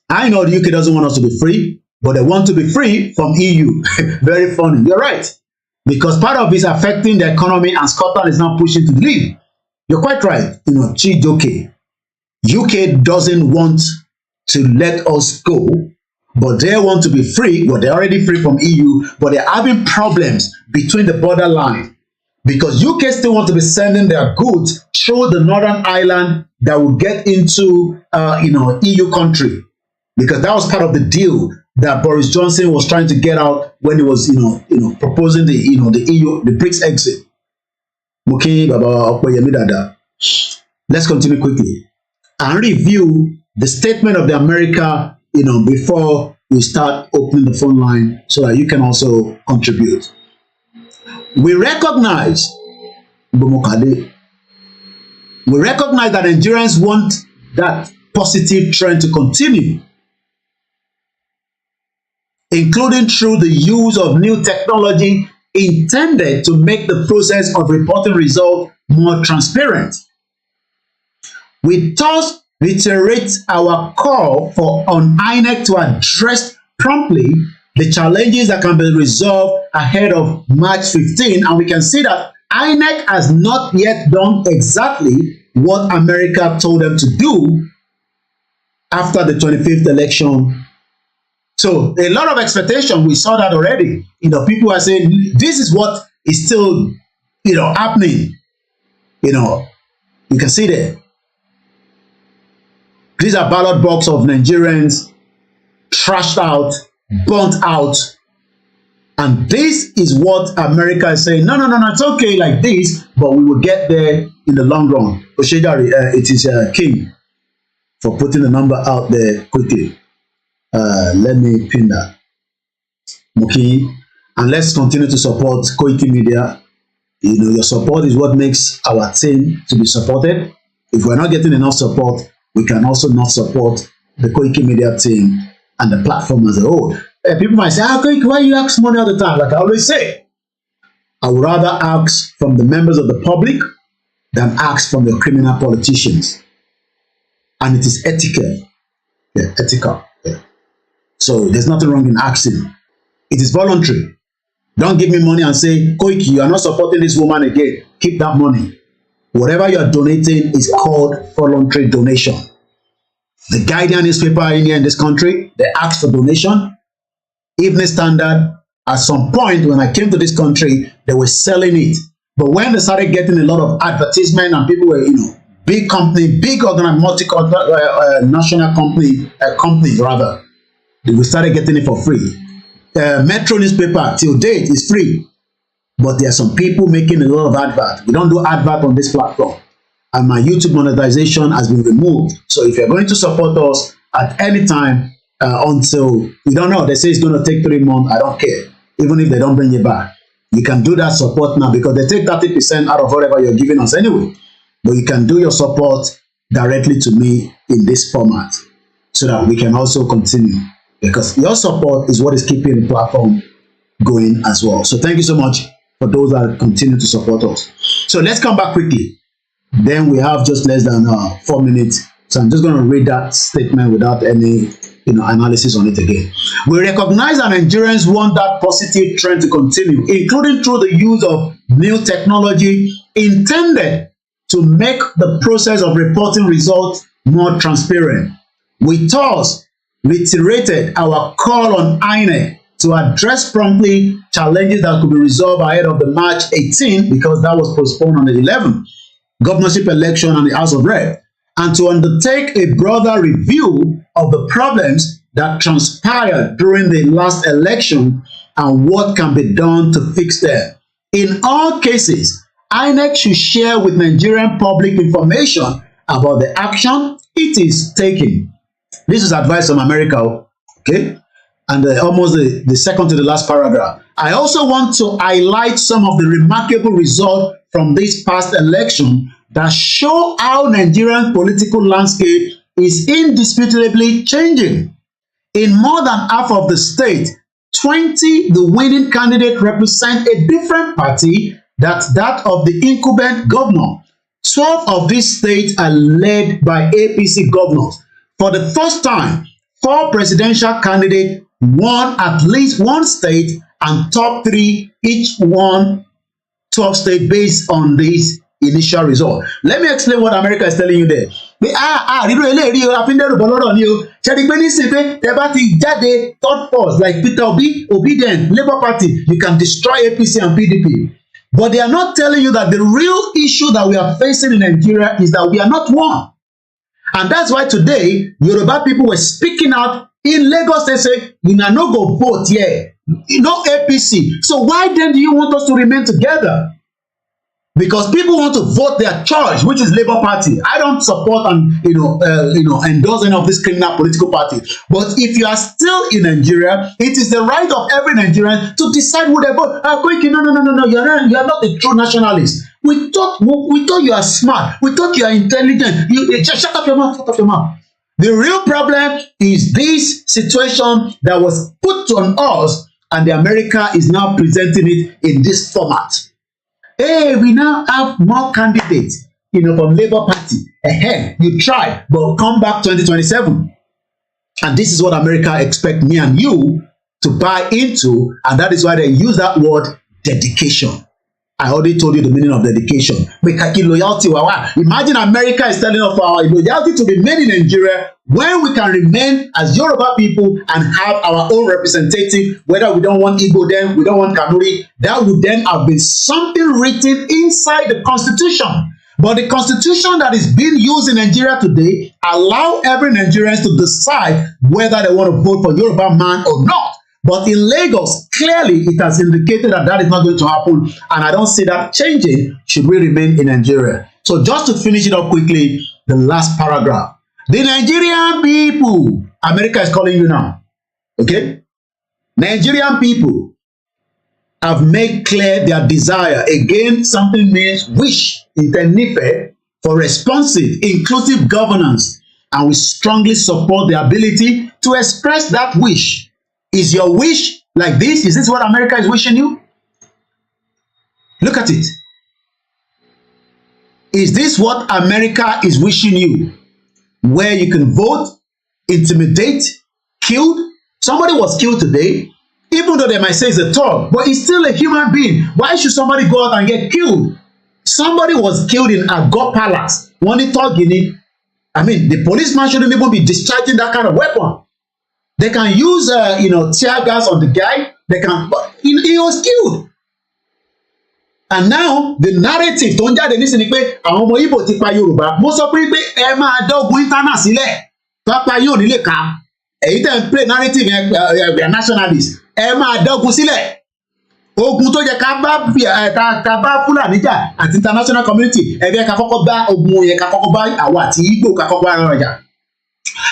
I know the UK doesn't want us to be free, but they want to be free from EU. Very funny. You're right. Because part of it is affecting the economy, and Scotland is now pushing to leave. You're quite right. Chijoke. UK doesn't want to let us go, but they want to be free. Well, they're already free from EU, but they're having problems between the borderline. Because UK still want to be sending their goods through the Northern Ireland that will get into EU country, because that was part of the deal that Boris Johnson was trying to get out when he was proposing the EU, the BRICS exit. Let's continue quickly and review the statement of the America before we start opening the phone line so that you can also contribute. We recognize that Nigerians want that positive trend to continue, including through the use of new technology intended to make the process of reporting results more transparent. We thus reiterate our call for INEC to address promptly the challenges that can be resolved ahead of March 15, and we can see that INEC has not yet done exactly what America told them to do after the 25th election. So a lot of expectation, we saw that already. People are saying this is what is still, happening. You can see that. These are ballot box of Nigerians trashed out, burnt out. And this is what America is saying. No, it's okay like this, but we will get there in the long run. Oshedari, it is King for putting the number out there quickly. Let me pin that. Okay. And let's continue to support koikimedia. You know, your support is what makes our team to be supported. If we're not getting enough support, we can also not support the koikimedia team and the platform as a whole. People might say, why you ask money all the time? Like I always say, I would rather ask from the members of the public than ask from the criminal politicians. And it is ethical. Yeah, ethical. Yeah. So there's nothing wrong in asking. It is voluntary. Don't give me money and say, Koiki, you are not supporting this woman again. Keep that money. Whatever you are donating is called voluntary donation. The Guardian newspaper in this country, they asked for donation. Evening Standard, at some point when I came to this country, they were selling it. But when they started getting a lot of advertisement and people were, big company, big organized, national companies rather, we started getting it for free. Metro newspaper till date is free. But there are some people making a lot of advert. We don't do advert on this platform. And my YouTube monetization has been removed. So if you're going to support us at any time, until we don't know, they say it's going to take 3 months, I don't care. Even if they don't bring it back, you can do that support now because they take 30% out of whatever you're giving us anyway. But you can do your support directly to me in this format so that we can also continue, because your support is what is keeping the platform going as well. So thank you so much for those that continue to support us. So let's come back quickly. Then we have just less than 4 minutes. So I'm just going to read that statement without any analysis on it again. We recognize that Nigerians want that positive trend to continue, including through the use of new technology intended to make the process of reporting results more transparent. We thus reiterated our call on INEC to address promptly challenges that could be resolved ahead of the March 18, because that was postponed on the 11th, governorship election and the House of Rep, and to undertake a broader review of the problems that transpired during the last election and what can be done to fix them. In all cases, INEC should share with Nigerian public information about the action it is taking. This is advice from America, okay? And almost the second to the last paragraph. I also want to highlight some of the remarkable results from this past election that show how Nigerian political landscape is indisputably changing. In more than half of the state, 20, the winning candidate represent a different party than that of the incumbent governor. 12 of these states are led by APC governors. For the first time, 4 presidential candidates won at least one state, and top 3 each won 12 states based on this initial result. Let me explain what America is telling you there. Third force like Peter Obi, Obedient, Labour Party, you can destroy APC and PDP. But they are not telling you that the real issue that we are facing in Nigeria is that we are not one. And that's why today, Yoruba people were speaking out in Lagos. They say, you know, no go vote here. No APC. So why then do you want us to remain together? Because people want to vote their choice, which is Labour Party. I don't support and endorse any of this criminal political party. But if you are still in Nigeria, it is the right of every Nigerian to decide who they vote. No, you are not a true nationalist. We thought you are smart. We thought you are intelligent. You just shut up your mouth. Shut up your mouth. The real problem is this situation that was put on us, and the America is now presenting it in this format. Hey, we now have more candidates, from Labour Party. You try, but come back 2027. And this is what America expects me and you to buy into, and that is why they use that word dedication. I already told you the meaning of dedication. Loyalty. Imagine America is telling us our loyalty to remain in Nigeria when we can remain as Yoruba people and have our own representative, whether we don't want Igbo then, we don't want Kanuri. That would then have been something written inside the Constitution. But the constitution that is being used in Nigeria today allow every Nigerian to decide whether they want to vote for Yoruba man or not. But in Lagos, clearly it has indicated that that is not going to happen, and I don't see that changing should we remain in Nigeria. So just to finish it up quickly, the last paragraph. The Nigerian people, America is calling you now, okay? Nigerian people have made clear their desire. Again, something means wish, intenife, for responsive, inclusive governance, and we strongly support the ability to express that wish. Is your wish like this? Is this what America is wishing you? Look at it. Is this what America is wishing you? Where you can vote, intimidate, killed? Somebody was killed today, even though they might say it's a thug, but he's still a human being. Why should somebody go out and get killed? Somebody was killed in Agor Palace. One thug in it. I mean, the policeman shouldn't even be discharging that kind of weapon. They can use, tear gas on the guy. They can, but he was killed. And now the narrative tó ń jáde nísìnyí pé àwọn ọmọ Igbo ti pa Yorùbá. Mo sọ pé ẹ máa dọ́gun internet sílẹ̀. Pápá yóò nílé ka. Èyí tẹ̀ ń play narrative yẹn we are nationalists. Ẹ máa dọ́gun sílẹ̀. Ogun tó yẹ ká bá Fúlàní jà àti international community. Ẹ̀bí ká kọ́kọ́ bá ogun yẹn ká kọ́kọ́ bá àwa àti Igbo ká kọ́kọ́ bá ara jà.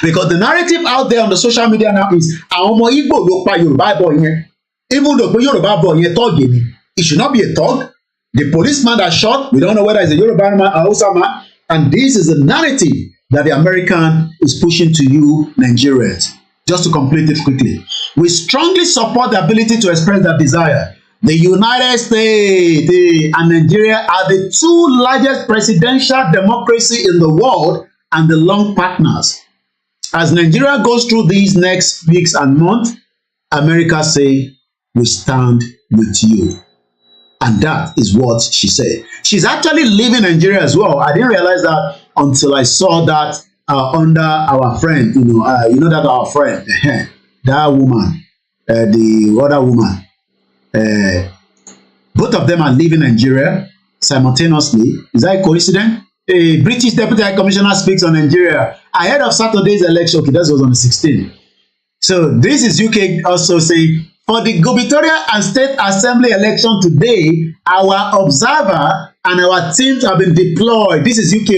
Because the narrative out there on the social media now is àwọn ọmọ Igbo ló pa Yorùbá boy yẹn. Even though pé Yorùbá boy yẹn tọ́ọ̀gì ni, it should not be a thug. The policeman that shot, we don't know whether it's a Yoruba man or Hausa man, and this is the narrative that the American is pushing to you Nigerians. Just to complete it quickly, we strongly support the ability to express that desire. The United States and Nigeria are the two largest presidential democracy in the world and the long partners. As Nigeria goes through these next weeks and months, America say, we stand with you. And that is what she said. She's actually leaving Nigeria as well. I didn't realize that until I saw that under our friend, that our friend, that woman, the other woman, both of them are leaving Nigeria simultaneously. Is that a coincidence? A British Deputy High Commissioner speaks on Nigeria ahead of Saturday's election. Okay, that was on the 16th. So this is UK also saying, for the gubernatorial and state assembly election today, our observer and our teams have been deployed. This is UK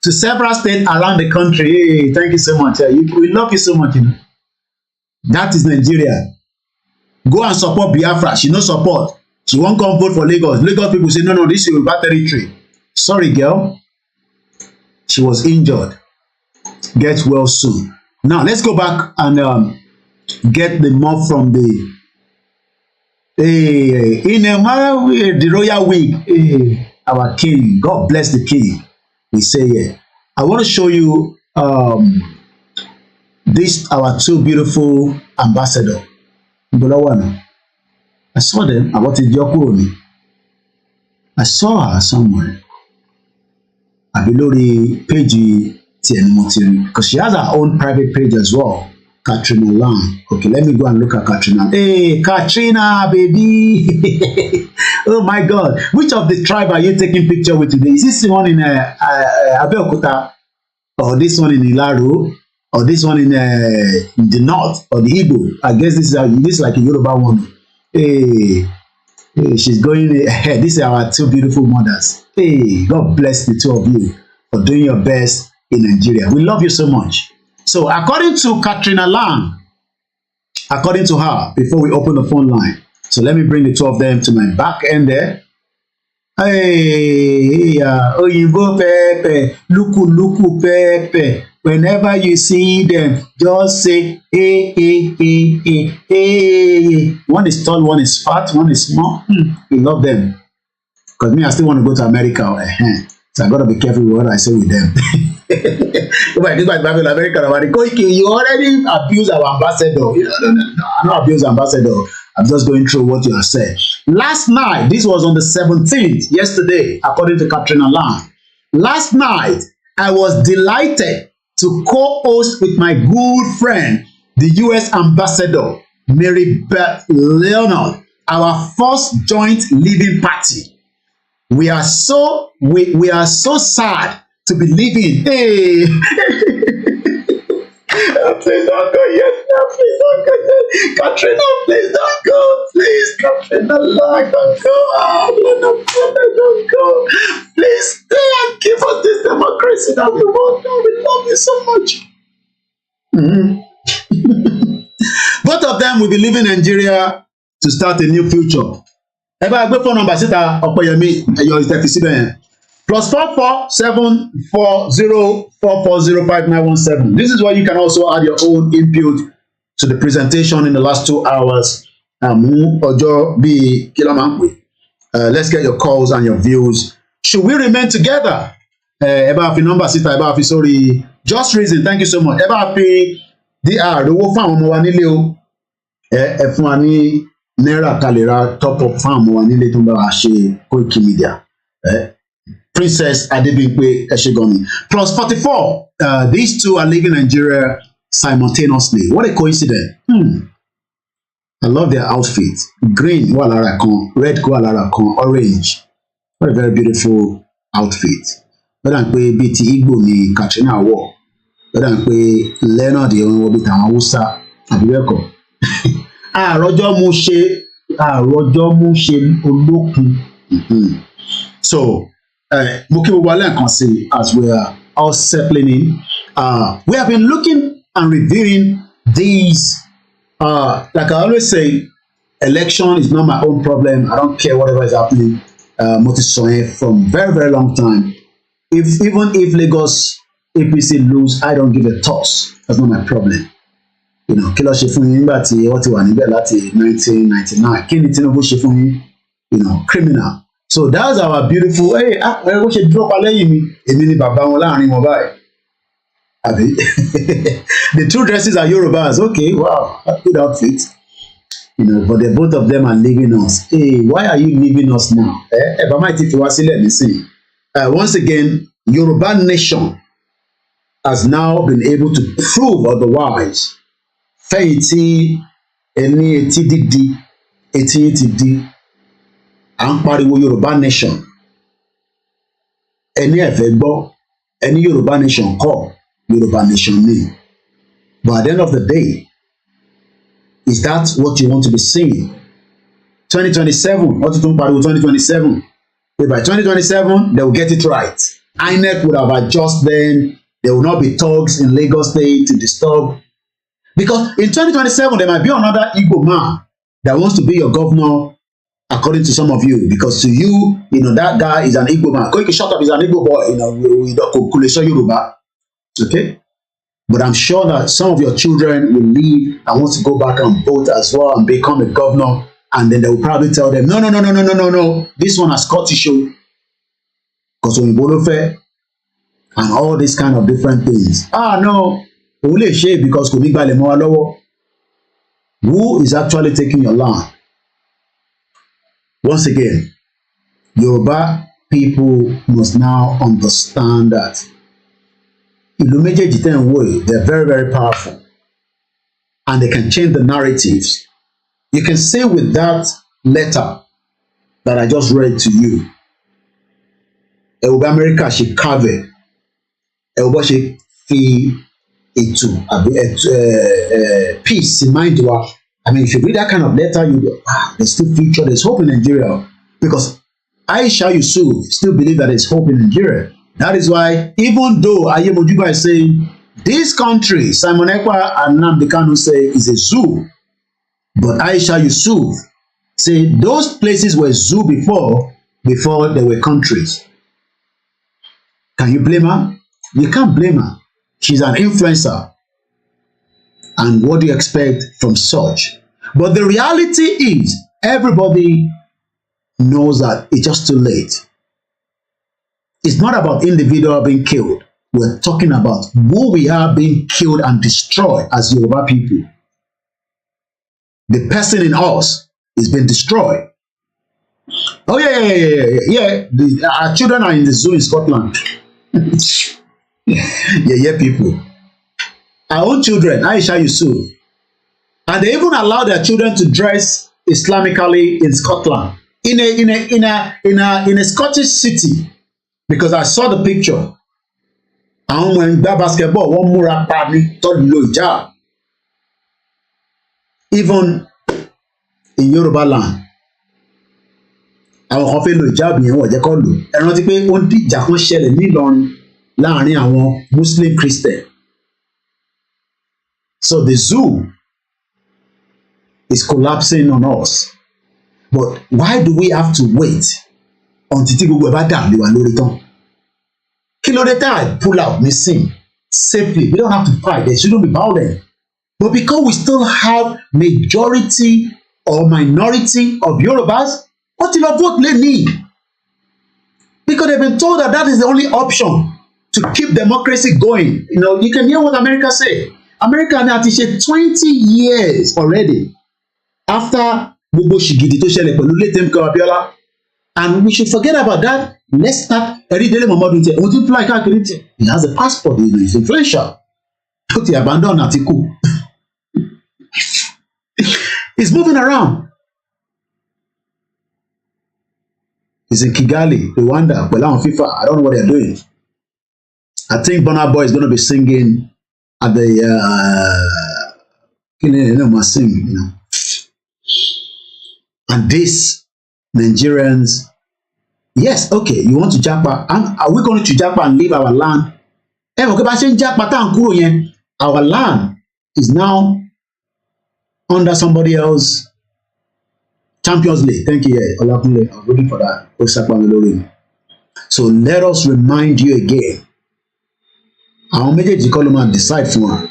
to several states around the country. Hey, thank you so much. We love you so much. That is Nigeria. Go and support Biafra. She no support. She won't come vote for Lagos. Lagos people say, no, this is Yoruba territory. Sorry, girl. She was injured. Get well soon. Now, let's go back and get the mob from the in a matter the royal wing. Our king, God bless the king. We say yeah. I want to show you this our two beautiful ambassador. I saw them. I wanted Yokoni. I saw her somewhere. I below the page because she has her own private page as well. Katrina Lang. Okay, let me go and look at Katrina. Hey, Katrina, baby. Oh my God. Which of the tribe are you taking picture with today? Is this the one in Abeokuta? Or this one in Ilaro? Or this one in the north? Or the Igbo? I guess this is like a Yoruba one. Hey, she's going ahead. These are our two beautiful mothers. Hey, God bless the two of you for doing your best in Nigeria. We love you so much. So according to Katrina Lang, according to her, before we open the phone line, so let me bring the two of them to my back end there. Hey, Oyinbo Pepe, Luku Pepe. Whenever you see them, just say, hey. One is tall, one is fat, one is small. We love them. Because me, I still want to go to America. So I got to be careful with what I say with them. If I do my Bible America, you already abuse our ambassador. No, I'm not abuse ambassador. I'm just going through what you have said. Last night, this was on the 17th, yesterday, according to Katrina Lang. Last night, I was delighted to co-host with my good friend, the U.S. Ambassador, Mary Beth Leonard, our first joint living party. We are so sad to be living. Hey. Please don't go yet. No, please don't go yet. Katrina, please don't go. Please, Katrina, Lord, don't go. Oh, don't go. Please stay and give us this democracy that we want. Oh, we love you so much. Both of them will be leaving Nigeria to start a new future. Ẹ bá gbé phone number síta Ọ̀pẹ̀yẹmí ẹ̀yọ́ ìtẹ̀físíbẹ̀ yẹn. +44744044059117. This is where you can also add your own input to the presentation in the last 2 hours. Let's get your calls and your views. Should we remain together? Sorry. Just reason. Thank you so much. DR owó fún àwọn ọmọ wa nílé o. Ẹ fún wa ní náírà kalera top up fún àwọn ọmọ wa nílé tó ń bá wa ṣe koikimedia. Princess Adebimpe Eshegoni. +44. These two are leaving Nigeria simultaneously. What a coincidence. I love their outfit. Green, walara kan, red walara kan, orange. What a very beautiful outfit. But I'm pé bíi ti Igbo ni Katrina wọ̀. But I'm pé Leonard yẹn wọ́n bí tàwọn Hausa àbí bẹ́ẹ̀ kọ́. Àròjọ́ mú ṣe olókun. So, as we are all settling in, we have been looking and reviewing these. Like I always say, election is not my own problem. I don't care whatever is happening. From very, very long time. Even if Lagos APC lose, I don't give a toss. That's not my problem. You know, kí ló ṣe fún yín nígbà tí wọ́n ti wà níbẹ̀ láti 1999. Kí ni Tinubu ṣe fún yín? You know, criminal. So that's our beautiful. Hey, we should drop a lẹ́yìn mi. Èmi ni bàbá wọn láàrin wọn báyìí. Àbí? The two dresses are Yorubas. Okay, wow, good outfit. You know, but the both of them are leaving us. Hey, why are you leaving us now? Bàbá máa ti fi wá sílẹ̀ nísìnyí. Once again, Yoruba nation has now been able to prove otherwise. Fẹ̀yìntì ẹni etí dídí, etí ti di. À ń pariwo Yoruba nation. Ẹni ẹ̀fẹ̀ gbọ́, ẹni Yoruba nation kọ́, Yoruba nation ni. But at the end of the day, is that what you want to be seeing? 2027, what you tún pariwo 2027? By 2027, they will get it right. INEC would have adjusted them. There will not be thugs in Lagos State to disturb. Because in 2027, there might be another Igbo man that wants to be your governor, according to some of you. Because to you, you know, that guy is an Igbo man. Koiki shut up, is an Igbo boy, you know, Yoruba. Okay? But I'm sure that some of your children will leave and want to go back and vote as well and become a governor. And then they will probably tell them, no. This one has Scottish show. Because when you fair and all these kind of different things. No. Only shame because who is actually taking your land? Once again, Yoruba people must now understand that they're very, very powerful. And they can change the narratives. You can say with that letter that I just read to you, America should carve it. Should feel peace in mind. I mean, if you read that kind of letter, you go, there's still future, there's hope in Nigeria. Because Aisha Yusuf still believe that there's hope in Nigeria. That is why, even though Aye Mojuba is saying, this country, Simon Ekpa and Nnamdi Kanu say, is a zoo. But Aisha Yusuf say those places were zoo before they were countries. Can you blame her? You can't blame her. She's an influencer. And what do you expect from such? But the reality is, everybody knows that it's just too late. It's not about individual being killed. We're talking about who we are being killed and destroyed as Yoruba people. The person in us is being destroyed. Oh yeah. Our children are in the zoo in Scotland. yeah, people. Our own children, Aisha Yusuf, and they even allow their children to dress Islamically in Scotland. in a Scottish city, because I saw the picture. Àwọn ọmọ ẹgbẹ́ basketball wọ́n múra pa ní tó lo ìjà. Even in Yoruba land, àwọn kan fẹ́ lo ìjáàbù yẹn wọ́n jẹ́ kó lò. Ẹ rántí pé ó ń dìjà kan ṣẹlẹ̀ nílọrin láàrin àwọn Muslim Christian. So the zoo is collapsing on us. But why do we have to wait until tí gbogbo ẹ̀ bá dà lé wa lórí tán? Kí ló dé tá I pull out missing safely? We don't have to fight. There shouldn't be violence. But because we still have majority or minority of Yorubas, what if a vote they need? Because they've been told that that is the only option to keep democracy going. You know, you can hear what America say. America now ti ṣe 20 years already after gbogbo ṣìgìdì tó ṣẹlẹ̀ pẹ̀lú late MK Abiola, and we should forget about that. Let's start Eridele Momodu tiẹ̀. Òun ti fly káàkiri tiẹ̀. He has a passport. He's influential. Ó ti abandon Atiku. He's moving around. He's in Kigali, Rwanda, pẹ̀lú àwọn FIFA. I don't know what they're doing. I think Burna Boy is going to be singing at the you know. And this Nigerians, yes, okay, you want to japa? Are we going to japa and leave our land? Our land is now under somebody else. Champions League. Thank you. Olakunle. I was waiting for that. So let us remind you again. Our méjèèjì kọ́ ló máa decide fún wa.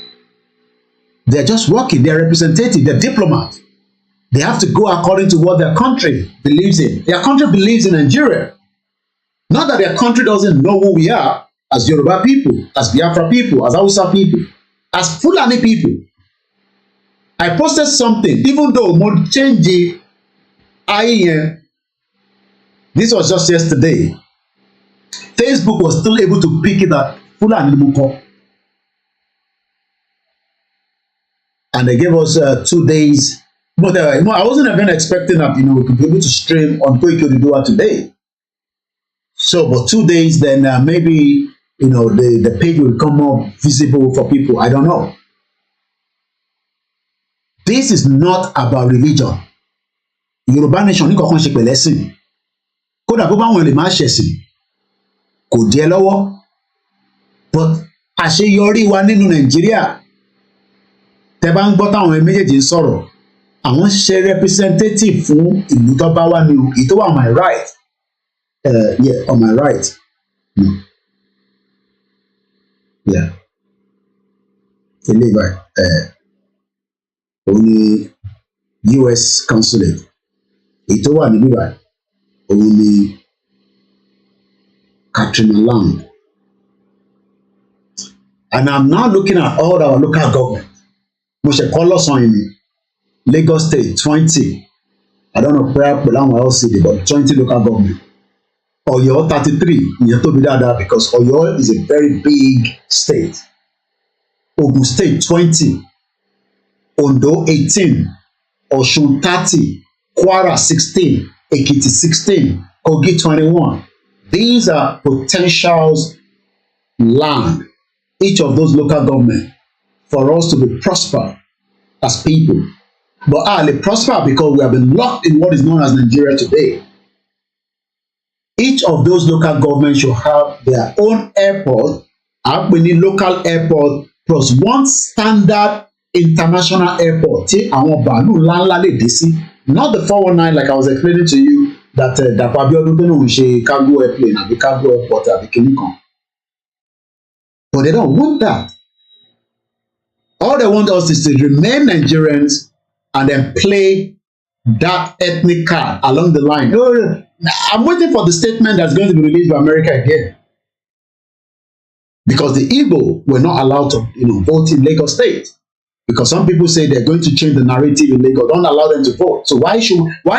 They're just working. They're representative. They're diplomats. They have to go according to what their country believes in. Their country believes in Nigeria. Not that their country doesn't know who we are as Yoruba people, as Biafra people, as Hausa people, as Fulani people. I posted something, even though mo change the this was just yesterday. Facebook was still able to pick it at Fulani Muko. And they gave us 2 days. But I wasn't even expecting that, we could be able to stream on koikimedia today. So, but 2 days, then maybe, the page will become more visible for people. I don't know. This is not about religion. Yoruba nation ní kankan ṣe pẹ̀lẹ́ sìn. Kódà bó bá wọn lè má ṣẹ̀sìn, kò díẹ̀ lọ́wọ́. But àṣeyọrí wa nínú Nàìjíríà, tẹ́ bá ń gbọ́ táwọn méjèèjì ń sọ̀rọ̀, àwọn ṣe representative fún ìlú tó bá wà ní ìtò on my right. Yeah, on my right. Yeah. Ilé òun ni US consulate. Ètò wà ní bíbá òun ni Katrina Land. And I'm now looking at all our local government. Mo ṣe kọ́ lọ́sàn-án yìí ni Lagos State 20. I don't know where Pẹ̀láwọn LCD, but 20 local government. Ọ̀yọ́ 33 ìyẹn tóbi dáadáa because Ọ̀yọ́ is a very big state. Ogun State 20. Ondo 18. Ọ̀ṣun 30. Kwara 16, Ekiti 16, Kogi 21. These are potentials land, each of those local government, for us to be prosper as people. But they prosper because we have been locked in what is known as Nigeria today. Each of those local governments should have their own airport, local airport, plus one standard international airport. Àwọn bàálù ńláńlá lè dé sí. Not the 419 like I was explaining to you that Dapo Abiodun tó náà ń ṣe cargo airplane àbí cargo airport àbí kìíní kan. But they don't want that. All they want us is to remain Nigerians and then play that ethnic card along the line. Oh, I'm waiting for the statement that's going to be released by America again. Because the Igbo were not allowed to vote in Lagos State. Because some people say they're going to change the narrative in Lagos. Don't allow them to vote. So why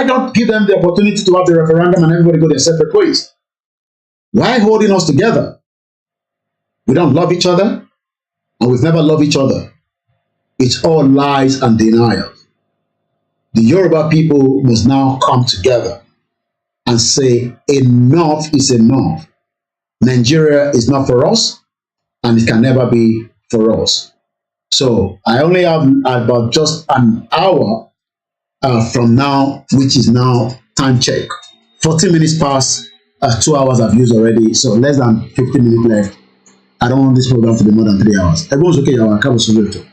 don't give them the opportunity to have the referendum and everybody go their separate ways? Why holding us together? We don't love each other, and we've never loved each other. It's all lies and denials. The Yoruba people must now come together and say enough is enough. Nigeria is not for us, and it can never be for us. So I only have about just an hour from now, which is now time check. 14 minutes past, 2 hours I've used already, so less than 15 minutes left. I don't want this program to be more than 3 hours. Everyone's okay, our cover solution.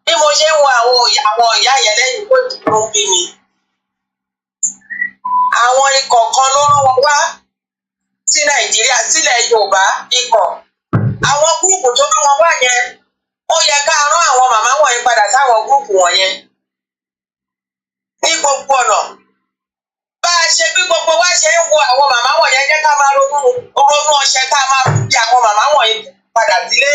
Bí mo ṣe ń wo àwọn ìyá yẹn lẹ́yìn kó dúró bí mi. Àwọn ikọ̀ kan ló rán wọn wá sí Nàìjíríà sílẹ̀ Yorùbá ikọ̀. Àwọn gúrùpù tó rán wọn wá yẹn, ó yẹ ká rán àwọn màmá wọ̀nyí padà sáwọn gúrùpù wọ̀nyẹn. Ní gbogbo ọ̀nà. Bá a ṣe bí gbogbo wa ṣe ń wo àwọn màmá wọ̀nyẹn jẹ́ ká máa ronú ọṣẹ tá a máa fi àwọn màmá wọ̀nyí padà sílé.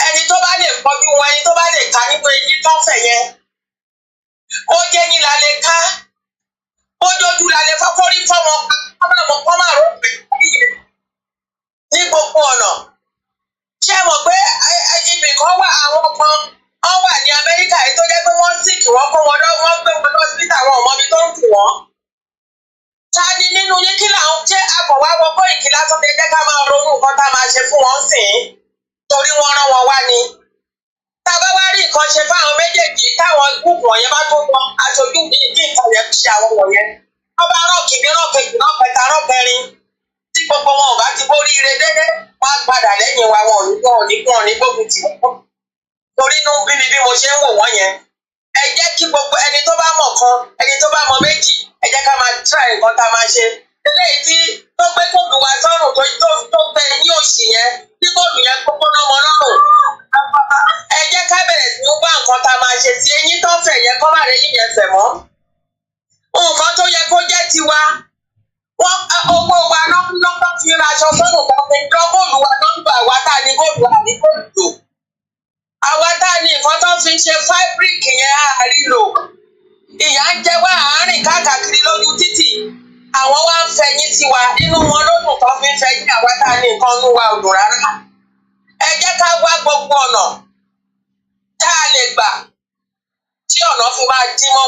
Ẹni tó bá lè kọjú wọn, ẹni tó bá lè ka nínú eyín tó fẹ̀ yẹn. Ó jẹ́ yín la lè ká. Ó jójú la lè fọ́fọ́rí fọ́mọ kọ́ máa rò pé ní gbogbo ọ̀nà. Ṣé mọ̀ pé ibì kan wà àwọn kan wọ́n wà ní Amẹ́ríkà yìí tó jẹ́ pé wọ́n sì kí wọ́n kó wọn lọ wọ́n gbé wọn lọ sí àwọn ọmọ mi tó ń kù wọ́n. Ta ni nínú yín kí làwọn jẹ́ akọ̀wá wọgbọ́ ìkìlá tó lè jẹ́ ká máa ronú nǹkan tá a máa ṣe fún wọn sìn torí wọ́n rán wọn wá ni. Tàbá wá rí nǹkan ṣe fáwọn méjèèjì táwọn gúùpù wọ̀nyẹn bá tó wọn aṣojú bíi kí nǹkan yẹn ṣe àwọn wọ̀nyẹn. Wọ́n bá rán kìíní rán kejì rán kẹta rán kẹrin. Tí gbogbo wọn ò bá ti borí ire dédé, wọ́n á padà lẹ́yìn wa wọn ò ní gbógun tì wọ́n. Torí inú bíbí bí mo ṣe ń wò wọ́n yẹn. Ẹ jẹ́ kí gbogbo ẹni tó bá mọ̀ kan, ẹni tó bá mọ̀ méjì, ẹ jẹ́ ká máa try nǹkan tá a máa ṣe. Eléyìí tí tó gbé kóòdù wa sọ́rùn tó gbé ní òṣì yẹn, tí kóòdù yẹn kókó lọ́mọ lọ́rùn. Ẹ jẹ́ ká bẹ̀rẹ̀ sí ní wá nǹkan tá a máa ṣe tí eyín tó fẹ̀ yẹn kọ́ máa rẹ̀ yín yẹn fẹ̀ mọ́. Nǹkan tó yẹ kó jẹ́ tiwa. Wọ́n owó wa lọ́pọ̀ fi ra aṣọ sọ́rùn kan fi lọ́ góòlù wa nọ́mbà wa tá a ní góòlù àní góòlù lò. Àwa tá a ní nǹkan tó fi ṣe fáíbríkì yẹn àárí lò. Ìyà ń jẹ wá àárín káàkiri lójú títì. Àwọn wá ń fẹ̀yìn tiwa nínú wọn lódùn tó fi ń fẹ̀yìn àwa tá a ní nǹkan nú wa ò dùn rárá. Ẹ jẹ́ ká wá gbogbo ọ̀nà tá a lè gbà tí ọ̀nà fi máa dín mọ́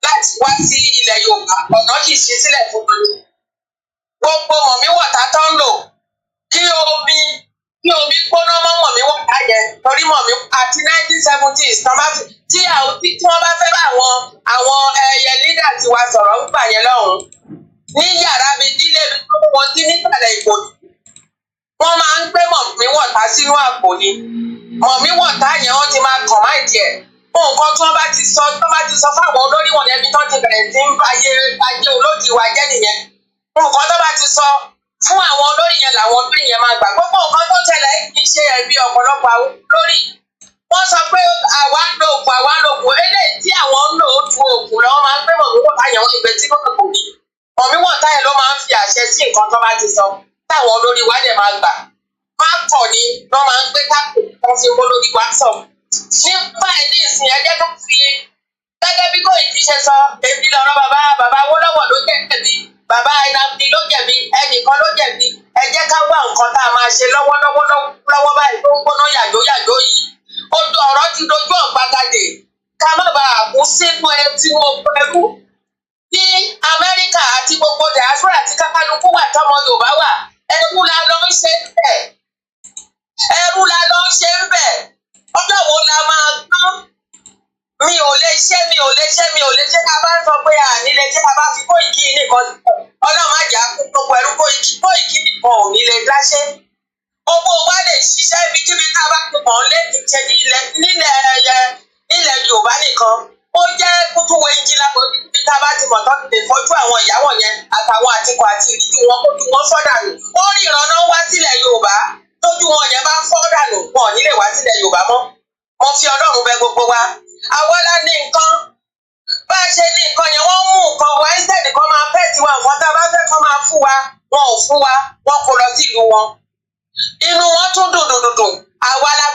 láti wá sí ilẹ̀ Yorùbá. Ọ̀nà kìí ṣí sílẹ̀ fún mi. Gbogbo mọ̀mí wọ̀tá tó ń lò kí omi gbóná mọ́ mọ̀mí wọ̀tá yẹn torí mọ̀mí àti 1970s tí wọ́n bá fẹ́ bá àwọn ẹyẹ lídà tiwa sọ̀rọ̀ ń gbà yẹn lọ́hùn-ún. Ní yàrá mi dílé wọn tí nísàlẹ̀ ìbòjú. Wọ́n máa ń gbé mọ̀mí wọ̀tá sínú àpò ni. Mọ̀mí wọ̀tá yẹn wọ́n ti máa kàn máa jẹ. Nǹkan tí wọ́n bá ti sọ fáwọn olórí wọn yẹn bí tó ti bẹ̀rẹ̀ sí ń ayé olódì wa jẹ́ nìyẹn. Nǹkan tó bá ti sọ fún àwọn olórí yẹn làwọn olórí yẹn máa gbà. Gbogbo nǹkan tó ṣẹlẹ̀ kì í ṣe ẹ̀bi ọ̀pọ̀lọpọ̀ àwọn olórí. Wọ́n sọ pé àwa ń lo òògùn eléyìí tí àwọn ń lò ó ju òògùn lọ. Wọ́n máa ń gbé mọ̀mí wọ̀tá yẹn wọ́n ìgbẹ́ tí kò kò ní. Mọ̀mí wọ̀tá yẹn ló máa ń fi àṣẹ sí nǹkan tó bá ti sọ táwọn olórí wa dẹ̀ máa gbà. Máa kọ̀ ni wọ́n máa ń gbé táàpù tó fi mú lórí WhatsApp. Nípa ẹni ìsìn ẹjẹ́ tó fi gẹ́gẹ́ bí Koiki ṣe sọ èmi lọ́rọ̀ bàbá Awólọ́wọ̀ ló jẹ̀bi bàbá Nnamdi ló jẹ̀bi ẹnìkan ló jẹ̀bi ẹ jẹ́ ká wá nǹkan tá a máa ṣe lọ́wọ́ báyìí tó ń gbóná yàjó yìí ọ̀rọ̀ ti dojú ọ̀gbagadè ká má bàa kú sínú tí wọ́n pẹ̀lú ní Amẹ́ríkà àti gbogbo diaspora àti kákálukú wà tọmọ Yorùbá wà ẹrú la lọ ń ṣe ń bẹ̀ ọjọ́ wo la máa gbọ́n mi ò lè ṣe ká bá ń sọ pé ànílé tí a bá fi Koiki nìkan ọlọ́run má jà kú gbogbo ẹrú Koiki nìkan ò ní lè dáṣẹ́ owó wa lè ṣiṣẹ́ ibikíbi tá a bá ti mọ̀ lé ìṣe nílẹ̀ Yorùbá nìkan ó jẹ́ kútúwé ìjìlá ibi tá a bá ti mọ̀ tó ti lè fojú àwọn ìyàwó yẹn àtàwọn àtìkọ àti ìdíjú wọn kó ju wọn fọ́dànù ó rí ìrànná wá sílẹ̀ Yorùbá tójú wọn yẹn bá fọ́dànù wọn ò ní lè wá sílẹ̀ Yorùbá mọ́ mo fi Ọlọ́run bẹ̀ gbogbo wa àwọn la ní nǹkan bá a ṣe ní nǹkan yẹn wọ́n mú nǹkan wá instead kan máa pẹ́ tiwa nǹkan tá a bá fẹ́ kán máa fún wa wọn ò fún wa wọn kò lọ sí ìlú wọn inú wọn tún dùn àwa la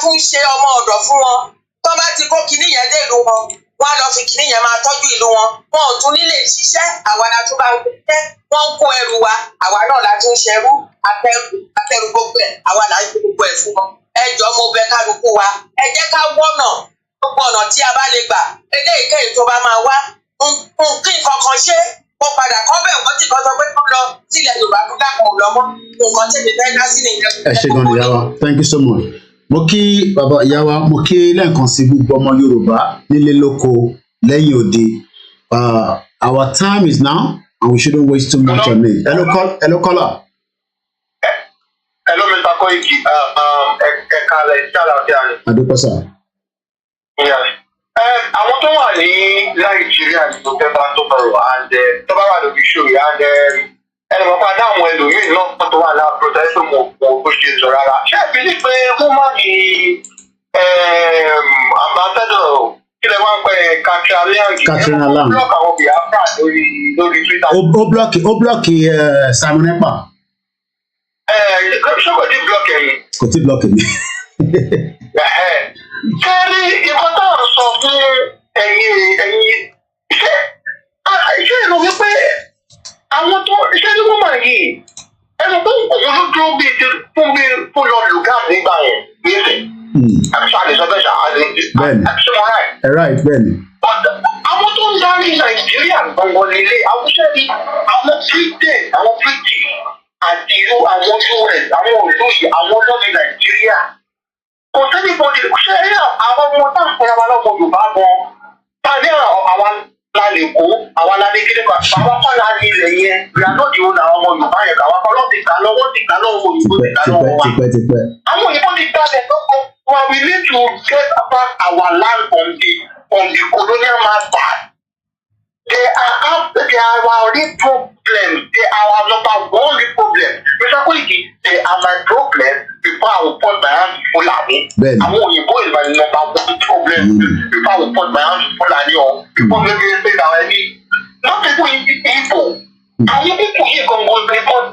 tún ṣe ọmọ ọ̀dọ̀ fún wọn tó bá ti kó kinní yẹn dé ìlú wọn wọ́n á lọ fi kìíní yẹn máa tọ́jú ìlú wọn ò tún nílé ṣiṣẹ́ àwa la tún bá ń ṣiṣẹ́ wọ́n ń kó ẹrù wa àwa náà la tún ṣẹrú akẹ́rù gbogbo ẹ̀ àwa là ń ṣe gbogbo ẹ̀ fún wọn ẹ jọ̀ọ́ mo bẹ̀ kálukú wa ẹ jẹ́ ká wọ́nà gbogbo ọ̀nà tí a bá lè gbà eléyìíkéyìí tó bá máa wá kí nǹkan kan ṣe kó padà kọ́ bẹ̀ wọ́n ti kọ́ sọ pé kó lọ sílẹ̀ Yorùbá tó dàpọ̀ lọ́mọ́ nǹkan tí mi fẹ́ dá sí nìkan. ẹ ṣé gan ìyá wa thank you so much. Mo kí bàbá ìyá wa mo kí lẹ́ẹ̀kan sí gbogbo ọmọ Yorùbá nílé lóko lẹ́yìn òde. Our time is now and we shouldn't waste too much on it. Hello caller. Hello Mr. Koiki. Ẹ̀kalẹ̀ ìṣàlàfíà ni. Adúpẹ́ sà. Àwọn tó wà ní Nàìjíríà ní tó fẹ́ bá tó bọ̀rọ̀ and tó bá wà lórí ṣòro and ẹnì kan padà àwọn ẹlòmíì náà tó wà láàbùrò tó yẹ pé mo bó ṣe sọ rárá. Ṣé ẹbí ní pé wọ́n má ní ambassador kí lè máa ń pẹ́ Katrina Lang. Ó block àwọn Biafra lórí Twitter. Ó blọ́ọ̀kì Simon Ekpa. Ṣé kò tí blọ́ọ̀kì ẹ̀yìn? Kò tí blọ́ọ̀kì mi. Kẹ́rí ìkan tá à ń sọ fún ẹ̀yin ṣé ìlú wípé àwọn tó ṣé ní wọ́n máa yìí ẹnu tó òun ló dúró bíi fún lọ lùgá nígbà yẹn gbèsè àti sọ àlè sọ bẹ́ẹ̀ ṣá àti sọ wọn ráì. Right bẹ́ẹ̀ni. Àwọn tó ń darí Nàìjíríà gbọ̀ngàn nílé àwùjọ ni àwọn Britain àwọn British àti àwọn US àwọn òlú yìí àwọn lọ́ọ̀dì Nàìjíríà. Kò sẹ́ni bọ́dì ṣe é àwọn ọmọ tá à ń pẹ́ra wa lọ́mọ Yorùbá gan. Tàbí àwa la lè kó àwa la ní kílẹ̀ kan àwa kọ́ la ní ilẹ̀ yẹn ìyàlódì òun àwọn ọmọ Yorùbá yẹn káwa kọ́ lọ́ọ́ ti gbà lọ́wọ́ ti gbà lọ́wọ́ òyìnbó ti gbà lọ́wọ́ wa. Àwọn òyìnbó ti gbà lẹ̀ lọ́kọ̀ wa we need to get back our land from the colonial master. They are our real problems. They are our number one real problem. Mr. Koiki, they are my problem before I will put my hand to Fulani. Àwọn òyìnbó is my number one problem before I will put my hand to Fulani or before maybe say that I need not people in Igbo. Àwọn people here come on because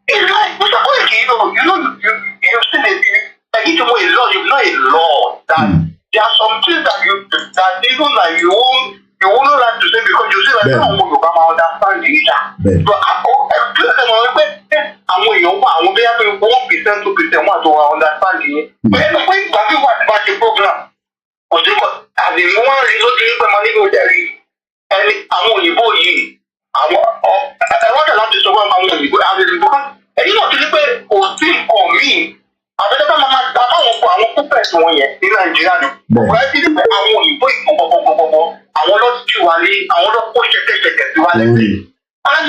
it's like Mr. Koiki, you've seen it. I need to know a law. You know a law that there are some things that even like you won't like to say because you say like no one will come understand the issue. But àwọn èèyàn wà àwọn bí wọ́n 1% 2% wà tó understand yìí. Bẹ́ẹ̀ ni pé ìgbà bí wà ti bá ṣe program kò sí kọ́ àti wọ́n rí lójú pé máa níbi òjò rí ẹni àwọn òyìnbó yìí àwọn ẹ̀wọ́n tẹ̀ láti sọ fún àwọn òyìnbó àwọn òyìnbó kan èyí náà ti ní pé kò sí nǹkan míì àbẹ́tẹ́fẹ́ máa gba àwọn púpẹ̀sì wọn yẹn ní Nàìjíríà ni. Ọ̀rẹ́ ti ní pé àwọn òyìnbó ìgbọ̀n gbọ̀gbọ̀gbọ̀ àwọn lọ́sí wa ní àwọn lọ́pọ̀ ṣẹ̀kẹ̀ṣẹ̀kẹ̀ sí wa lẹ́sẹ̀. And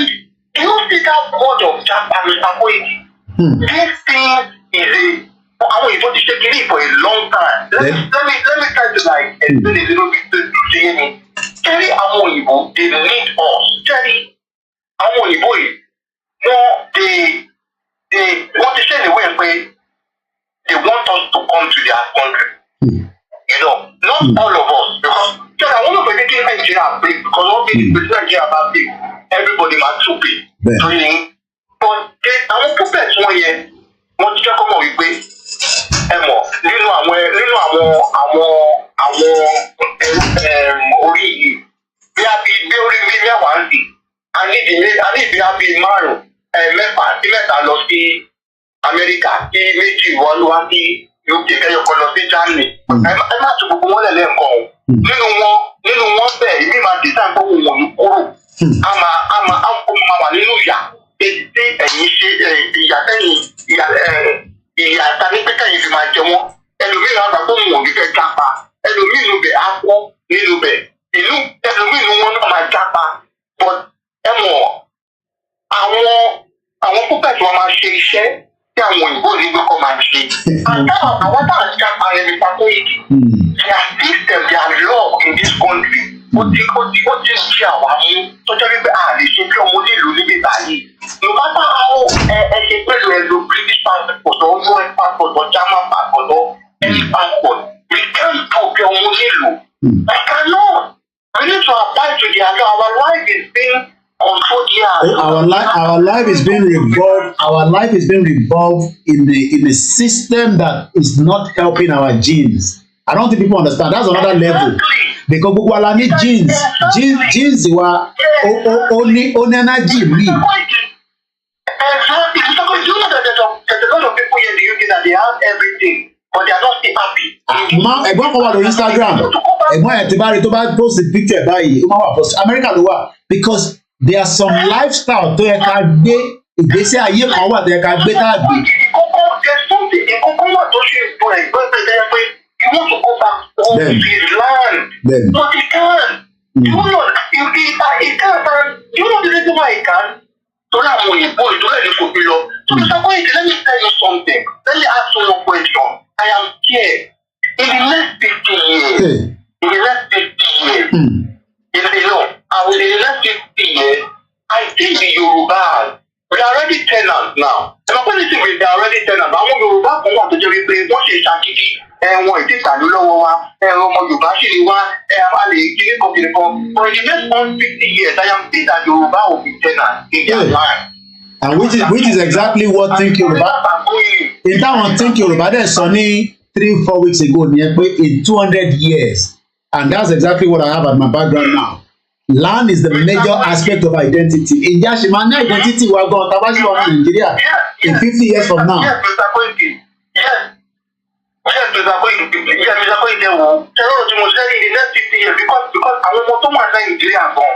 you see that word of Japan Mr. Koiki. This thing is àwọn òyìnbó ti ṣe kiri for a long time. Let me try to like explain a little bit to ṣe mi. Kẹ́rí àwọn òyìnbó they need us. Kẹ́rí àwọn òyìnbó yìí wọ́n ti ṣe ìwé pé they want us to come to their country. You know, not all of us. Because I want to predict Nigeria big because one thing is Nigeria about big. Everybody must to be training. But àwọn puppets wọ́n yẹn wọ́n ti jẹ́ kọ́ mọ̀ wípé nínú àwọn orí yìí bí orí mi mẹ́wàá ń di a ní ìbí a bí márùn-ún mẹ́fà sí mẹ́ta lọ sí Amẹ́ríkà kí méjì wọ́n wá sí UK kẹyọkọ lọ sí Germany ẹ má tún gbogbo wọn lẹ́lẹ́ nǹkan o nínú wọn bẹ́ẹ̀ ìbí máa dé sáà gbogbo wọn ní kúrò a máa wà nínú ìyà tí ẹ̀yin ṣe ìyà tani pé kẹ́yìn fi máa jẹ wọ́n ẹlòmíràn àgbà tó wọn ò ní fẹ́ jápa ẹlòmíràn bẹ̀ á kọ́ nínú bẹ̀ ìlú ẹlòmíràn wọn náà máa jápa but ẹ mọ̀ àwọn púpẹ̀tì wọn máa ṣe iṣẹ́ tí àwọn òyìnbó ní gbọ́kọ̀ máa ṣe. Àwọn tá à ń jápa rẹ̀ nípa tó yìí their system their law in this country ó ti ń ṣe àwa mú tọ́jọ́ wípé a lè ṣe bí ọmọdé ìlú níbi báyìí. No matter how ẹ ṣe pẹ̀lú ẹ lo British passport or US passport or German passport or any passport we can't do bí ọmọdé ìlú. I cannot. We need to apply to their law. Our life is being controlled here. Our life is being revolved. Our life is being revolved in a system that is not helping our genes. I don't think people understand. That's another level. Because gbogbo ala ní genes wa ó ní energy mi. Exactly. Because you know that there's a lot of people here in the UK that they have everything, but they are not still happy. Ẹ̀gbọ́n kan wà lórí Instagram. Ẹ̀gbọ́n ẹ̀ tí bá rí tó bá post the picture báyìí, ó máa wà post America ló wà. Because there are some lifestyle tó yẹ ká gbé ìgbésí ayé kan wà tó yẹ ká gbé tá a gbé. There's something in Kokoro tó ṣe ìbò ẹ̀gbọ́n pẹ̀lẹ́ pé you want to go back home to his land. But he can't. You know the reason why he can't? So now I'm going to go to the So Mr. Koiki, let me tell you something. Let me ask you one question. I am scared. In the next 50 years, in the next 50 years, in the next 50 years, I think the Yorùbá, we are already tenants now. And I'm going to say we are already tenants. I want Yorùbá to want to tell you, wọ́n ṣe ṣàkíkí, wọ́n ti tàlú lọ́wọ́ wa, ọmọ Yorùbá ṣì ní wá, a lè kíní kan kiri kan. For the next 150 years, I am thinking that Yorùbá will be tenants in their life. And which is exactly what Think Yoruba. In that one, Think Yoruba, there's Sonny 3-4 weeks ago, in 200 years. And that's exactly what I have at my background now. Land is the major aspect of identity. In Yashimani identity, we are going to Nigeria in 50 years from now. Yes, Mr. Koiki. Yes. Yes, Mr. Koiki. Yes, Mr. Koiki. In the next 50 years, because àwọn ọmọ tó wà ní Nigeria gan,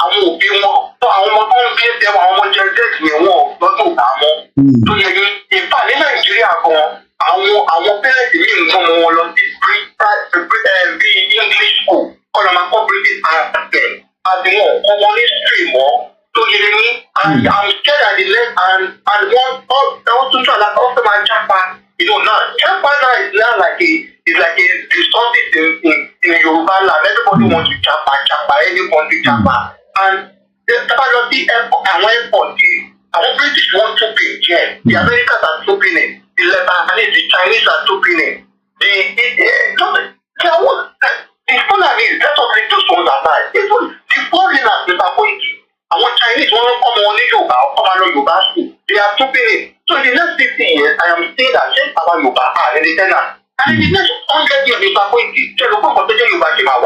àwọn òbí wọn, àwọn ọmọ tó ń bí ẹsẹ̀ àwọn ọmọ jẹ́jẹ́ yẹn wọn lọ́dún ìdámọ́. Tó yẹ ní ìfà ní Nàìjíríà gan, àwọn pẹ́rẹ́ǹtì mi ń gbọ́n wọn lọ sí bí English school. All of my corporate aspect as the more common stream more to get me and I'm scared at the left and one also try like also my chapa, you know now chapa now is now like a resources in Yoruba land. Everybody wants to chapa, everybody chapa. And the technology airport and airport our British want to pay jet, the Americans are stopping it, the Lebanese, the Chinese are stopping it. The Fulani, let us read those ones aside. Even the foreigners, Mr. Koiki, our Chinese want to come on Yoruba or come on Yoruba school. They are stopping it. So in the next 50 years, I am saying that just about Yoruba are in the tenant. And in the next 100 years, Mr. Koiki, tell you what Yoruba came out.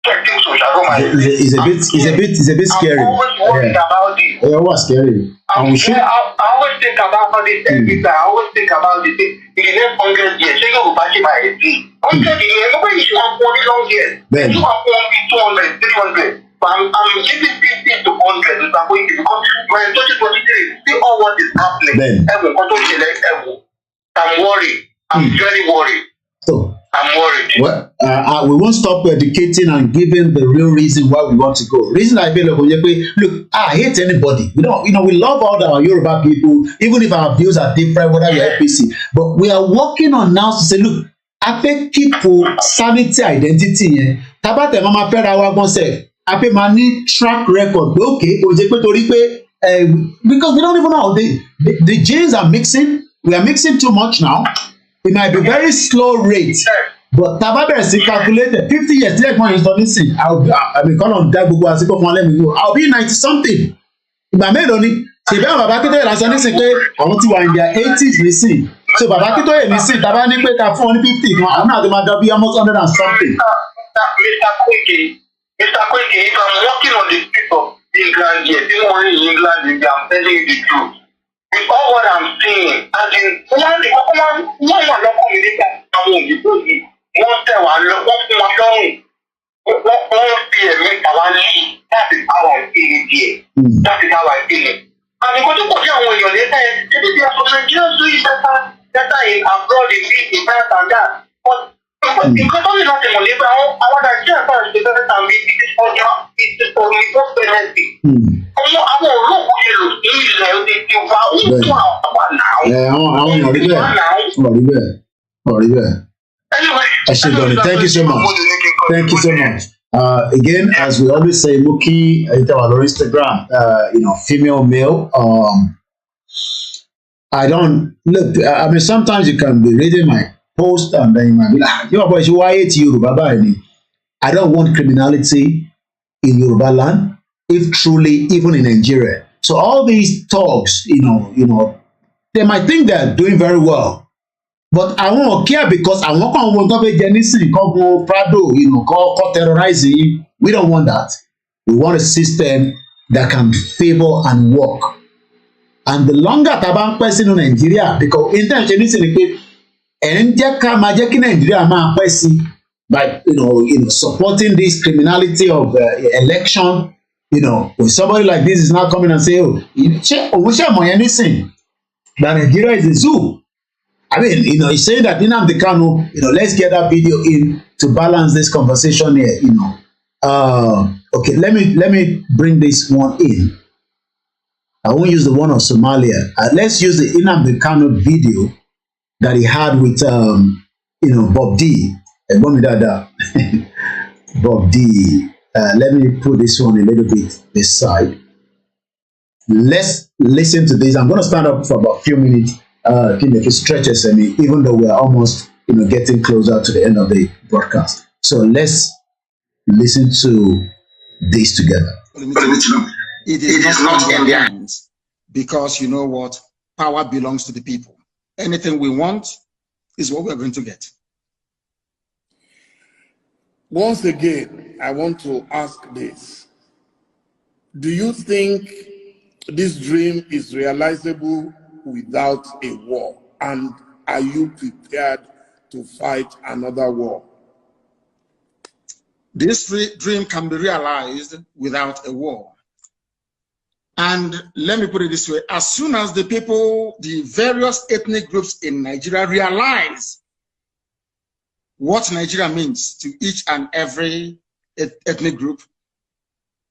It's a bit scary. I'm always worried about this. Yeah, what's scary? I always think about this. I always think about this. In the next 100 years, say Yoruba came out. 100 years, nobody should have 40 long years. You have 200, 300. But I'm giving 50 to 100 because my 2023, see all what is happening. I'm worried. I'm very worried. So, I'm worried. Well, we won't stop educating and giving the real reason why we want to go. Reason I feel look, I hate anybody. We love all our Yoruba people, even if our views are different, whether you're APC. But we are working on now to say, look, I think people sanity identity. Tabate mama fẹ́ra wa gbọ́n sef. I pay money track record. Okay, because we don't even know the genes are mixing. We are mixing too much now. It might be very slow rate, but Tababere is calculated 50 years. Like one is done this. I'll be calling that book as let me go. I'll be 90 something. Ìgbà mélòó ni? Ṣèbí àwọn bàbá Akíntóyè lásán ní sí pé àwọn ti wà in their 80s nísìn. So bàbá Akíntóyè nísìn tàbá ní pé ta fún wọn ní 50 kan àwọn náà tó máa dán bí almost 100 and something. Mr. Koiki, if I'm walking on the street of England here, people only in England, I'm telling you the truth. With all what I'm seeing, as in, one local media, one tell one that is how I feel it here. That is how I feel it. And because you put your later, there are some Nigerians doing better in abroad, in France and that. But because only nothing on labor, I want to share first because it is for the prosperity. Àwọn olóògùn yẹn lò ní ilẹ̀ òde tí ó bá ń tún àwọn náà. Àwọn ọ̀rí bẹ́ẹ̀. Anyway, thank you so much. Thank you so much. Again, as we always say, Muki, our Instagram, female, male. I don't look. I mean, sometimes you can be reading my post and then you might be like, "Yo, boy, why hate Yoruba?" I don't want criminality in Yoruba land. If truly, even in Nigeria. So all these talks, they might think they're doing very well. But I won't care because I won't come with the Genesis, come Prado, call terrorizing. We don't want that. We want a system that can favor and work. And the longer taban person in Nigeria, because intention is Nigeria by supporting this criminality of election. When somebody like this is now coming and say, "Oh, that Nigeria is a zoo." I mean, he's saying that Nnamdi Kanu, let's get that video in to balance this conversation here. Okay, let me bring this one in. I won't use the one of Somalia. Let's use the Nnamdi Kanu video that he had with Bob D. Bob D. Let me put this one a little bit this side. Let's listen to this. I'm going to stand up for about a few minutes. If it stretches even though we are almost getting closer to the end of the broadcast. So let's listen to this together. It is not in their hands, because you know what? Power belongs to the people. Anything we want is what we're going to get. Once again, I want to ask this. Do you think this dream is realizable without a war? And are you prepared to fight another war? This dream can be realized without a war. And let me put it this way. As soon as the people, the various ethnic groups in Nigeria realize what Nigeria means to each and every ethnic group,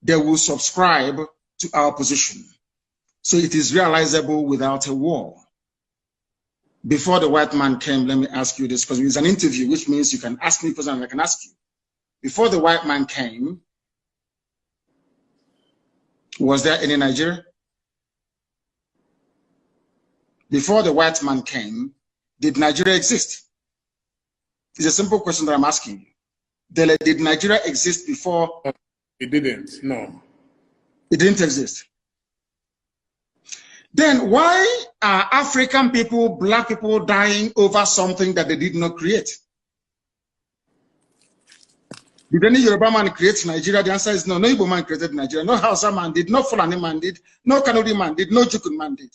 they will subscribe to our position. So it is realizable without a war. Before the white man came, let me ask you this, because it's an interview, which means you can ask me questions and I can ask you. Before the white man came, was there any Nigeria? Before the white man came, did Nigeria exist? It's a simple question that I'm asking you. Did Nigeria exist before? It didn't, no. It didn't exist. Then why are African people, black people dying over something that they did not create? Did any Yoruba man create Nigeria? The answer is no. No Igbo man created Nigeria. No Hausa man did. No Fulani man did. No Kanuri man did. No Jukun man did.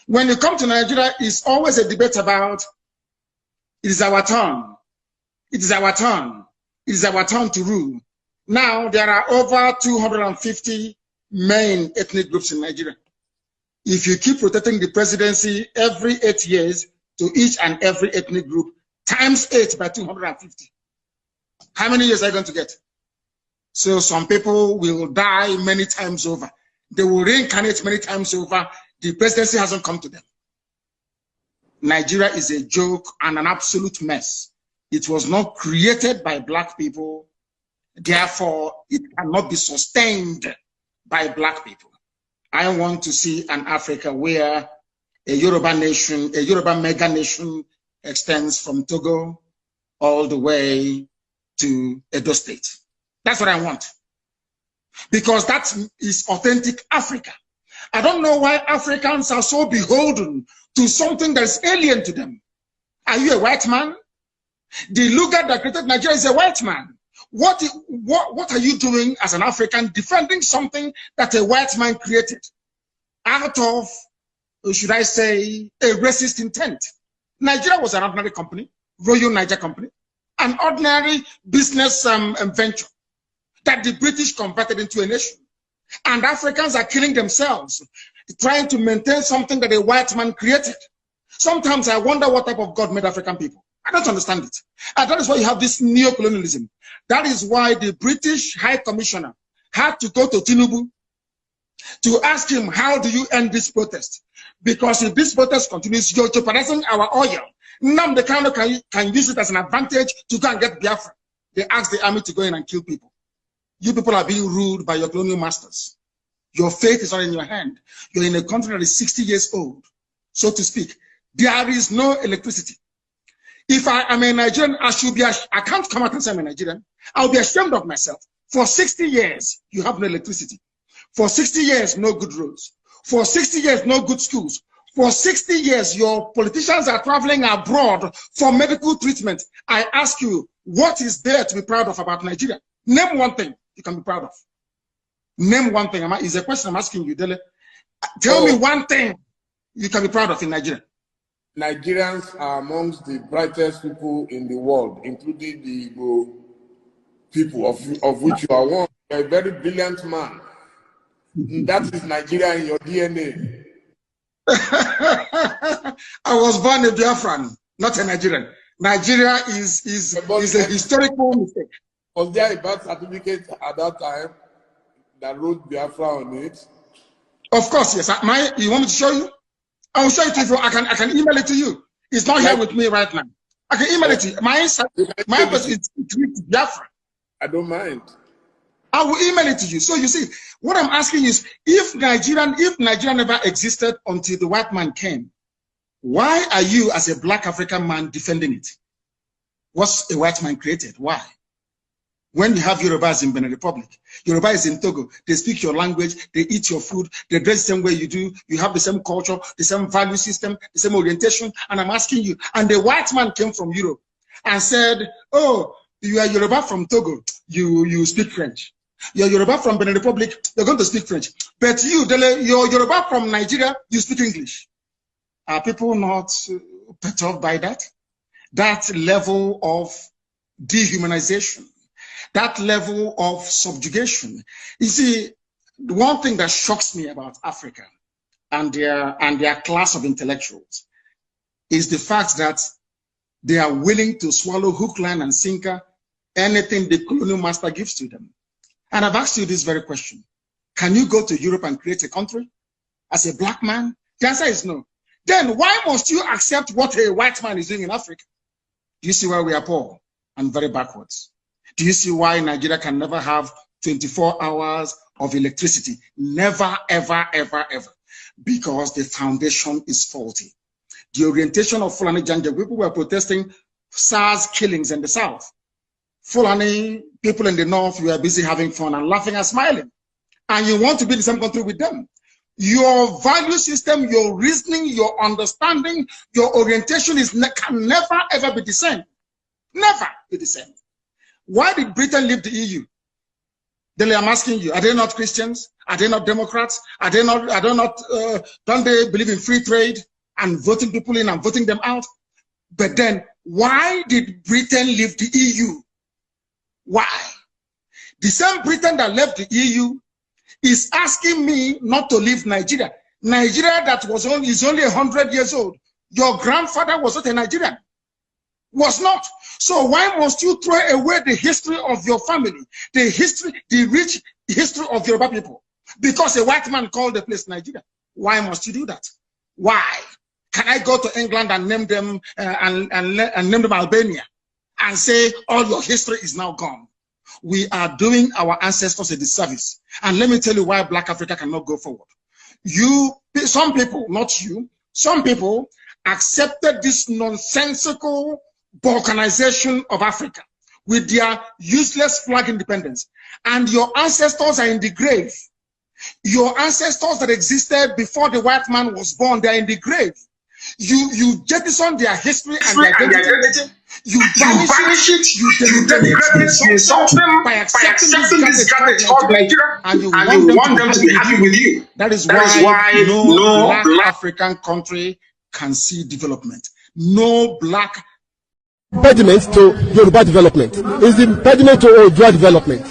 When you come to Nigeria, it's always a debate about it is our turn. It is our turn. It is our turn to rule. Now there are over 250 main ethnic groups in Nigeria. If you keep rotating the presidency every 8 years to each and every ethnic group, times 8 by 250. How many years are you going to get? So some people will die many times over. They will reincarnate many times over. The presidency hasn't come to them. Nigeria is a joke and an absolute mess. It was not created by black people. Therefore, it cannot be sustained by black people. I want to see an Africa where a Yoruba nation, a Yoruba mega nation extends from Togo all the way to Edo State. That's what I want. Because that is authentic Africa. I don't know why Africans are so beholden to something that is alien to them. Are you a white man? The lugard that created Nigeria is a white man. What are you doing as an African defending something that a white man created out of, should I say, a racist intent? Nigeria was an ordinary company, Royal Niger Company, an ordinary business venture that the British converted into a nation. And Africans are killing themselves, trying to maintain something that a white man created. Sometimes I wonder what type of God made African people. I don't understand it. And that is why you have this neo-colonialism. That is why the British High Commissioner had to go to Tinubu to ask him, how do you end this protest? Because if this protest continues, you're jeopardizing our oil. Nnamdi Kanu can use it as an advantage to go and get Biafra. They asked the army to go in and kill people. You people are being ruled by your colonial masters. Your fate is not in your hand. You're in a country that is 60 years old, so to speak. There is no electricity. If I am a Nigerian, I can't come out and say I'm a Nigerian. I'll be ashamed of myself. For 60 years, you have no electricity. For 60 years, no good roads. For 60 years, no good schools. For 60 years, your politicians are traveling abroad for medical treatment. I ask you, what is there to be proud of about Nigeria? Name one thing you can be proud of. Name one thing. Is a question I'm asking you, Dele. Tell me one thing you can be proud of in Nigeria. Nigerians are amongst the brightest people in the world, including the Igbo people, of which you are one. You're a very brilliant man. That is Nigeria in your DNA. I was born a Biafran, not a Nigerian. Nigeria is a historical mistake. Was there a birth certificate at that time that wrote Biafra on it? Of course, yes. You want me to show you? I will show it to you. I can email it to you. It's not here with me right now. I can email it to you. My person is Biafra. I don't mind. I will email it to you. So you see, what I'm asking is, if Nigeria never existed until the white man came, why are you as a black African man defending it? What's a white man created? Why? When you have Yorubas in Benin Republic, Yoruba is in Togo, they speak your language, they eat your food, they dress the same way you do, you have the same culture, the same value system, the same orientation, and I'm asking you, and the white man came from Europe and said, oh, you are Yoruba from Togo, you speak French. You're Yoruba from Benin Republic, you're going to speak French. But you, Dele, you're Yoruba from Nigeria, you speak English. Are people not perturbed by that? That level of dehumanization, that level of subjugation. You see, the one thing that shocks me about Africa and their class of intellectuals is the fact that they are willing to swallow hook, line, and sinker anything the colonial master gives to them. And I've asked you this very question. Can you go to Europe and create a country as a black man? The answer is no. Then why must you accept what a white man is doing in Africa? Do you see why we are poor and very backwards? Do you see why Nigeria can never have 24 hours of electricity? Never, ever, ever, ever. Because the foundation is faulty. The orientation of Fulani Janja, people were protesting SARS killings in the south. Fulani people in the north, you are busy having fun and laughing and smiling. And you want to be in the same country with them. Your value system, your reasoning, your understanding, your orientation can never ever be the same. Never be the same. Why did Britain leave the EU? Then I'm asking you, are they not Christians? Are they not Democrats? Are they not, don't they believe in free trade and voting people in and voting them out? But then why did Britain leave the EU? Why? The same Britain that left the EU is asking me not to leave Nigeria. Nigeria that is only 100 years old. Your grandfather was not a Nigerian. Was not. So why must you throw away the history of your family, the rich history of Yoruba people? Because a white man called the place Nigeria. Why must you do that? Why? Can I go to England and name them and name them Albania and say all your history is now gone? We are doing our ancestors a disservice. And let me tell you why Black Africa cannot go forward. Some people, not you, some people accepted this nonsensical balkanization of Africa with their useless flag independence. And your ancestors are in the grave. Your ancestors that existed before the white man was born, they are in the grave. You jettison their history and their identity. You banish it, you denigrate it, you insult them by accepting this garbage called Nigeria, and you want them to be happy with you. That is why no black African country can see development. No black impediment to Yoruba development. It's the impediment to Odua development.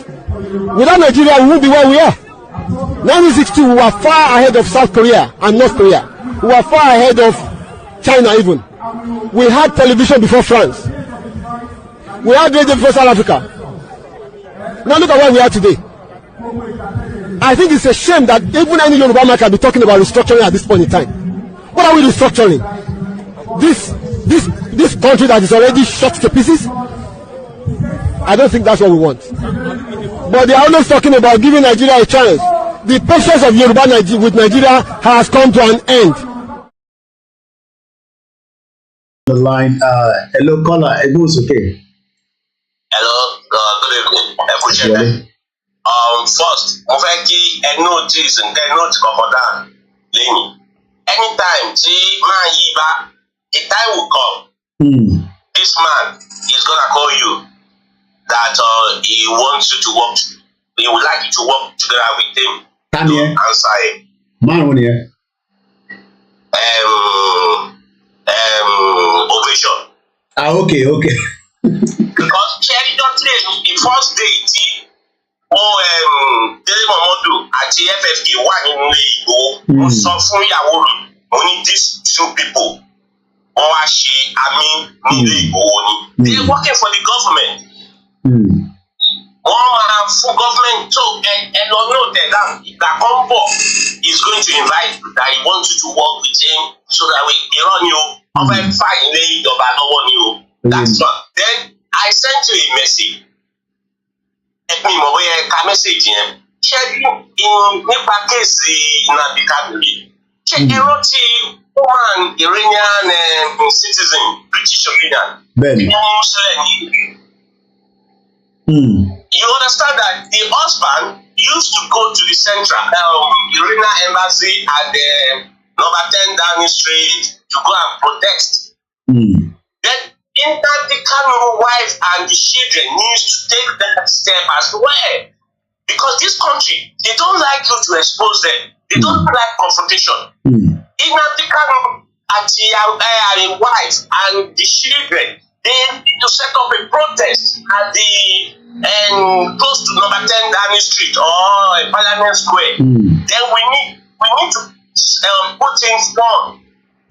Without Nigeria, we won't be where we are. 1962, we were far ahead of South Korea and North Korea. We were far ahead of China even. We had television before France. We had radio before South Africa. Now look at where we are today. I think it's a shame that even any Yoruba man can be talking about restructuring at this point in time. What are we restructuring? This country that is already shot to pieces? I don't think that's what we want. But they are always talking about giving Nigeria a chance. The patience of Yoruba with Nigeria has come to an end. The line, hello caller, it was okay. Hello, good evening. First, mo fẹ́ kí ẹ notice nǹkan note kankan down lẹ́yìn. anytime tí man yìí bá, the time will come. This man is gonna call you that he wants you to work. He would like you to work together with him. Come here. Answer him. Man, when here. Ovation. Okay. Because Cherry don't the first day Délé Momodu àti FFK wà nínú ilé Ìgbòho. Mo sọ fún ìyàwó rẹ̀, mo ní these two people wọ́n wá ṣe àmì ní ilé Ìgbòho ni. They are working for the government. Wọ́n máa fún government tó ẹ lọ note down ìgbà kan bọ̀ is going to invite you that he wants you to work with him so that we irọ́ ni o. Wọ́n fẹ́ fà ilé ìjọba lọ́wọ́ ni o. That's one. Then I sent you a message. Ẹ̀pin ìmọ̀ bóyá ẹ̀ka mẹ́sẹ̀gì yẹn. Ṣé nípa kéèsì Nnamdi Kanu yìí? Ṣé irọ́ tí woman Iranian citizen British Iranian? Bẹ́ẹ̀ni. Wọ́n mú sílẹ̀ ní. You understand that the husband used to go to the central Iranian embassy at the number 10 Downing Street to go and protest. Then Nnamdi Kanu wife and the children needs to take that step as well. Because this country, they don't like you to expose them. They don't like confrontation. Nnamdi Kanu and his wife and the children, they need to set up a protest at the close to number 10 Downing Street or Parliament Square. Then we need to put in form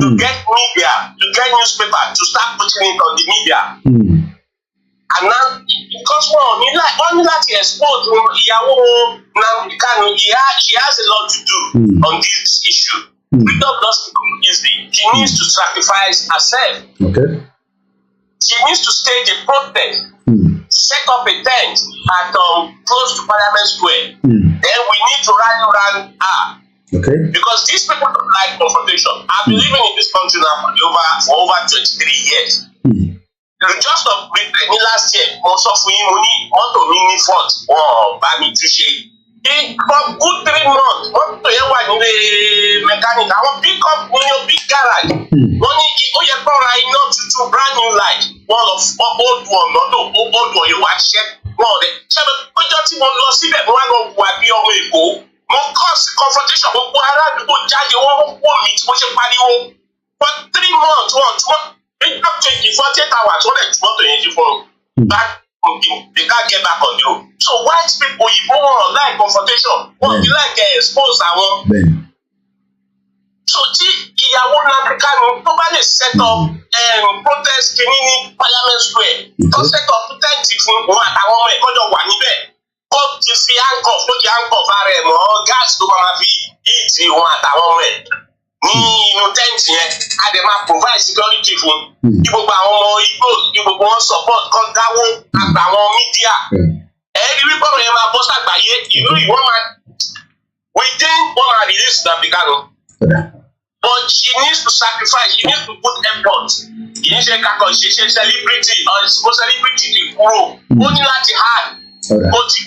to get media, to get newspaper, to start putting it on the media. And now, because one like expose ìyàwó Nnamdi Kanu, she has a lot to do on this issue. Freedom doesn't come easy. She needs to sacrifice herself. Okay. She needs to stage a protest, set up a tent at close to Parliament Square. Then we need to rally around her. Okay. Because these people don't like confrontation. I've been living in this country now for over 23 years. Just of last year, most of we money auto mini fault or buy me to shake. For good 3 months, what to hear one in the mechanic, I want pick up in your big garage. Money, you not to brand new light. One of old one, not old one, you watch it. One, but just one lost it, one of what be on way go. More cause confrontation, but what I do, judge you won't meet what you party. For 3 months, it up 48 hours, what it's not to use for back. They can't get back on you. So white people, you won't like confrontation. What you like expose our. So ìyàwó Nnamdi Kanu tó bá lè set up protest kìíní ní Parliament Square. Tó set up tent fún wọn àtàwọn ọmọ ẹ̀kọ́jọ wà níbẹ̀. Ó ti fi handcuff ara ẹ̀ mọ́ gas tó máa fi hit wọn àtàwọn ọmọ ẹ̀. Ní inú tent yẹn, a dẹ̀ máa provide security fún. Kí gbogbo àwọn ọmọ Igbo, kí gbogbo wọn support kan dáwó àtàwọn media. Ẹ̀ẹ́dì wípé ọ̀rọ̀ yẹn máa bọ́ sàgbáyé, ìlú ìwọ́n máa release Nnamdi Kanu. But she needs to sacrifice, she needs to put effort. Kì í ṣe kakọ̀ ṣe celebrity or celebrity ti kúrò. Ó ní láti hard, ó ti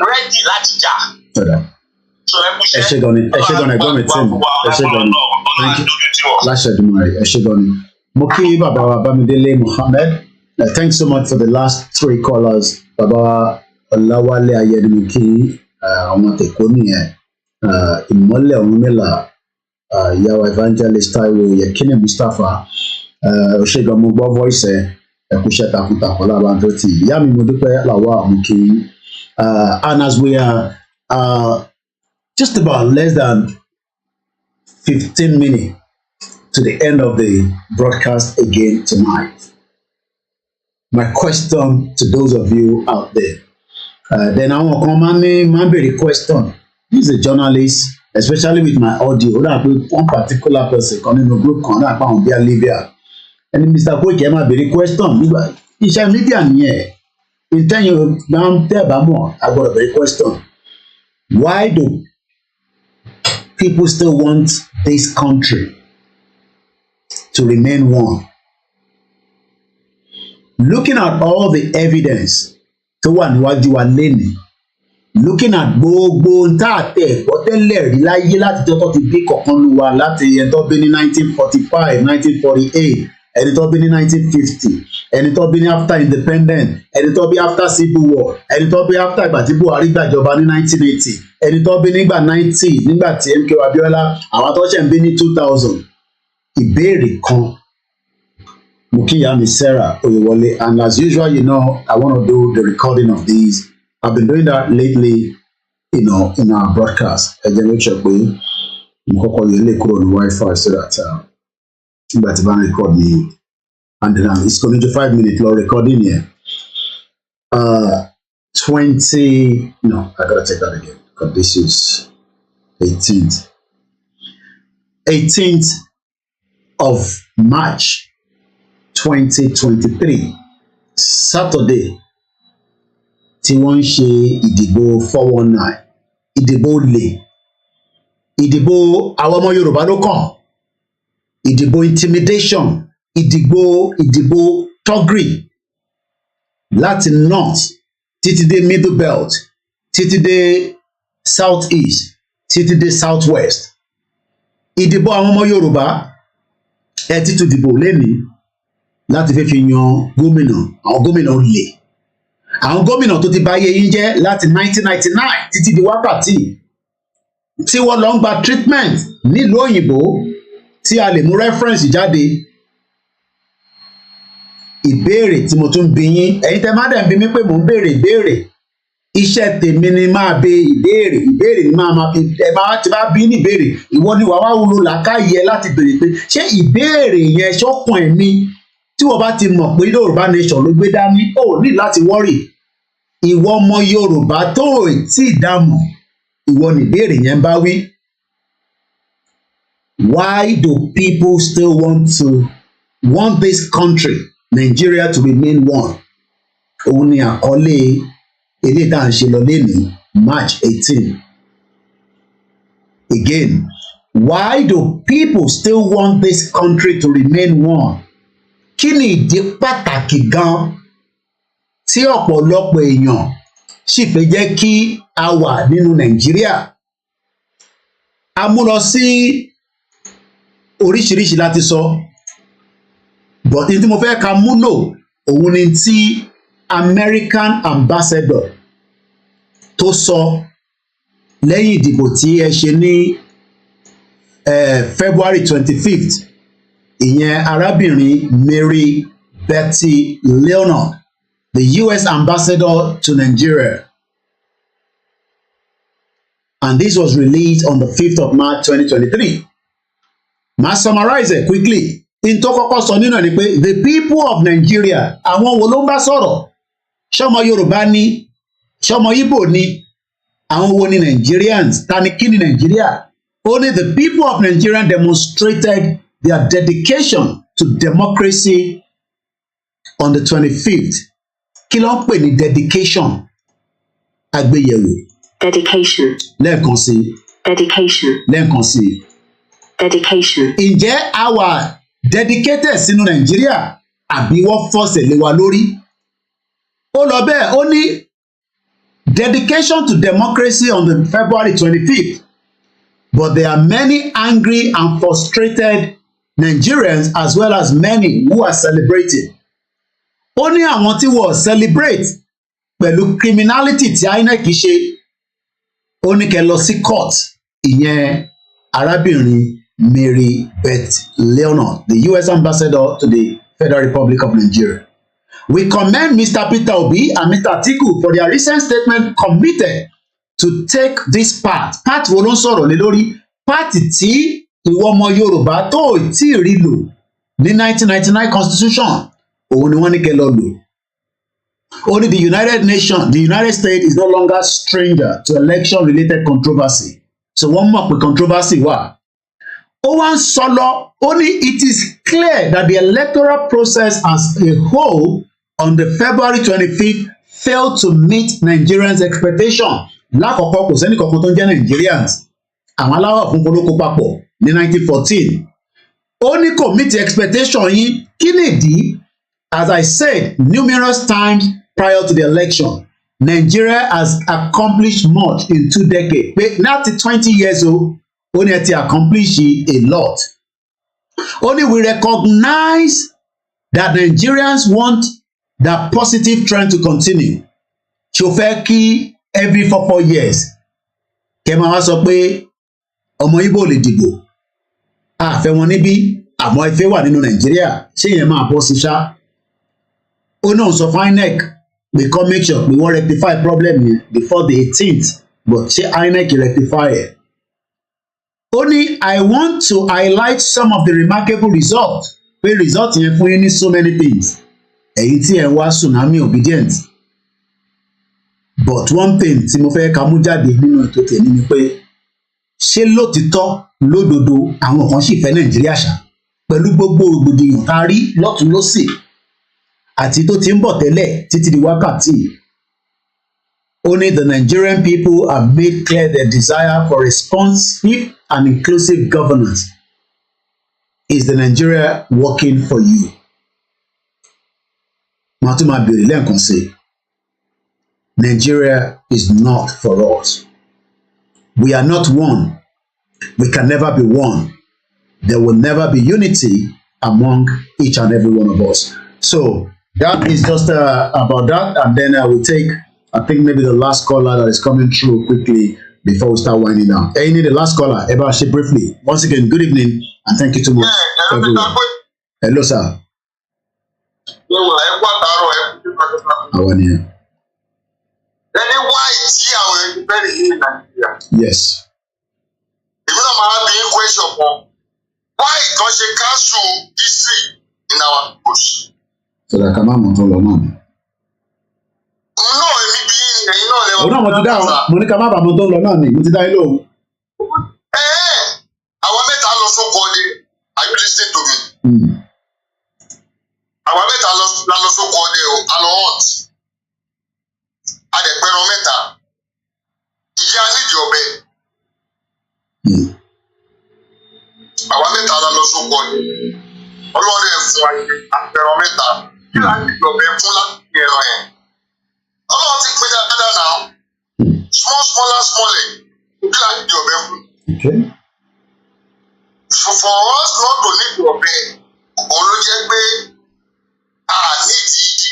ready láti jà. So ẹ kú ṣe. Ẹ ṣé gan ni ẹgbọ́n mi tí mi. Ẹ ṣé gan ni. Láṣẹ Èdùmàrè, ẹ ṣé gan ni. Mo kí bàbá wa Bámidélé Mohammed. Thanks so much for the last 3 callers. Bàbá wa Ọláwálé Ayédèmíkì, ọmọ Tèkó nìyẹn. Ìmọ́lẹ̀ Ọ̀rúnmìlà. Ìyàwó evangelist Taiwo Yekini Mustapha Òṣègùn mo gbọ́ voice ẹ̀kúṣẹ́ takuntakun lábàntọ́tì ìyá mi mo dúpẹ́ làwọn àmúkí and as we are just about less than 15 minutes to the end of the broadcast again tonight, my question to those of you out there, then àwọn kan máa ń béèrè question. This is a journalist, especially with my audio. That one particular person coming in a group kan náà pa àwọn bíi Libya. And Mr. Koiki máa béèrè question nígbà iṣẹ́ media nìyẹn. Ìtẹ́yìn máa ń tẹ̀ bá mọ̀ agbọ́dọ̀ béèrè question. Why do people still want this country to remain one? Looking at all the evidence tó wà níwájú wa lénìí, looking at gbogbo nta tẹ bọ́tẹ́lẹ̀ rí láyé láti jọ́ tó ti bí kọ̀ọ̀kan lu wa láti ẹni tó bí ní 1945 1948 ẹni tó bí ní 1950 ẹni tó bí ní after independence ẹni tó bí after civil war ẹni tó bí after ìgbà tí Buhari gbàjọba ní 1980 ẹni tó bí nígbà 90 nígbà tí MK Abiola àwọn tó ṣẹ̀ ń bí ní 2000 ìbéèrè kan mo kí ìyá mi Sarah Oyewole, and as usual, you know, I want to do the recording of these. I've been doing that lately, you know, in our broadcast. I just make sure we kọ́kọ́ yẹ lè kúrò ní Wi-Fi so that nígbà tí bá ń record me, and then it's going to 5 minutes long recording here. 20. No, I gotta take that again because this is 18th of March. 2023 Saturday tí wọ́n ń ṣe ìdìbò 419 ìdìbò olè ìdìbò àwọn ọmọ Yorùbá ló kàn ìdìbò intimidation ìdìbò tọ́gìrì láti north títí dé middle belt títí dé south east títí dé south west ìdìbò àwọn ọmọ Yorùbá ẹ títún dìbò lẹ́nìí láti fẹ́ fi yan gómìnà àwọn gómìnà olè àwọn gómìnà tó ti bà ayé yín jẹ́ láti 1999 títí di wákàtí tí wọ́n lọ ń gba treatment nílùú òyìnbó tí a lè mú reference jáde. Ìbéèrè tí mo tún bi yín ẹ̀yin tẹ́ má dẹ̀ bi mí pé mò ń béèrè ìbéèrè iṣẹ́ tèmi ni máa bi ìbéèrè ni máa fi ẹ bá ti bá bí ní ìbéèrè ìwọ ni wàá wá wúlò làákàyè láti béèrè pé ṣé ìbéèrè yẹn ṣọ́kàn ẹ̀ ni tí wọ́n bá ti mọ̀ pé Yorùbá nation ló gbé dání ó ní láti wọ́rì ìwọ ọmọ Yorùbá tó tí ì dámọ̀ ìwọ ni ìbéèrè yẹn bá wí. Why do people still want this country, Nigeria, to remain one? Òun ni àkọlé eléyìí tá à ń ṣe lọ lẹ́nu March 18. Again, why do people still want this country to remain one? Kí ni ìdí pàtàkì gan tí ọ̀pọ̀lọpọ̀ èèyàn sì fẹ́ jẹ́ kí a wà nínú Nàìjíríà? A mú lọ sí oríṣiríṣi láti sọ, but ní tí mo fẹ́ ká múlò òun ni tí American ambassador tó sọ lẹ́yìn ìdìbò tí ẹ ṣe ní February 25th. Ìyẹn arábìnrin Mary Betty Leonard, the US ambassador to Nigeria. And this was released on the 5th of March 2023. Màá summarize it quickly. In tó kọ́kọ́ sọ nínú ni pé the people of Nigeria, àwọn wo ló ń bá sọ̀rọ̀? Ṣọmọ Yorùbá ni, ṣọmọ Igbo ni, àwọn wo ni Nigerians? Ta ni kí ni Nigeria? Only the people of Nigeria demonstrated their dedication to democracy on the 25th. Kí ló ń pè ní dedication? Àgbéyẹ̀wò. Dedication. Lẹ́ẹ̀kan sí. Dedication. Lẹ́ẹ̀kan sí. Dedication. Ǹjẹ́ a wà dedicated sínú Nàìjíríà àbí wọ́n fọ́sẹ̀ lé wa lórí? Ó lọ bẹ́ẹ̀, ó ní dedication to democracy on the February 25th. But there are many angry and frustrated Nigerians as well as many who are celebrating. Ó ní àwọn tí wọ́n celebrate pẹ̀lú criminality tí INEC ṣe. Ó ní kẹ́ lọ sí court, ìyẹn arábìnrin Mary Beth Leonard, the US ambassador to the Federal Republic of Nigeria. We commend Mr. Peter Obi and Mr. Atiku for their recent statement committed to take this part. Part wo ló ń sọ̀rọ̀ lé lórí? Part tí ìwọ ọmọ Yorùbá tó tí rí lò ní 1999 constitution òun ni wọ́n ní kẹ́ lọ lò. Only the United States is no longer stranger to election-related controversy. So wọ́n mọ̀ pé controversy wà. Ó wá ń sọ lọ, ó ní it is clear that the electoral process as a whole on the February 25th failed to meet Nigerians' expectation. Lákọ̀ọ́kọ́ kò sẹ́ni kankan tó ń jẹ́ Nigerians. Àwọn aláwọ̀ funfun ló kó papọ̀ ní 1914. Ó ní kò meet expectation yín. Kí nìdí? As I said numerous times prior to the election, Nigeria has accomplished much in 2 decades. Pé láti 20 years old, ó ní ẹ ti accomplish a lot. Only we recognize that Nigerians want that positive trend to continue. Ṣó fẹ́ kí every 4 years kẹ́ máa wá sọ pé ọmọ Igbo lè dìbò. Àfẹ́ wọn níbí àmọ́ ìfẹ́ wà nínú Nàìjíríà. Ṣé yẹn máa bọ́ sí ṣá? Ó náà sọ fún INEC we come make sure we wan rectify problem yẹn before the 18th, but ṣé INEC rectify ẹ̀? Ó ní I want to highlight some of the remarkable results. Pé result yẹn fún yín ní so many things. Èyí tí ẹ̀ wá tsunami obedient. But one thing tí mo fẹ́ ká mú jáde nínú ètò tèmi ni pé ṣé lótìtọ́ lódodo àwọn kan sì fẹ́ Nàìjíríà ṣá pẹ̀lú gbogbo rògbòdìyàn tá a rí lọ́tùn lósì àti tó ti ń bọ̀ tẹ́lẹ̀ títí di wákàtí. Only the Nigerian people have made clear their desire for responsive and inclusive governance. Is the Nigeria working for you? Màá tún máa bèrè lẹ́ẹ̀kan sí. Nigeria is not for us. We are not one. We can never be one. There will never be unity among each and every one of us. So that is just about that, and then I will take, I think maybe the last caller that is coming through quickly before we start winding down. Hey, the last caller, Ebashi, briefly. Once again, good evening, and thank you too much, everyone. Hello, sir. How are you? Yes. Why does she cancel history in our bush? So that come on, hold on. No, èmi bí no, mo ti dá mo ní ká má bàa mo tó lọ náà ni mo ti dá yín lóhùn. Àwọn mẹ́ta lọ sóko ọdẹ. Are you listening to me? Àwọn mẹ́ta lọ sóko ọdẹ o, a lọ hunt. A dẹ̀ pẹran mẹ́ta. Ìyá nídìí ọ̀bẹ. Àwọn mẹ́ta lọ sóko ọdẹ. Ọlọ́run ẹ̀ fún wa ṣe àpẹran mẹ́ta. Kí la nídìí ọ̀bẹ fún láti fi ẹran yẹn? Ọlọ́run ti pín dáadáa náà. Smaller. Kí la nídìí ọ̀bẹ fún? For us not to need ọ̀bẹ, òun ló jẹ́ pé a nídìí igi.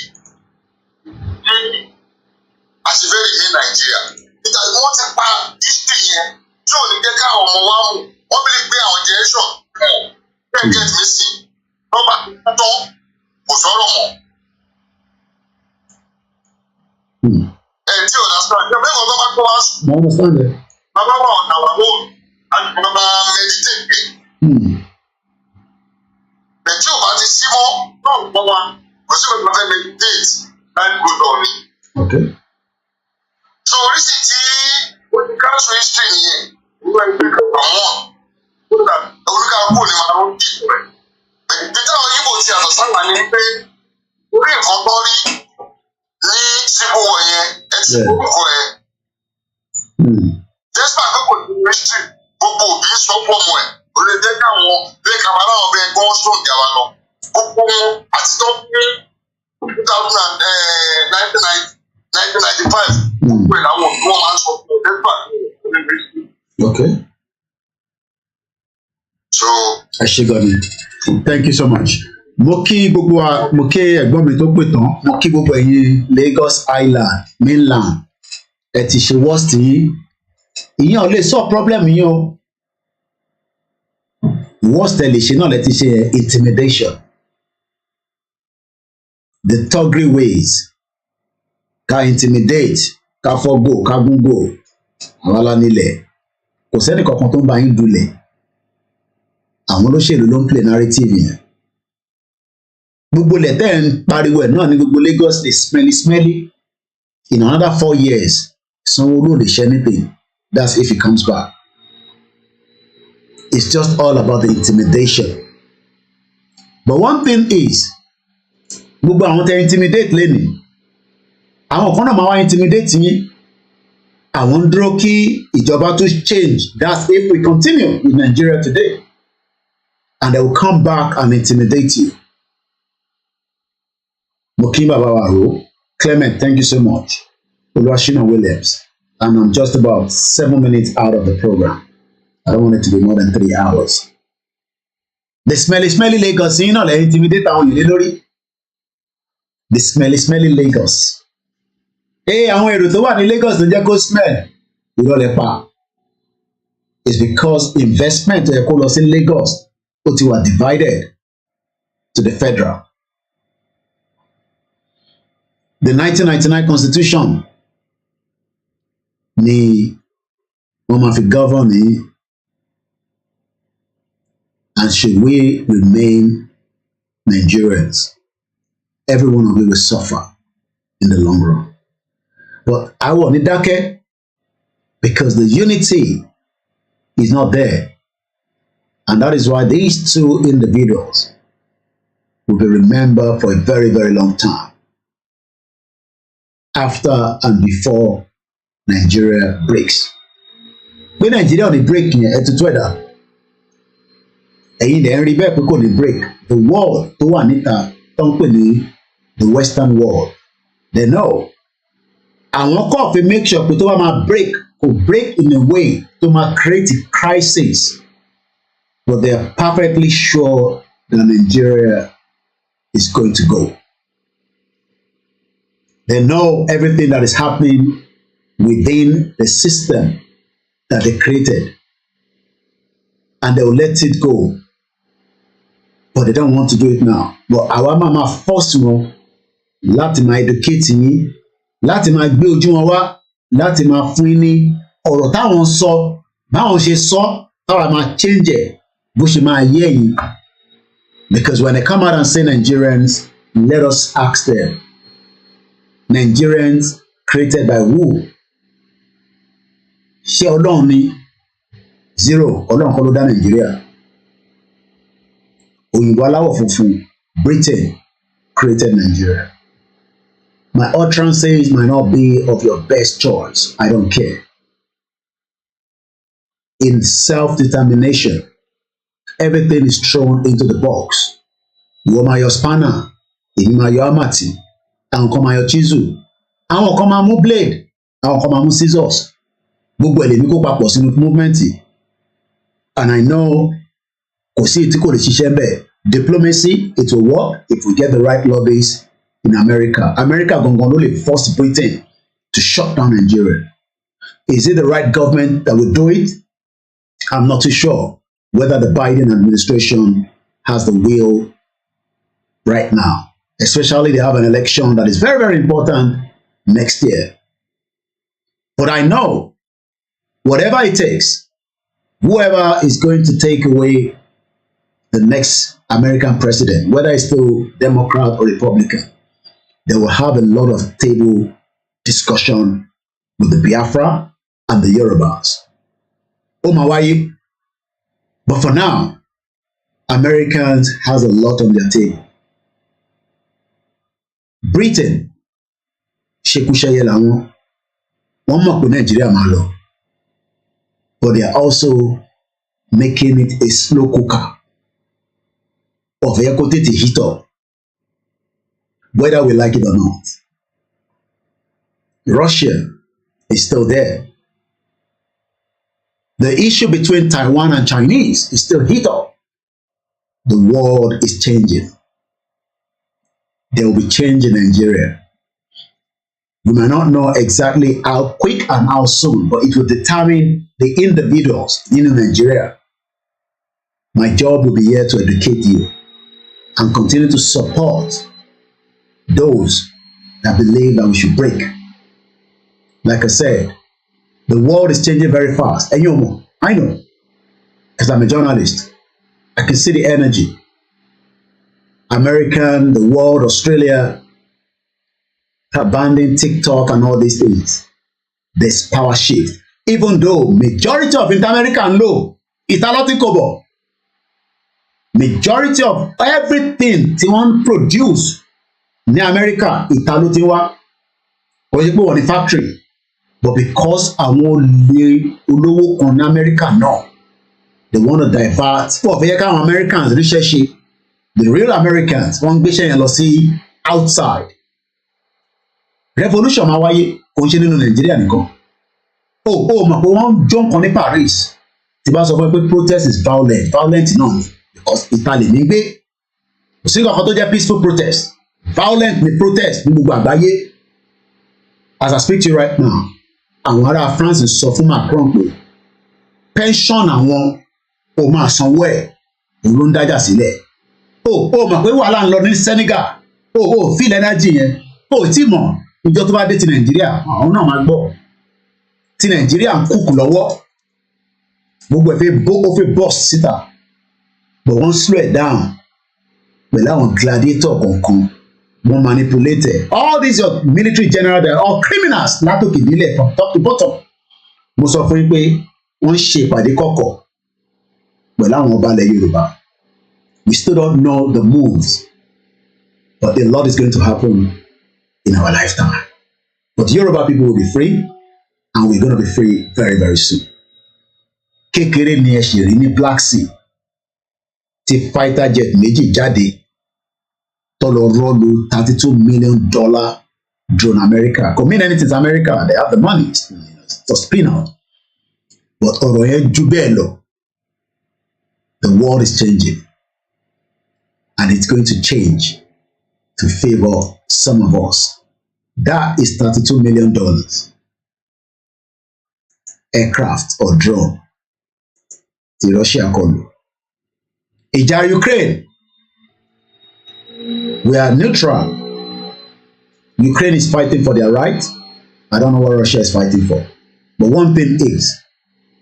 Àṣìfẹ́rì ní Nàìjíríà. Nígbà tí wọ́n ti pa history yẹn tí ò ní jẹ́ káwọn ọmọ wa mú. Wọ́n bí gbé àwọn generation pọ̀. Bẹ́ẹ̀ get me see. Rọ́bà tó kò sọ̀rọ̀ mọ́. Tí o understand, ṣe bẹ́ẹ̀ kọ́ bá kó wá sùn. I understand it. Bàbá wà ọ̀nà wà wò àti bàbá meditate pé. Tí o bá ti sí mọ́ náà gbọ́ wa, kò sí bàbá fẹ́ meditate láì gbọdọ̀ ni. So oríṣi tí o ti cancel history nìyẹn, ìwé ẹgbẹ́ kan àwọn oníkàkú ni màá ń dìbò rẹ̀. Ìdíjà àwọn Igbo ti àtọ̀ sábà ní pé orí nǹkan tó rí ní civil war yẹn ẹ ti gbogbo ẹ. Despite pé kò ní history gbogbo òbí sọ fún ọmọ ẹ o lè jẹ́ káwọn lè kàwá láwọn ọbẹ̀ gbọ́n sóun jà wá lọ. Gbogbo wọn àti tó ní 1995 gbogbo ẹ̀ làwọn òbí wọn máa ń sọ fún ọ despite pé kò ní history. Okay. So. Ẹ ṣé gan ni. Thank you so much. Mo kí gbogbo wa, mo kí ẹ̀gbọ́n mi tó pè tán, mo kí gbogbo ẹ̀yin Lagos Island, mainland, ẹ ti ṣe worst yín. Ìyẹn ò lè solve problem yín o. Worst ẹ lè ṣe náà lẹ ti ṣe intimidation. The thuggery ways. Ká intimidate, ká fọ́gò, ká gúngò, àwọn alánilẹ̀. Kò sẹ́ni kankan tó ń bá yín dulẹ̀. Àwọn olóṣèlú ló ń play narrative yẹn. Gbogbo lẹ́tẹ̀ ń pariwo ẹ̀ náà ní gbogbo Lagos dey smelly. In another 4 years, Sanwó-Olú ò lè ṣe anything. That's if he comes back. It's just all about the intimidation. But one thing is, gbogbo àwọn tẹ intimidate lẹ́nìí, àwọn kan náà máa wá intimidate yín. Àwọn ń dúró kí ìjọba tó change. That's if we continue with Nigeria today. And they will come back and intimidate you. Mokin Baba Waro, Clement, thank you so much. Oluwashina Williams, and I'm just about 7 minutes out of the program. I don't want it to be more than 3 hours. The smelly Lagos, you know, like intimidate àwọn ìlú lórí. The smelly Lagos. Àwọn èrò tó wà ní Lagos ló jẹ́ kó smell. Irọ́ lẹ pa. It's because investment ẹ kó lọ sí Lagos ó ti wà divided to the federal. The 1999 constitution ni wọ́n máa fi govern ní, and should we remain Nigerians, every one of you will suffer in the long run. But I want it dákẹ́ because the unity is not there. And that is why these two individuals will be remembered for a very, very long time. After and before Nigeria breaks. When Nigeria on the break yẹn, ẹ tutù ẹ̀dá. Ẹ̀yin dẹ̀ ń rí bẹ́ẹ̀ pé kò ní break. The world tó wà níta tó ń pè ní the Western world. They know. Àwọn kọ́ fi make sure pé tó bá máa break, kò break in a way tó máa create a crisis. But they are perfectly sure that Nigeria is going to go. They know everything that is happening within the system that they created. And they will let it go. But they don't want to do it now. But àwa máa force wọn láti máa educate yín, láti máa gbé ojú wọn wá, láti máa fún yín ní ọ̀rọ̀ táwọn sọ, báwọn ṣe sọ, táwa máa change ẹ̀ bó ṣe máa yé yín. Because when they come out and say Nigerians, let us ask them, Nigerians created by who? Ṣé Ọlọ́run ni? Zero. Ọlọ́run kọ́ ló dá Nàìjíríà. Òyìnbó aláwọ̀ funfun, Britain created Nigeria. My utterances might not be of your best choice. I don't care. In self-determination, everything is thrown into the box. Ìwọ máa yọ spanner, èmi máa yọ amati, àwọn kan máa yọ chisel, àwọn kan máa mú blade, àwọn kan máa mú scissors. Gbogbo ẹ̀ lèmi kó papọ̀ sínú movement. And I know kò sí tí kò lè ṣiṣẹ́ bẹ́ẹ̀. Diplomacy, it will work if we get the right lobbies in America. America gangan ló lè force Britain to shut down Nigeria. Is it the right government that will do it? I'm not too sure whether the Biden administration has the will right now. Especially they have an election that is very, very important next year. But I know whatever it takes, whoever is going to take away the next American president, whether it's still Democrat or Republican, they will have a lot of table discussion with the Biafra and the Yorubas. Oh my way. But for now, Americans has a lot on their table. Britain, ṣekúṣẹyẹ làwọn, wọ́n mọ̀ pé Nàìjíríà máa lọ, but they are also making it a slow cooker. Of ẹ̀yẹ kó tètè heat up, whether we like it or not. Russia is still there. The issue between Taiwan and Chinese is still heat up. The world is changing. There will be change in Nigeria. We may not know exactly how quick and how soon, but it will determine the individuals in Nigeria. My job will be here to educate you and continue to support those that believe that we should break. Like I said, the world is changing very fast. And I know, because I'm a journalist. I can see the energy. American, the world, Australia, abandoning TikTok and all these things. There's power shift. Even though majority of Inter-American law, Italo-Tikobo, majority of everything tí wọ́n produce ní America, Italo ti wá, or you go on the factory. But because àwọn olè olówó kan ní America náà, they want to divert. For fẹ́ káwọn Americans ríṣẹ́ ṣe, the real Americans wọ́n gbéṣẹ́ yẹn lọ sí outside. revolution máa wáyé kò ń ṣe nínú Nàìjíríà nìkan. Mọ̀ pé wọ́n jọ nǹkan ní Paris tí bá sọ fún ẹ pé protest is violent náà ni because Italy ní gbé kò sí nǹkan tó jẹ́ peaceful protest violent ni protest ní gbogbo àgbáyé. As I speak to you right now àwọn ará France sọ fún Macron pé pension àwọn ò máa sanwó ẹ̀ òun ló ń dájà sílẹ̀. Mọ̀ pé wàhálà ń lọ ní Senegal feel energy yẹn tí mọ̀ ìjọ tó bá dé ti Nàìjíríà àwọn náà máa gbọ́ ti Nàìjíríà ń kúkú lọ́wọ́ gbogbo ó fẹ́ burst síta but wọ́n slow it down pẹ̀lú àwọn gladiator kọ̀ọ̀kan wọ́n manipulate all these your military general they are all criminals látòkè délẹ̀ from top to bottom. Mo sọ fún yín pé wọ́n ṣe ìpàdé kọ̀kọ̀ pẹ̀lú àwọn ọba ilẹ̀ Yorùbá. We still don't know the moves but a lot is going to happen in our lifetime. But Yoruba people will be free and we're going to be free very very soon. Kékeré ni ẹ ṣe rí ní Black Sea tí fighter jet méjì jáde tó lọ rọ́ọ̀lù $32 million drone America. Kò mean anything to America, they have the money to spin out. But ọ̀rọ̀ yẹn jù bẹ́ẹ̀ lọ. The world is changing and it's going to change to favor some of us. That is $32 million. Aircraft or drone. The Russia kọlù. Ìjà Ukraine. We are neutral. Ukraine is fighting for their right. I don't know what Russia is fighting for. But one thing is,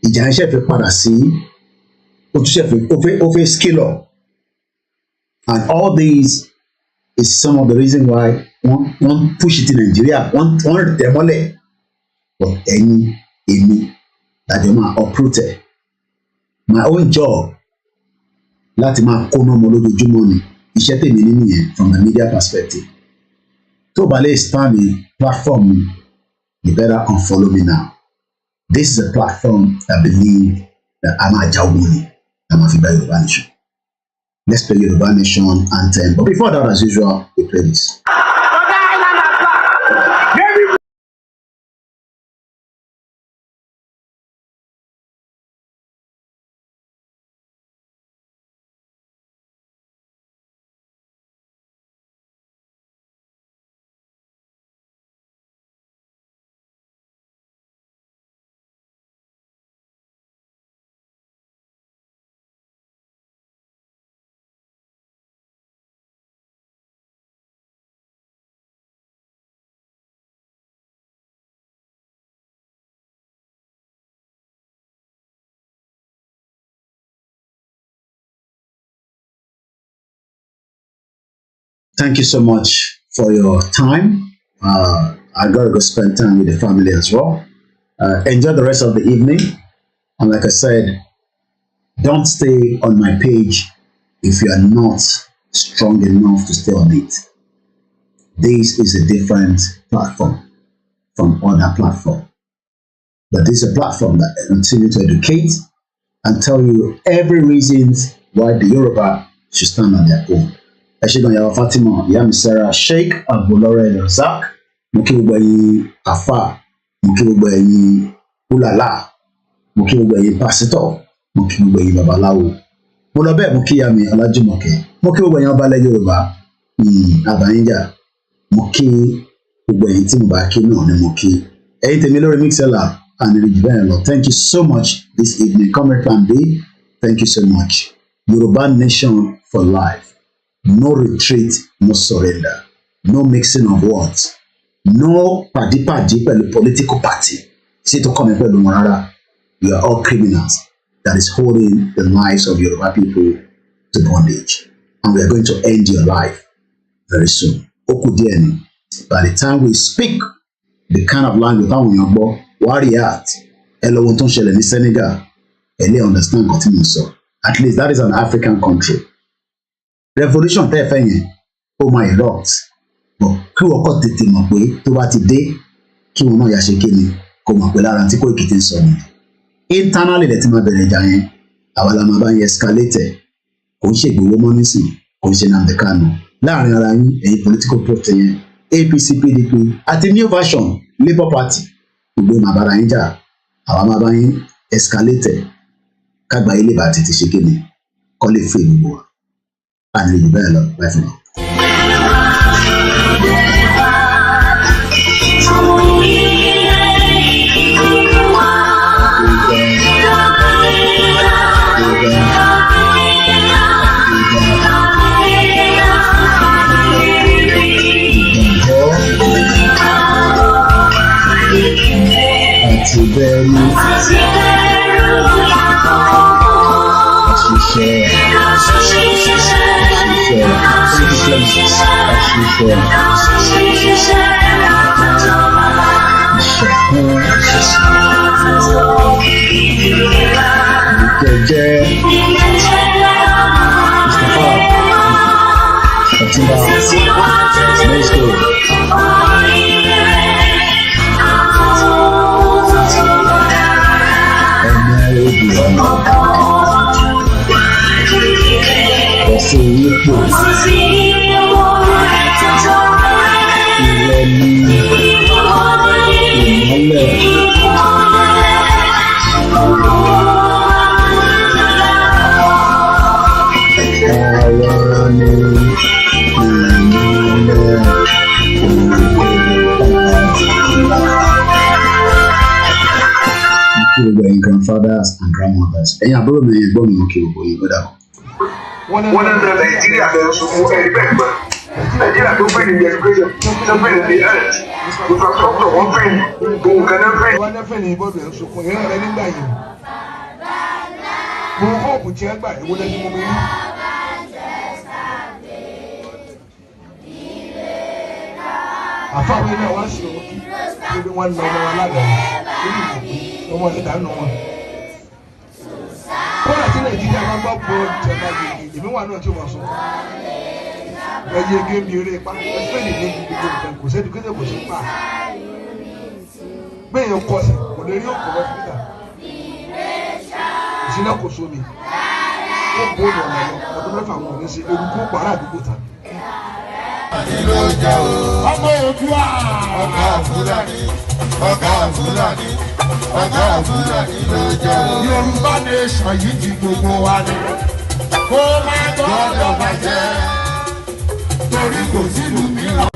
ìjà ń ṣe fi padà sí ó fẹ́ scale up. And all these is some of the reason why one push it in Nigeria, one tẹ̀ mọ́lẹ̀. But èmi láti máa uprooted. My own job láti máa kóná ọmọ lójoojúmọ́ ni iṣẹ́ tèmi ní nìyẹn from the media perspective. Tó bá lè spam mi platform mi, you better unfollow me now. This is a platform that believe that I'm a jawuni. I'm a Fiba Yoruba Nation. Let's play Yoruba Nation anthem. But before that, as usual, we play this. Thank you so much for your time. I gotta go spend time with the family as well. Enjoy the rest of the evening. And like I said, don't stay on my page if you are not strong enough to stay on it. This is a different platform from other platforms. But this is a platform that continues to educate and tell you every reason why the Yoruba should stand on their own. Ẹṣẹ́gun Yàwá Fatima, Ìyá mi Sarah, Sheikh Abdulore Razak, mo kí gbogbo ẹ̀yin àfà, mo kí gbogbo ẹ̀yin ulala, mo kí gbogbo ẹ̀yin pásítọ̀, mo kí gbogbo ẹ̀yin babaláwo. Mo lọ bẹ́ẹ̀ mo kí ìyá mi Ọlájùmọ̀kẹ́, mo kí gbogbo ẹ̀yin ọba ilẹ̀ Yorùbá, àbáyínjà, mo kí gbogbo ẹ̀yin tí mo bá kí náà ni mo kí. Ẹ̀yin tèmi lórí Mixlr and ìrìjì bẹ́ẹ̀ lọ. Thank you so much this evening. Comrade Plan B, thank you so much. Yoruba Nation for life. No retreat, no surrender. No mixing of words. No padi-padi pẹ̀lú political party. See to come pẹ̀lú wọn rárá. You are all criminals that is holding the lives of Yoruba people to bondage. And we are going to end your life very soon. Oku díẹ̀ ni. By the time we speak the kind of language táwọn èèyàn gbọ́, wá react. Ẹ lọ wo tó ń ṣẹlẹ̀ ní Senegal. Ẹ lè understand nǹkan tí mo sọ. At least that is an African country. Revolution tẹ́ fẹ́ yẹn ó máa erupt but kí wọ́n kọ́ tètè mọ̀ pé tó bá ti dé kí wọn náà yà ṣe kéde kó mọ̀ pé lára tí Koiki ti ń sọ nìyẹn. Internally lẹ ti máa bẹ̀rẹ̀ ìjà yẹn àwa la máa bá yẹn escalate kò ń ṣègbówó mọ́ nísìn kò ń ṣe Nnamdi Kanu láàrin ara yín ẹ̀yin political protest yẹn APC PDP àti new version Labour Party gbogbo màbára yín jà àwa máa bá yín escalate kágbá ilé bá ti ṣe kéde kọ́ lè fún ìgbò wa àti ìlú bẹ́ẹ̀ lọ báyìí fún wa. Grandfathers and grandmothers. Ẹ̀yin àbúrò mi gbọ́ mi kí gbogbo yín gbọ́dọ̀. Wọ́n ní Nàìjíríà fẹ́ sunkún ẹ̀rí bẹ́ẹ̀ gbọ́. Nàìjíríà tó fẹ́ ní education, tó fẹ́ ní health, infrastructure, wọ́n fẹ́ ní ohun kan náà fẹ́. Wọ́n fẹ́ ní bọ́ọ̀dù ẹ̀ sunkún ìran rẹ̀ nígbà yìí. Mo hóòpù tí ẹ gbà ìwọ lẹ́ni mo rí. Àfáwọn ilé wa ṣe òkú lórí wọn lọ ọmọ aládàá lórí ìgbòho ọmọ ìdá nù wọn. Kọ́lá tí Nàìjíríà máa gbọ́ bọ́ ìjọba gbègbè èmi wà náà tí wọ́n sọ. Ẹyẹ gémi eré pa ẹgbẹ́ ìdílé gbogbo nǹkan kò sẹ́ni kéde kò sí pa. Gbẹ̀yìn kọ sí kò lè rí òkú hospital. Ìṣúná kò sómi. Ó bó ọ̀nà ọdún mẹ́fà wọn ò ní ṣe orúkọ pàrọ̀ àdúgbò ta. Ọmọ Oòduà ọ̀gá Fúlàní ọ̀gá Fúlàní ọ̀gá Fúlàní ló jẹ́ o. Yorùbá nation yìí ti gbogbo wa ni kó má gbọ́dọ̀ bàjẹ́ torí kò sílùú mìíràn.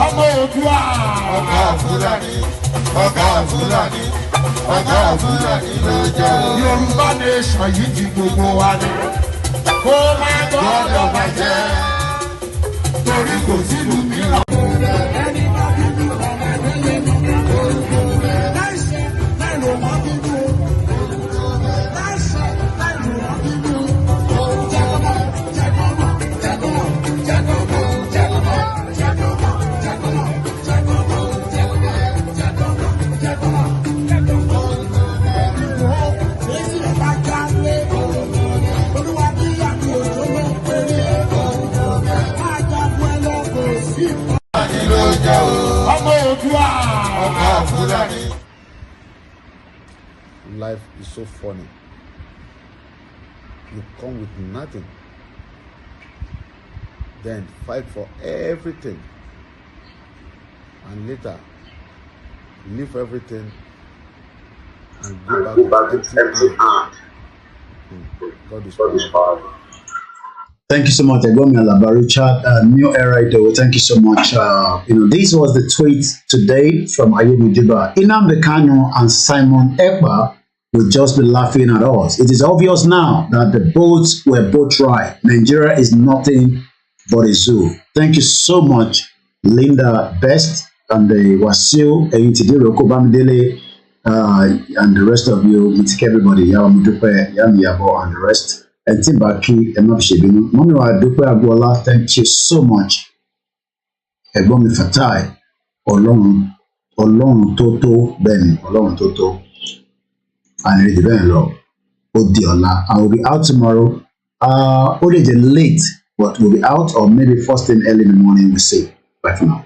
Ọmọ Oòduà ọ̀gá Fúlàní ọ̀gá Fúlàní ọ̀gá Fúlàní ló jẹ́ o. Yorùbá nation yìí ti gbogbo wa ni kó má gbọ́dọ̀ bàjẹ́ torí kò sílùú mìíràn. Life is so funny. You come with nothing, then fight for everything, and later leave everything and go back with empty hand. God is powerful. Thank you so much, Egomi Alaba Richard, New Era Ido. Thank you so much. This was the tweet today from IGBOHO. Nnamdi Kanu and Simon Ekpa will just be laughing at us. It is obvious now that the boats were both right. Nigeria is nothing but a zoo. Thank you so much, Linda Best and the Wasiu Eyintidero Kobamidele, and the rest of you. Mitik everybody, Yawamudupe, Yabo, and the rest. And Timbaki, Emma Shebinu. Mommy Dupe Agwola, thank you so much. ẹ̀gbọ́n mi Fatai Ọlọ́run tó tó bẹ́ẹ̀ ni Ọlọ́run tó tó ànírídìí bẹ́ẹ̀ lọ ó di ọ̀la. I will be out tomorrow. Ó lè jẹ́ late but we'll be out or maybe first thing early in the morning, we'll see. Bye for now.